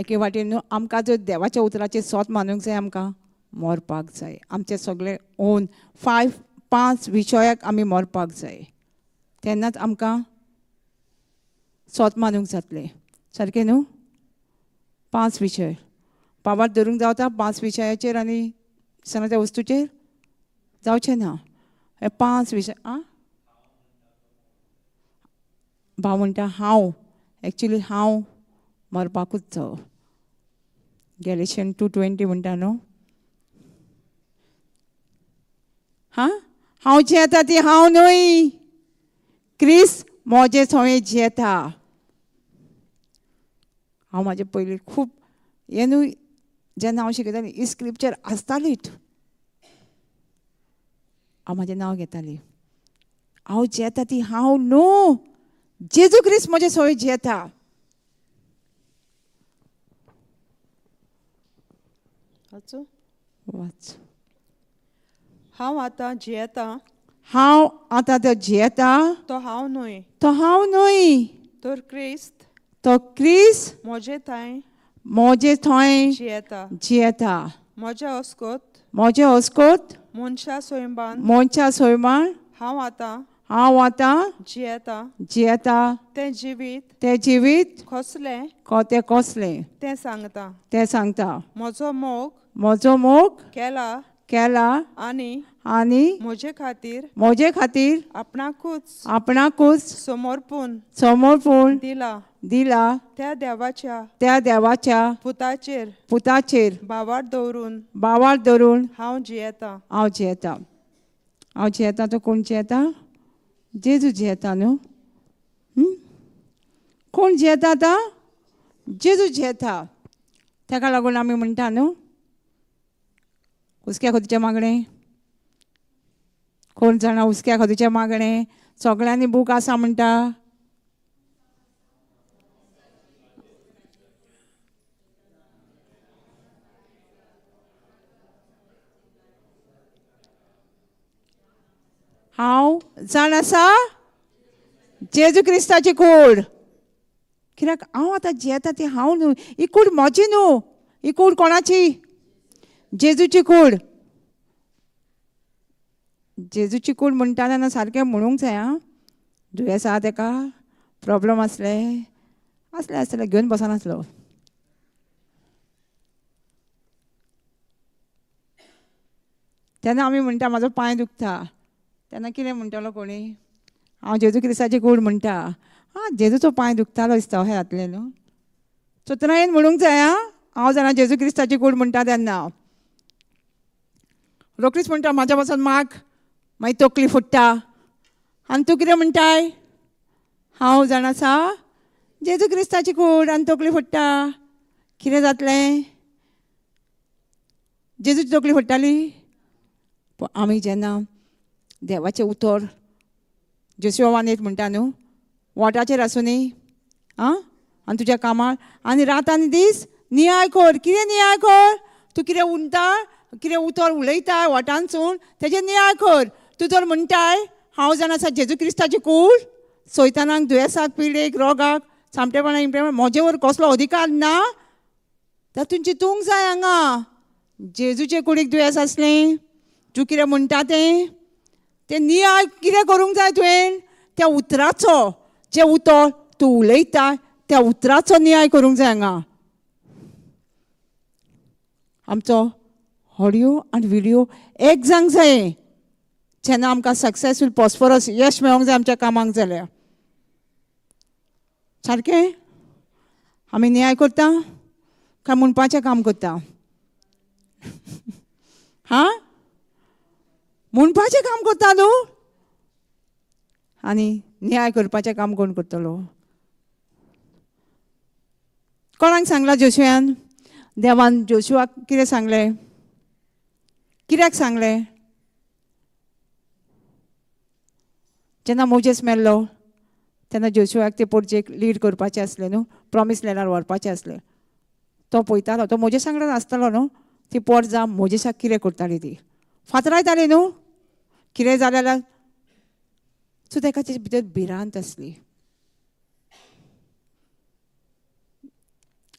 एके वाटेन न्हू आमकां जर देवाच्या उतराचेर सोत मानूंक जाय आमकां मरपाक जाय आमचे सगळे ओन 5 विशयाक आमी मरपाक जाय तेन्नाच आमकां सोत मानूंक जातलें सारकें न्हू 5 विशय भावार्थ धरूंक जावता 5 विशयाचेर आनी दिसना त्या वस्तूचेर जावचें ना हे 5 विशय भाव म्हणटा हांव एक्चुली हांव मरपाकूच जावं गॅलेशियन 2:20 म्हणटा न्हू हांव जेता ती हांव न्हय क्रिस्त म्हजे थंय जेता हांव म्हाजे पयलीं खूब हें न्हू जेन्ना हांव शिकयतालीं ही स्क्रिप्चर आसतालीच हांव म्हाजें नांव घेतालीं हांव जेता ती हांव न्हू जेजू क्रिस्त म्हजे थंय जेता वाच हांव आतां जियेता तो जियेता तो हांव न्हय तर क्रिस्त तो क्रिस्त म्हजे थंय जियेता म्हजे हुस्कोत मनशा सोयमान हांव हांव आतां जियेता जियेता तें जिवीत तें जिवीत कसलें तें कसलें तें सांगता. तें सांगता. म्हजो मोग म्हजो मोग केला केला आनी आनी म्हजे खातीर म्हजे खातीर आपणाकूच आपणाकूच समर्पूण समर्पण दिला. दिला. त्या देवाच्या त्या देवाच्या पुताचेर पुताचेर भावार दवरून बावार धरून हांव जियेता. हांव जियेता. हांव जियेता तो कोण जियेता? जेजू जियेता न्हू. कोण जियेता आतां? जेजू जियेता. ताका लागून आमी म्हणटा न्हू, हुस्क्या खोतीचें मागणें. कोण जाणा हुस्क्या खोतीचें मागणें सगळ्यांनी बूक आसा म्हणटा. हांव जाण आसा जेजू क्रिस्ताची कूड. कित्याक हांव आतां जियेता ती हांव न्हू, ही कूड म्हजी न्हू, ही कूड कोणाची? जेजूची कूड. जेजूची कूड म्हणटा तेन्ना सारकें म्हणूंक जाय. आं दुयेंस आसा ताका, प्रॉब्लम आसले घेवन बसनासलो. तेन्ना आमी म्हणटा म्हाजो पांय दुखता, तेन्ना कितें म्हणटलो कोणी? हांव जेजू क्रिस्ताची कूड म्हणटा. हां जेजूचो पांय दुखतालो दिसता अशें जातलें न्हू. सुत्रायेन म्हणूंक जाय. हांव जाणा जेजू क्रिस्ताची कूड म्हणटा तेन्ना. रोखडीच म्हणटा म्हाज्या पासून माग, मागीर तकली फुट्टा. आनी तूं कितें म्हणटाय? हांव जाण आसा जेजू क्रिस्ताची कूड आनी तकली फुट्टा. कितें जातलें? जेजूची तकली फुट्टाली. आमी जेन्ना देवाचें उतर जोशुआ 1:8 म्हणटा न्हू, वोटाचेर आसूनी आं आनी तुज्या कामार आनी रात आनी दीस नियाळ कर. कितें नियाळ कर? तूं कितें उरता, कितें उतर उलयता वोटांसून तेजें नियाळ कर. तूं जर म्हणटाय हांव जाण आसा जेजू क्रिस्ताची कूड, सैतानाक दुयेंसाक पिडेक रोगाक सामटेपणाक इमटेपणाक म्हजे वर कसलो अधिकार ना, तातूंत चिंतूंक जाय. हांगा जेजूचे कुडीक दुयेंस आसलें, तूं कितें म्हणटा तें नियाळ कितें करूंक जाय तुवें? त्या उतराचो, जें उतर तूं उलयता त्या उतराचो नियाळ करूंक जाय. हांगा आमचो ऑडियो आनी व्हिडियो एक जावंक जाय. जेन्ना आमकां सक्सेसफूल प्रॉस्परस यश मेळोंक जाय आमच्या कामाक जाल्यार. सारकें? आमी नियाळ करता काय म्हणपाचें काम करता? हां म्हणपाचें काम करता न्हू, आनी न्याय करपाचें काम कोण करतलो? कोणाक सांगलां जोशुआन? देवान जोशुआक कितें सांगलें? कित्याक सांगलें? जेन्ना मोजेस मेल्लो तेन्ना जोशुआक ते पोरचेक लीड करपाचें आसलें न्हू, प्रॉमीस लँडार व्हरपाचें आसलें. तो पळयतालो, तो मोजेस वांगडा आसतालो न्हू. ती पोर जावन मोजेसाक कितें करताली ती फातरायताली न्हू. कितें जालें जाल्यार सो ताका तेजे भितर भिरांत आसली.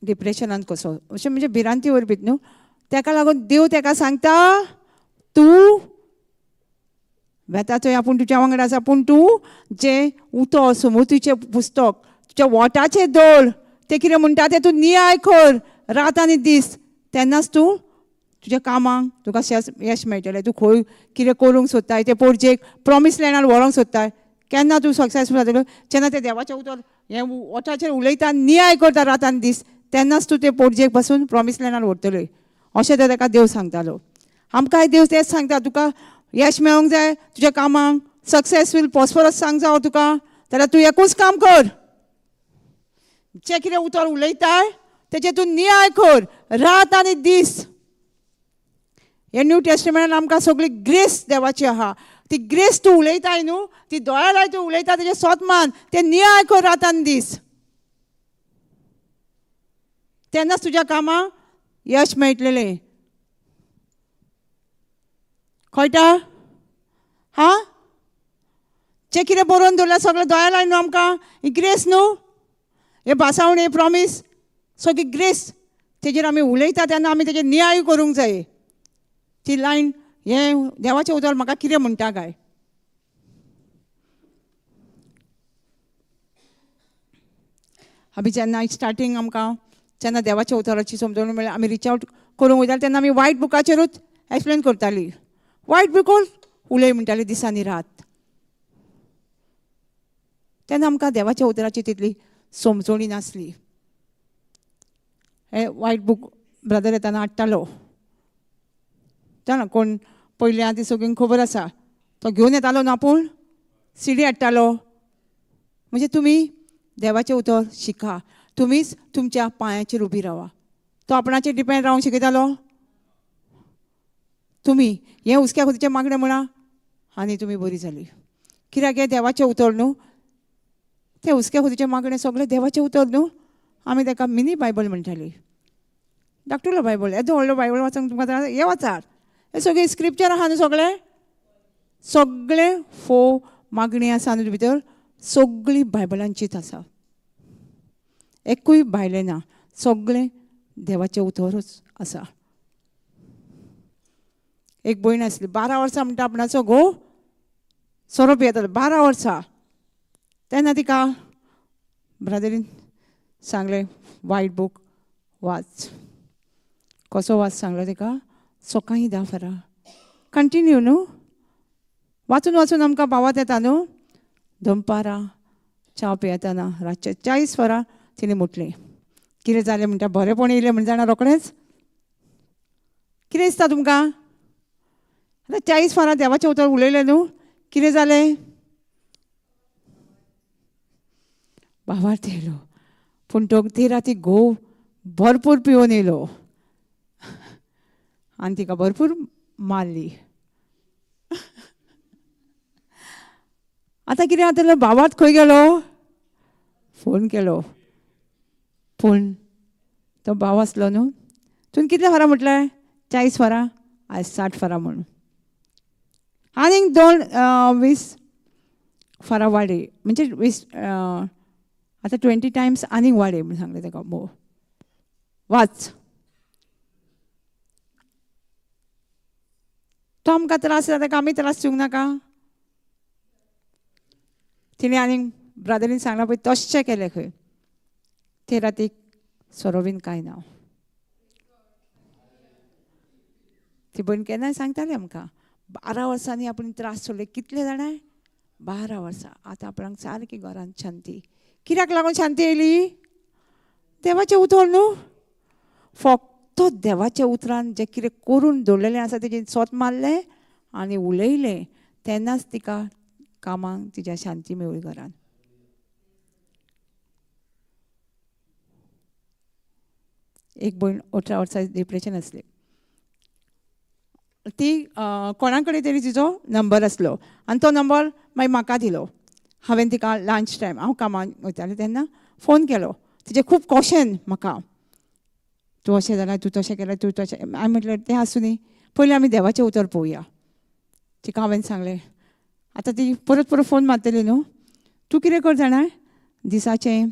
डिप्रेशनांत कसो अशें म्हणजे भिरांती वरवीत न्हू. ताका लागून देव ताका सांगता तूं वेता थंय आपूण तुज्या वांगडा आसा, पूण तूं जें उतर सुमतीचें पुस्तक तुज्या वोटाचेर दवर. तें कितें म्हणटा तें तूं नियाळ कर रात आनी दीस. तेन्नाच तूं तुज्या कामाक तुका यश मेळटलें. तूं खंय कितें करूंक सोदताय ते पोरचेक प्रॉमीस लँडार व्हरोंक सोदताय, केन्ना तूं सक्सेसफूल जातलो? जेन्ना तें देवाचें उतर हें वोटाचेर उलयता नियाळ करता रात आनी दीस, तेन्नाच तूं ते पोरचेक पासून प्रॉमीस लँडार व्हरतलें. अशें तर ताका देव सांगतालो. आमकांय देव तेंच सांगता, तुका यश मेळोंक जाय तुज्या कामाक, सक्सेसफूल प्रॉस्परस सांग जावं तुका, जाल्यार तूं एकूच काम कर. जें कितें उतर उलयताय तेजें तूं नियाळ कर रात आनी दीस. हे न्यू टेस्टमेंटान आमकां सगळी ग्रेस देवाची आहा. ती ग्रेस तूं उलयताय न्हू, ती दोळ्या लाय तूं उलयता तेजें सोतमान तें नियाळ कर रात आनी दीस. तेन्नाच तुज्या कामाक यश मेळटलेलें. कळटा? हां जें कितें बरोवन दवरल्यार सगळें दोळ्या लाय न्हू आमकां. ही ग्रेस न्हू, हे भासावणी, हे प्रॉमीस सगळी ग्रेस. तेजेर आमी उलयता तेन्ना आमी तेजेर नियाळ करूंक जाय. ती लायन हें देवाचें उतर म्हाका कितें म्हणटा काय? आमी जेन्ना स्टार्टींग आमकां जेन्ना देवाच्या उतराची समजून मेळ्ळी आमी रिच आवट करूंक वयताली तेन्ना आमी वायट बुकाचेरूच एक्सप्लेन करताली. वायट बुकूच उलय म्हणटाली दिसांनी रात. तेन्ना आमकां देवाच्या उतराची तितली समजणी नासली. हे वायट बूक ब्रदर येताना हाडटालो. जाणा कोण पयलीं आदी सगळ्यांक खबर आसा तो घेवन येतालो न्हू आपूण सीडी हाडटालो. म्हणजे तुमी देवाचें उतर शिका. तुमीच तुमच्या पांयाचेर उबी रावा. तो आपणाचेर डिपेंड रावंक शिकयतालो. तुमी हें हुस्क्या खुतीचें मागणें म्हणा आनी तुमी बरी जाली. कित्याक हें देवाचें उतर न्हू. तें हुस्क्या खुतीचें मागणें सगळें देवाचें उतर न्हू. आमी ताका मिनी बायबल म्हणटाली. धाकटुलो बायबल येदो व्हडलो बायबल वाचूंक तुमकां हें वाचात. हे सगळे स्क्रिप्चर आहा न्हू सगळे. सगळे मागणी आसा न्हू भितर सगळी बायबलांचीच आसा. एकूय भायलें ना. सगळें देवाचें उतरच आसा. एक भयण आसली 12 वर्सां म्हणटा आपणाचो घोव सोरो पियेतालो 12 वर्सां. तेन्ना तिका ब्रदरीन सांगलें वायट बूक वाच. कसो वाच सांगलो तिका सकाळीं 10 वरां कंटिन्यू न्हू. वाचून वाचून आमकां भावात येता न्हू. दनपारां च्या पियेतना रातचे 40 वरां तिणें मुटलें. कितें जालें म्हणटा बरेंपण येयलें म्हण जाणा रोखडेंच. कितें दिसता तुमकां. आतां 40 वरां देवाचें उतर उलयलें न्हू. कितें जालें. भावार्थ येयलो. पूण तो ती राती घोव भरपूर पिवून येयलो आनी तिका भरपूर मारली. आतां कितें जातलें भावार्थ खंय गेलो. फोन केलो. पूण तो भाव आसलो न्हू. तुवें कितले वरां म्हटलें 40 वरां आयज 60 वरां म्हूण. आनीक 20 वरां वाडय म्हणजे 20 आतां 20 टायम्स आनीक वाडय म्हूण सांगलें ताका. वाच. तो आमकां त्रास जाता ताका आमी त्रास दिवंक नाका. तिणें आनीक ब्रदरीन सांगलां पळय तशें केलें खंय. ते रातीक सोरो बीन कांय ना. ती भयण केन्नाय सांगताली आमकां 12 वर्सांनी आपूण त्रास सोडले. कितले जाणां 12 वर्सां. आतां आपणाक सारकी घरांत शांती. कित्याक लागून शांती येयली. देवाचें उतर न्हू. फक्त देवाच्या उतरान जें कितें करून दवरलेलें आसा तेजें सोत मारलें आनी उलयलें तेन्नाच तिका कामाक तिच्या शांती मेवळी घरान. एक भयण 18 वर्सां डिप्रेशन आसली. ती कोणा कडेन तरी तिचो नंबर आसलो आनी तो नंबर मागीर म्हाका दिलो. हांवें तिका लंच टायम हांव कामाक वयतालें तेन्ना फोन केलो. तिचें खूब क्वेशन म्हाका. तूं अशें जालें तूं तशें केलें तूं तशें. हांवें म्हटलें तें आसूं न्ही पयलीं आमी देवाचें उतर पळोवया. तिका हांवें सांगलें. आतां ती परत परत फोन मारतली न्हू. तूं कितें कर जाणा दिसाचें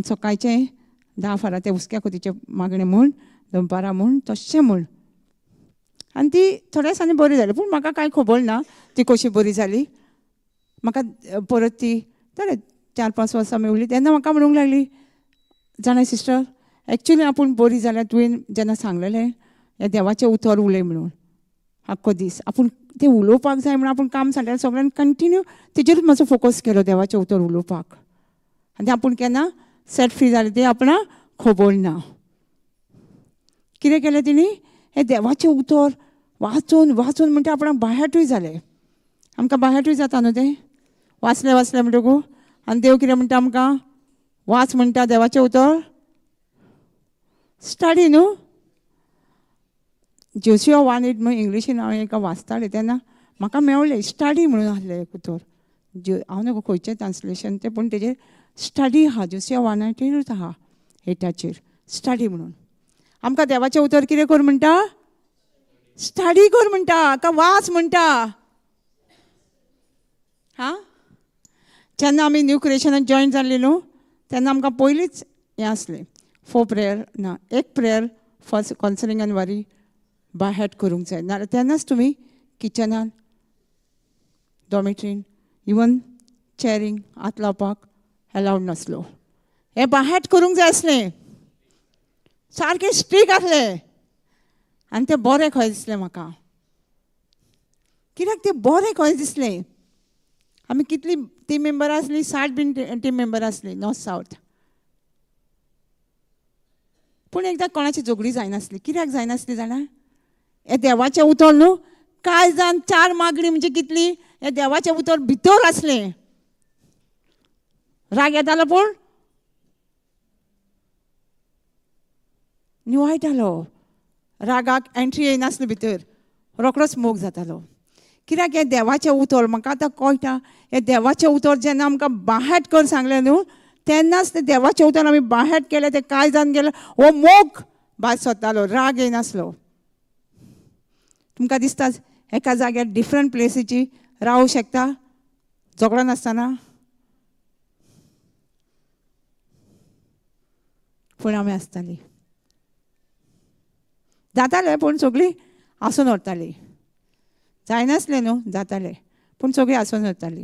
सकाळचें 10 वरां तें हुस्क्या खुतीचें मागणें म्हूण दनपारां म्हूण तशें म्हूण. आनी ती थोड्या दिसांनी बरी जाली. पूण म्हाका कांय खबर ना ती कशी बरी जाली. म्हाका परत ती जालें 4-5 वर्सां मेवली तेन्ना म्हाका म्हणूंक लागली जाणा सिस्टर एक्चुली आपूण बरी जाल्यार तुवें जेन्ना सांगलेलें हें देवाचें उतर उलय म्हणून आख्खो दीस आपूण तें उलोवपाक जाय म्हणून आपूण काम सांगलें सगळ्यांनी कंटिन्यू तेजेरूच म्हाजो फोकस केलो देवाचें उतर उलोवपाक. आनी आपूण केन्ना सेट फ्री जालें तें आपणाक खबर ना. कितें केलें तिणी हें देवाचें उतर वाचून वाचून म्हणटा आपणाक बायहाटूय जालें. आमकां बायहाटूय जाता न्हू तें वाचलें म्हणटकूच. आनी देव कितें म्हणटा आमकां वाच म्हणटा देवाचें उतर स्टडी न्हू. जोशुआ 1:8 म्हणून इंग्लिशीन हांव एका वाचतालें तेन्ना म्हाका मेवलें स्टडी म्हणून आसलें एक उतर. हांव नाका खंयचें ट्रान्सलेशन तें पूण तेजेर स्टडी आहा. जोशुआ 1:8 आहा 8 स्टडी म्हणून. आमकां देवाचें उतर कितें कर म्हणटा स्टडी कर म्हणटा का वाच म्हणटा. हां जेन्ना आमी न्यू क्रिएशनान जॉयन जाल्ली न्हू तेन्ना आमकां पयलींच हें आसलें 4 प्रेयर ना एक प्रेयर फर्स्ट कॉन्सलिंग आनी वारी बाय हॅट करूंक जाय. नाल्यार तेन्नाच तुमी किचनान डॉमेट्रीन इवन चॅरींग हात लावपाक अलावड नासलो. हें बाहेट करूंक जाय आसलें सारकें स्ट्रीक आसलें आनी तें बरें खंय दिसलें म्हाका कित्याक तें बरें खंय दिसलें आमी कितलीं टीम मेंबर आसलीं 60 बीन टीम मेंबर आसलीं नॉर्थ सावथ पूण एकदां कोणाची झगडी जायनासली कित्याक जायनासली जाणा हें देवाचें उतर न्हू कांय जाण 4 मागणी म्हणजे कितलीं हें देवाचें उतर भितर आसलें राग येतालो पूण निवायतालो रागाक एंट्री येयनासली भितर रोखडोच मोग जातालो कित्याक हें देवाचें उतर म्हाका आतां कळटा हें देवाचें उतर जेन्ना आमकां बाहेट कर सांगलें न्हू तेन्नाच तें देवाचें उतर आमी बाहेट केलें तें कांय जावन गेलें हो मोग भायर सरतालो राग येयनासलो तुमकां दिसता एका जाग्यार डिफरंट प्लेसीची रावूं शकता झगडो नासतना पूण आमी आसतालीं जातालें पूण सगळीं आसून व्हरतालीं जायनासलें न्हू जातालें पूण सगळीं आसून व्हरतालीं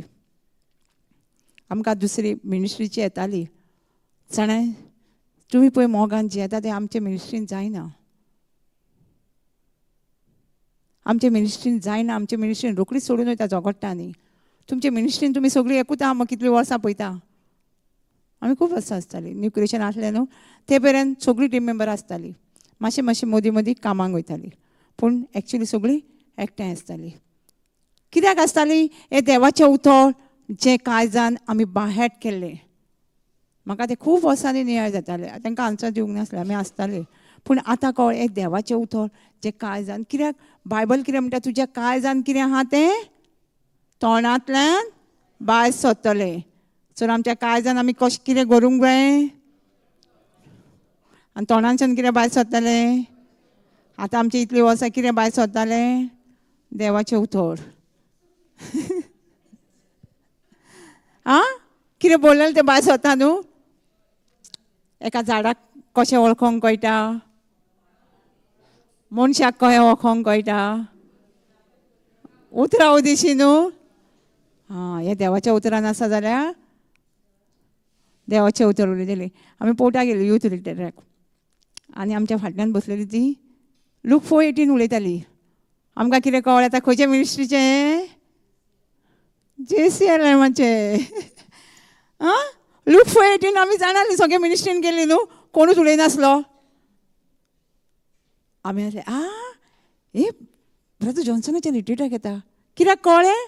आमकां दुसरी मिनिस्ट्रीची येताली जाणाय तुमी पळय मोगान जियेता तें आमचे मिनिस्ट्रीन जायना आमचे मिनिस्ट्रीन जायना आमचे मिनिस्ट्रीन रोखडीच सोडून वयता झगडटा न्ही तुमचे मिनिस्ट्रीन तुमी सगळीं एकूच आहा कितलीं वर्सां पळयता आमी खूब वर्सां आसतालीं न्यू क्रिएशन आसलें न्हू ते पर्यंत सगळीं टीम मेंबर आसतालीं मातशें मातशें मदीं मदीं कामाक वयतालीं पूण एक्चुली सगळीं एकठांय आसतालीं कित्याक आसतालीं हें देवाचें उतर जें कांय जाण आमी बाहेट केल्लें म्हाका तें खूब वर्सांनी नियाळ जातालें तांकां आन्सर दिवंक नासलें आमी आसतालीं पूण आतां कळ्ळें हें देवाचें उतर जें कांय जाण कित्याक बायबल कितें म्हणटा तुज्या कांय जाण कितें आहा तें तोंडांतल्यान भायर सरतलें सो आमच्या कांय जाण आमी कशें कितें करूंक जाय आनी तोंडांच्यान कितें भायर सरतलें आतां आमचें इतलीं वर्सां कितें भायर सरतालें देवाचें उतर आं कितें बोललेलें तें भायर सरता न्हू एका झाडाक कशें वळखोंक कळटा मनशाक कशें वळखोंक कळटा उतरां उदिशी न्हू हां हें देवाच्या उतरान आसा जाल्यार देवाचें उतर उलयतलीं आमी पोवटा गेलीं यूथ रिट्रीटाक आनी आमच्या फाटल्यान बसलेली ती लूक 4:18 उलयताली आमकां कितें कळ्ळें आतां खंयच्या मिनिस्ट्रीचें JCLMचें आं लूक 4:18 आमी जाणाली सगळे मिनिस्ट्रीन गेली न्हू कोणूच उलयनासलो आमी आसले हे ब्रदर जॉन्सनाच्या रिट्रीटाक येता कित्याक कळ्ळें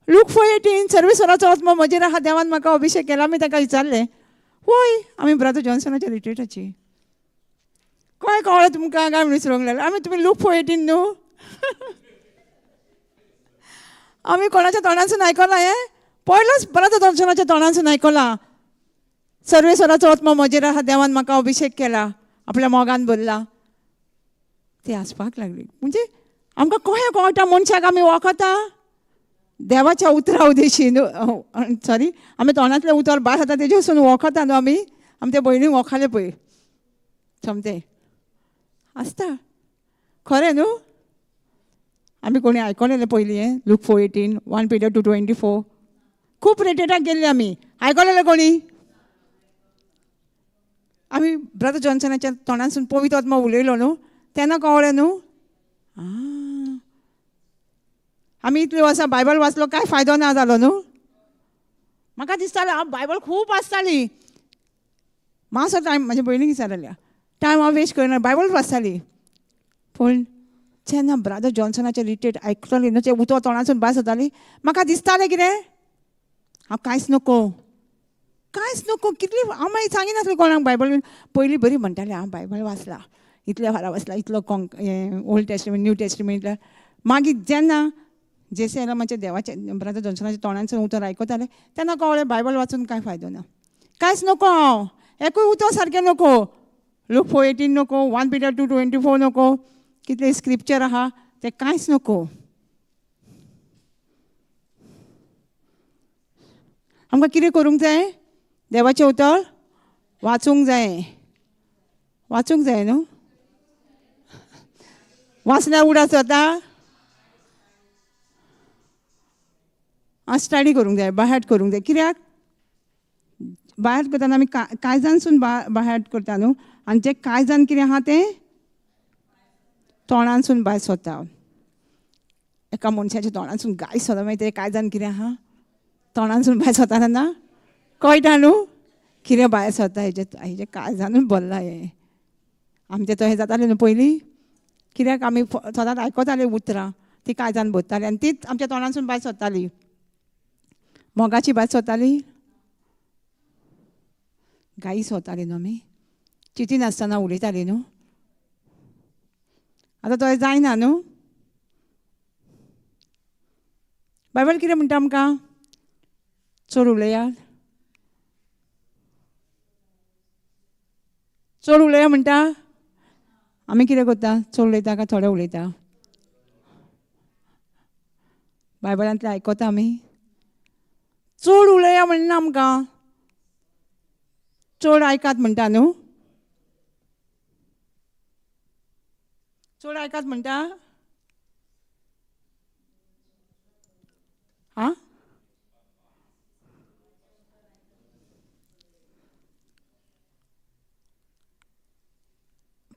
लूक 4:18 सर्वेस्वराचो आत्मो म्हजेर आहा देवान म्हाका अभिशेक केला आमी ताका विचारलें वय आमी ब्रदर जॉन्सनाच्या रिट्रीटाची कळ्ळें कळ्ळें तुमकां काय म्हणून विचारूंक लागलें आमी तुमी लूक 4:18 न्हू आमी कोणाच्या तोंडांसून आयकलां हें पयलोच ब्रदर जॉन्सनाच्या तोंडांसून आयकलां सर्वेस्वराचो आत्मो म्हजेर आहा देवान म्हाका अभिशेक केला आपल्या मोगान भरला ती आसपाक लागली म्हणजे आमकां कशें कळटा मनशाक आमी वळखता देवाच्या उतरा उदेशी न्हू सॉरी आमी तोंडांतलें उतर भायर जाता तेजे वचून वळखता न्हू आमी ते भयणीक वळखले पळय सोमतें आसता खरें न्हू आमी कोणी आयकलेलें पयलीं हें लूक 4:18 1 Peter 2:24 खूब रिट्रीटाक गेल्लीं आमी आयकलेलें कोणी आमी ब्रदर जॉन्सनाच्या तोंडांसून पवित्र आत्मा उलयलो न्हू तेन्ना कळ्ळें न्हू आमी इतलीं वर्सां बायबल वाचलो कांय फायदो ना जालो न्हू म्हाका दिसतालें हांव बायबल खूब वाचताली मातसो टायम म्हाज्या भयणीक विचारलें टायम हांव वेस्ट करना बायबल वाचताली पूण जेन्ना ब्रदर जॉन्सनाचें रिट्रीट आयकताली न्हू तें उतर तोंडांसून भायर सरताली म्हाका दिसतालें कितें हांव कांयच नको कितली हांव मागीर सांगिनासलें कोणाक बायबल पयलीं बरी म्हणटालें हांव बायबल वाचलां इतले वरां वाचलां इतलो ओल्ड टेस्टमेंट न्यू टेस्टमेंट मागीर जेन्ना JCLMच्या देवाचें ब्रदर जॉन्सनाच्या तोंडांसून उतर आयकतालें तेन्ना कळ्ळें बायबल वाचून कांय फायदो ना कांयच नको हांव एकूय उतर सारकें नको लूक 4:18 नको 1 Peter 2:24 नको कितले स्क्रिप्चर आहा ते कांयच नको आमकां कितें करूंक जाय देवाचें उतर वाचूंक जाय न्हू वाचल्यार उडास जाता स्टडी करूंक जाय बाहेट करूंक जाय कित्याक भायर करतना आमी कायजानसून भायर करता न्हू आनी जें कायजान कितें आहा तें तोंडानसून भायर सरता एका मनशाच्या तोंडानसून गाय सरता मागीर तें कायजान कितें आहा तोंडानसून भायर सरता तेन्ना कळटा न्हू कितें भायर सरता हेजें कायजानूच भरला हें आमचें तशें जातालें न्हू पयलीं कित्याक आमी सदांच आयकतालीं उतरां ती कायजान भरतालीं आनी तीच आमच्या तोंडानसून भायर सरतालीं मोगाची भायर सरताली गायी सरताली न्हू आमी चिटी नासतना उलयताली न्हू आतां तशें जायना न्हू बायबल कितें म्हणटा आमकां चड उलयात चड उलया म्हणटा आमी कितें करता चड उलयता काय थोडें उलयता बायबलांतलें आयकता आमी चड उलया म्हणना आमकां चड आयकात म्हणटा न्हू चड आयकात म्हणटा आं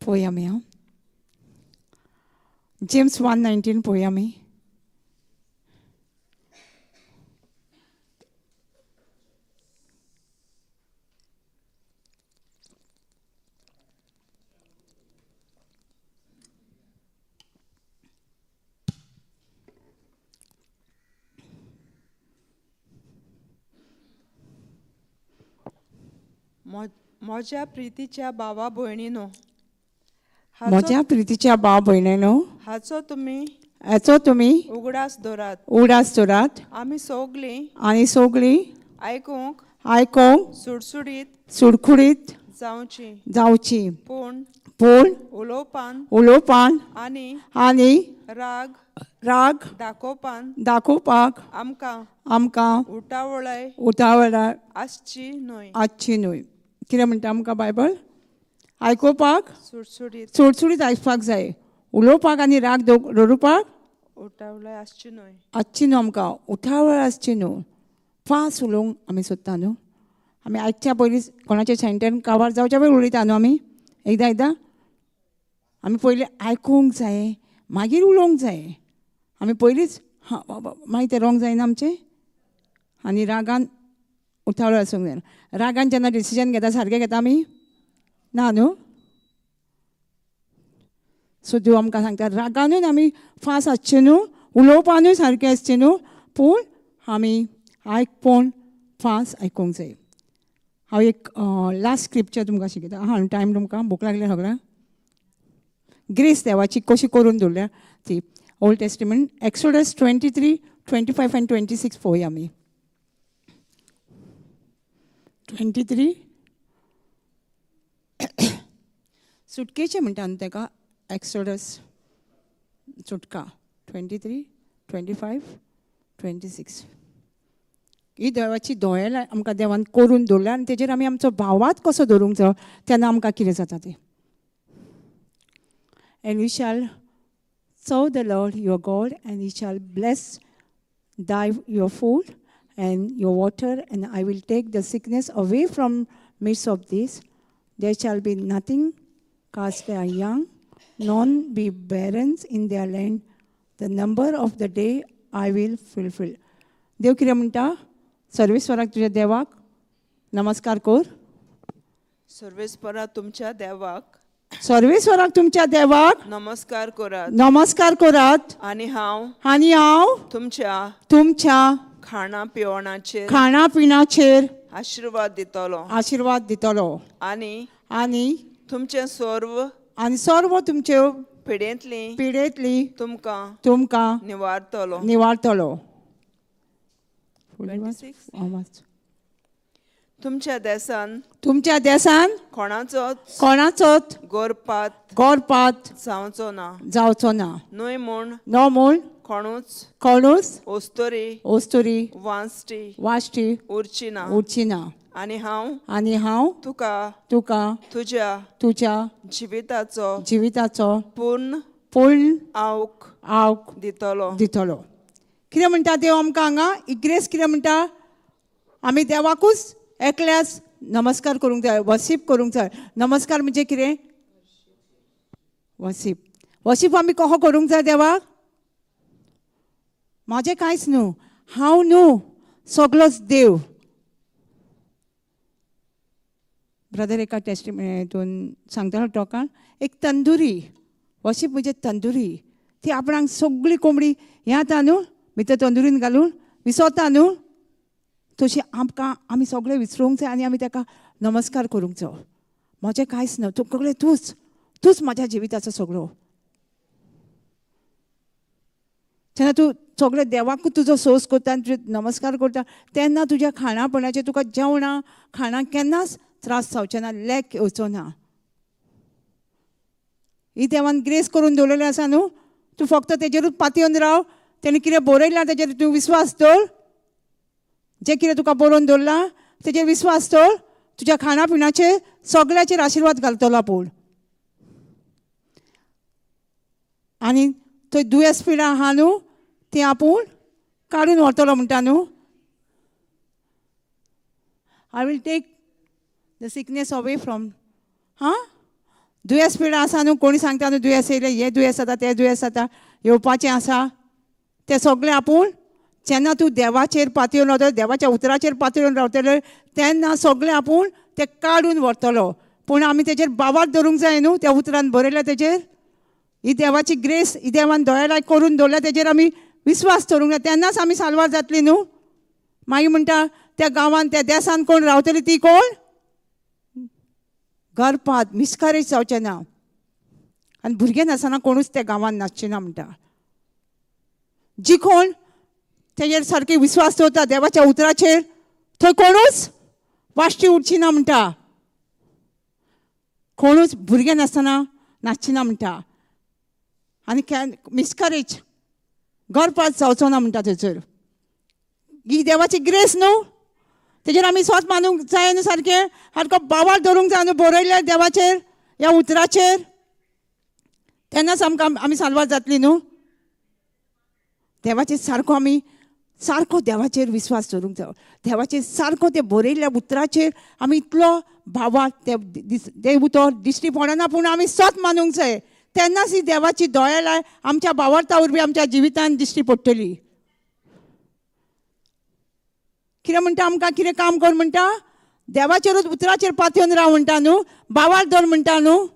पळोवया आमी हां जेम्स 1:19 पळोवया आमी म्हज्या प्रितीच्या भावा भयणीनो म्हज्या प्रितीच्या भाव भयणीनो हाचो तुमी उगडास दवरात उगडास दवरात आमी सगळीं आनी सगळीं आयकोंक सुडसुडीत सुडकुडीत जावची पूण उलोवपान आनी राग दाखोवपाक आमकां उतावळाय आसची न्हय कितें म्हणटा आमकां बायबल आयकोवपाक सुडसुडीत आयकपाक जाय उलोवपाक आनी राग दवरुपाक उटावळाय आसची न्हू आमकां उतावळ आसची न्हू फास्ट उलोवंक आमी सोदता न्हू आमी आयकच्या पयलीं कोणाचें सेंटेन्स काबार जावच्या पयलीं उलयता न्हू आमी एकदां आमी पयलीं आयकूंक जाय मागीर उलोवंक जाय आमी पयलींच हां बाबा मागीर तें रोंग जायना आमचें आनी रागान उतावळ आसूंक जायना रागान जेन्ना डिसिजन घेता सारकें घेता आमी ना न्हू सो देव आमकां सांगता रागानूच आमी फास्ट आसचें न्हू उलोवपानूय सारकें आसचें न्हू पूण आमी आयकून फास्ट आयकूंक जाय हांव एक लास्ट स्क्रिप्चर तुमकां शिकयता हां टायम तुमकां भूक लागल्या सगळ्यांक ग्रेस देवाची कशी करून दवरल्या ती ओल्ड टेस्टिमेंट एक्सोडस 23, 25 आनी 26 पळोवया आमी 23 सुटकेचें म्हणटा न्हू ताका एक्सोडस सुटका 23, 25, 26 ही देवाची दोळे आमकां देवान करून दवरल्या आनी तेजेर आमी आमचो भावार्थ कसो दवरूंक जाय तेन्ना आमकां कितें जाता तें And we shall serve the Lord your God, and he shall bless your food and your water, and I will take the sickness away from midst of this. There shall be nothing cast their young, none be barren in their land. The number of the day I will fulfill. देव कितें म्हणटा सर्वेस्वराक तुज्या देवाक नमस्कार कर सर्वेस्वरा तुमच्या देवाक सर्वेस्वराक तुमच्या देवाक नमस्कार करात आनी हांव तुमच्या खाणा पिणाचेर आशीर्वाद दितलो आनी तुमचे सर्व तुमच्यो पिडेंतली तुमकां निवारतलो तुमच्या देसान कोणाचोच गोरपात जावचो ना नो म्हूण कोणूच ओस्तोरी वाश्टी उरची ना आनी हांव तुका तुज्या जिविताचो पूर्ण आवक दितलो कितें म्हणटा देव आमकां हांगा इग्रेस कितें म्हणटा आमी देवाकूच एकल्याच नमस्कार करूंक जाय, वर्शीप करूंक जाय. नमस्कार म्हणजे कितें? वर्शीप. वर्शीप आमी कहो करूंक जाय देवाक? म्हाजें कांयच न्हू, हांव न्हू, सगळोच देव. ब्रदर एका हितून सांगतालो टॉकान, एक तंदुरी, वर्शीप म्हणजे तंदुरी. ती आपणाक सगळी कोंबडी हें जाता न्हू, भितर तंदुरीन घालून विसरता न्हू, तशी आमकां आमी सगळे विसरूंक जाय आनी आमी ताका नमस्कार करूंक जाय. म्हजें कांयच न्हू, सगळें तूंच म्हाज्या जिविताचो सगळो. जेन्ना तूं सगळें देवाकूच तुजो सोस करता आनी तुजे नमस्कार करता, तेन्ना तुज्या खाणापणाचेर तुका जेवणां खाणांक केन्नाच त्रास जावचे ना, लेक येवचो ना. ही देवान ग्रेस करून दवरलेली आसा न्हू, तूं फक्त तेजेरूच पातयेवन राव. तेणें कितें बरयलां तेजेर तूं विस्वास दवर. जें कितें तुका बरोवन दवरलां तेजेर विस्वास दवर. तुज्या खाणापिणाचेर सगळ्याचेर आशिर्वाद घालतलो आपूण. आनी थंय दुयेंस पिडा आहा न्हू, ती आपूण काडून व्हरतलो म्हणटा न्हू. I will take the sickness away from. दुयेंस पिडा आसा न्हू, कोणी सांगता न्हू दुयेंस येयलें, हें दुयेंस जाता तें दुयेंस जाता, येवपाचें आसा. तें सगळें आपूण जेन्ना तूं देवाचेर पातयेवन रावतलें, देवाच्या उतराचेर पातयेवन रावतलें, तेन्ना सगळें आपूण तें काडून व्हरतलो. पूण आमी तेजेर बाबार धरूंक जाय न्हू, त्या उतरान बरयल्या तेजेर. ही देवाची ग्रेस, ही देवान दयाळाय करून दवरल्या, तेजेर आमी विस्वास दवरूंक जाय, तेन्नाच आमी साल्वार जातलीं न्हू. मागीर म्हणटा त्या गांवांत त्या देसान कोण रावतली ती कोण? गर्भात मिसकॅरेज जावचें ना. आनी भुरगें नासतना कोणूच त्या गांवांत नासचें ना म्हणटा. जी कोण तेजेर सारकी विस्वास दवरता देवाच्या उतराचेर, थंय कोणूच वाश्टी उरची ना म्हणटा. कोणूच भुरगें नासतना नासची ना म्हणटा. आनी मिसकॅरेज गर्भात जावचो ना म्हणटा थंयसर. ही देवाची ग्रेस न्हू, तेजेर आमी स्वत मानूंक जाय न्हू सारकें. सारको बाबार धरूंक जाय न्हू बरयल्या देवाचेर, ह्या उतराचेर. तेन्नाच आमकां आमी साल्वार जातलीं न्हू. देवाचेर सारको देवाचेर विस्वास दवरूंक जाय. देवाचेर सारको ते बरयल्ल्या उतराचेर आमी इतलो भावाक ते उतर दिश्टी पडना, पूण आमी स्वत मानूंक जाय. तेन्नाच ही देवाची दयाळाय आमच्या भावार्था वरवीं आमच्या जिवितांत दिश्टी पडटली. कितें म्हणटा आमकां, कितें काम कर म्हणटा? देवाचेरूच उतराचेर पातयेवन राव म्हणटा न्हू, भावार धर म्हणटा न्हू.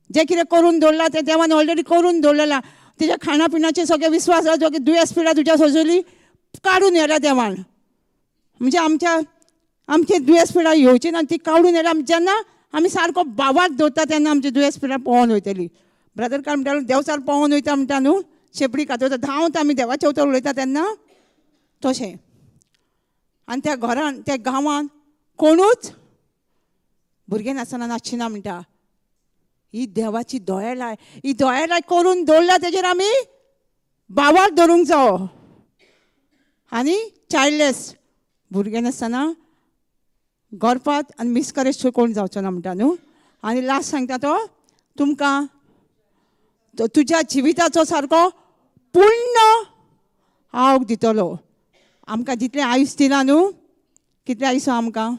जें कितें करून दवरलां तें देवान ऑलरेडी करून दवरलेलां. तुज्या खाणापिणाचेर सगळे विस्वास सगळे दुयेंस पिडा तुज्या सजली काडून येयल्या देवान. म्हणजे आमचे दुयेंस पिडा येवची ना, ती काडून येयल्या. जेन्ना आमी सारको भावार दवरता तेन्ना आमची दुयेंस पिडा पळोवन वयतली. ब्रदर काल म्हणटालो देवचार पळोवन वयता म्हणटा न्हू, शेपडी खातोता धांवत आमी देवाच्या उतर उलयता तेन्ना तशें. आनी त्या घरान त्या गांवांत कोणूच भुरगें नासतना नासची ना म्हणटा. ही देवाची दयाळाय, ही दयाळाय करून दवरल्या तेजेर आमी भावार धरूंक जायो. आनी चायल्डलेस भुरगें नासतना गर्भात आनी मिसकॅरेज कोण जावचो ना म्हणटा न्हू. आनी लास्ट सांगता तो तुमकां तुज्या जिविताचो सारको पूर्ण हांव दितलो. आमकां जितलें आयुश्य दिलां न्हू, कितलें आयुश्य आमकां?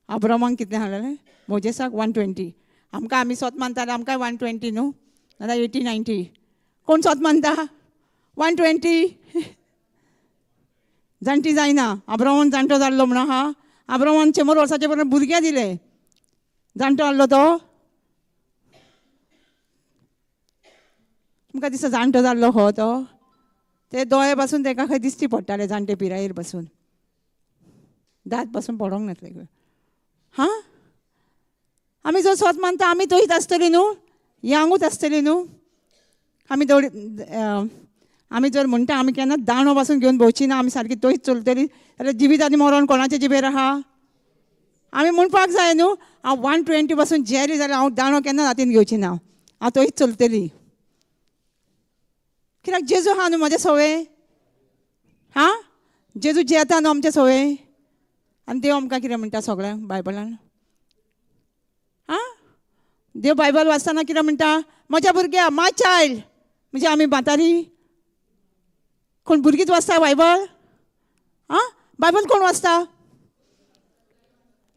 अब्रामाक कितलें हाडलें? मोजेसाक 120. आमकां आमी स्वत मानताले आमकां 120 न्हू, नाजाल्यार 80-90. कोण स्वत मानता? 120. जाणटी जायना. अब्रामान जाणटो जाल्लो म्हण आहा. अब्रामान 100 वर्साचे पर्यंत भुरगें दिलें. जाणटो जाल्लो तो. तुमकां दिसता जाणटो जाल्लो हो तो? ते दोळे पासून ताका खंय दिश्टी पडटाले जाणटे पिरायेर पासून. दात पासून पडोंक नासले. आमी जो स्वत मानता आमी थंयच आसतलीं न्हू, यांगूच आसतलीं न्हू. आमी जर म्हणटा आमी केन्ना दाणो पासून घेवन भोंवची ना, आमी सारकी थंयच चलतलीं, जाल्यार जिवीत आनी मरण कोणाचे जिबेर आहा? आमी म्हणपाक जाय न्हू, हांव 120 पासून जेरी जाल्यार हांव दाणो केन्ना हातीन घेवची ना, हांव थंयच चलतलीं. कित्याक जेजू आहा न्हू म्हाजे सवय. जेजू जेता न्हू आमचे सवय. आनी देव आमकां कितें म्हणटा सगळ्यांक बायबलान? देव बायबल वाचतना कितें म्हणटा? म्हज्या भुरग्या, माय चायल्ड. म्हणजे आमी म्हातारी कोण भुरगींच वाचता बायबल? बायबल कोण वाचता?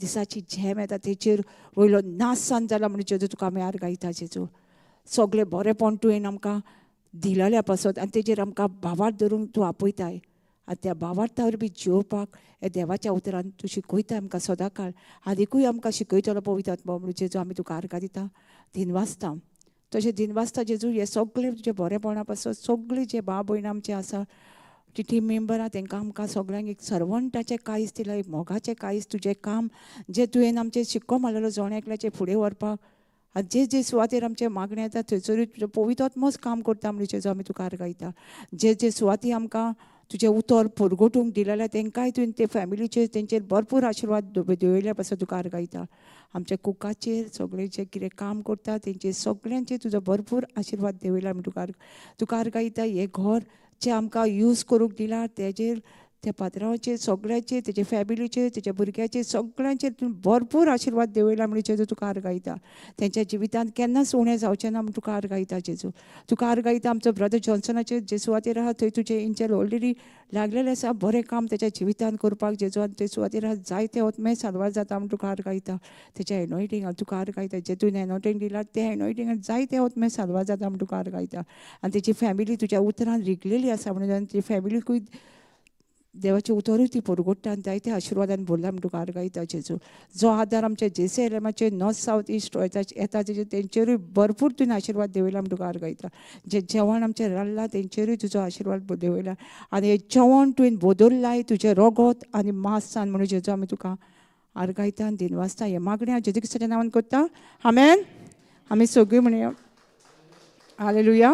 दिसाची झेम येता तेचेर वयलो नासान जाला म्हणून जेजू तुका आमी आर्गायता जेजू. सगळें बरेंपण तुवें आमकां दिलेलें पासत आनी तेजेर आमकां भावार्थ धरून तूं आपयताय. आनी त्या भावार्थावर बी जिवपाक हे देवाच्या उतरान तूं शिकयता आमकां सदां काळ. आनीकूय आमकां शिकयतलो पवित्र आत्मा म्हणून जेजू आमी तुका आर्गां दिता, दिनवासता. तशें दिनवासता जेजू हे सगळें तुजें बरेंपणा पासत सगळीं जे भाव भयण आमचे आसा ती टीम मेंबरां तांकां आमकां सगळ्यांक एक सर्वंटाचें कायज दिलां, एक मोगाचें कायज तुजें काम जें तुवें आमचें शिक्को मारलेलो जोण एकल्याचें फुडें व्हरपाक. आनी जे जे सुवातेर आमचे मागणें येता थंयसरूय तुजें पवित्र आत्मोच काम करता म्हणून जेजू आमी तुका आर्गायता. जे जे सुवाती आमकां तुजें उतर परगटूंक दिलेलें तांकांय तुवें ते फॅमिलीचेर तेंचेर भरपूर आशिर्वाद देंवयल्या पासून तुका आर्गायता. आमच्या कुकाचेर सगळें जें कितें काम करता तेंचेर सगळ्यांचेर तुजो भरपूर आशिर्वाद देंवयला म्हूण तुका आर्गायता. हें घर जें आमकां यूज करूंक दिलां तेजेर त्या पात्रांवाचेर सगळ्यांचेर तेजे फॅमिलीचेर तेज्या भुरग्यांचेर सगळ्यांचेर तुवें भरपूर आशिर्वाद देंवयला म्हणून जेजू तुका आर्गायता. तेंच्या जिवितांत केन्नाच उणें जावचें ना म्हूण तुका आर्गायता जेजू. तुका आर्गायता आमचो ब्रदर जॉन्सनाचेर जे सुवातेर आहा थंय तुजें इंजल ऑलरेडी लागलेलें आसा बरें काम तेज्या जिवितांत करपाक जेजू. आनी ते सुवातेर आहा जायते ओतमेळ साल्वार जाता म्हूण तुका आर्गायता. तेज्या एनॉयटिंगान तुका आर्गायता जें तुवें एनॉयटींग दिलां ते एनॉयटिंगान जायते ओतमेळ साल्वार जाता म्हूण तुका आर्गायता. आनी तेजी फॅमिली तुज्या उतरान रिगलेली आसा म्हणून आनी तेजी फॅमिलीकूय देवाचें उतरूय ती परगडटा आनी जायते आशिर्वादान भरला म्हूण तुका आर्गायता जेजू. जो आदार आमच्या जेसेलेमाचे नॉर्थ सावथ इस्ट येता तेंचेरूय भरपूर तुवें आशिर्वाद देंवयला म्हूण तुका आर्गायता. जें जेवण आमचें रांदलां तेंचेरूय तुजो आशिर्वाद देंवयला. आनी हें जेवण तुवें बदल्लाय तुजें रगत आनी मांस सान म्हणून जेजू आमी तुका आर्गायता आनी दिनवासता. हें मागणें हांव जेजू क्रिस्ताच्या नांवान करता. आमेन. आमी सगळीं म्हणया हालेलुया.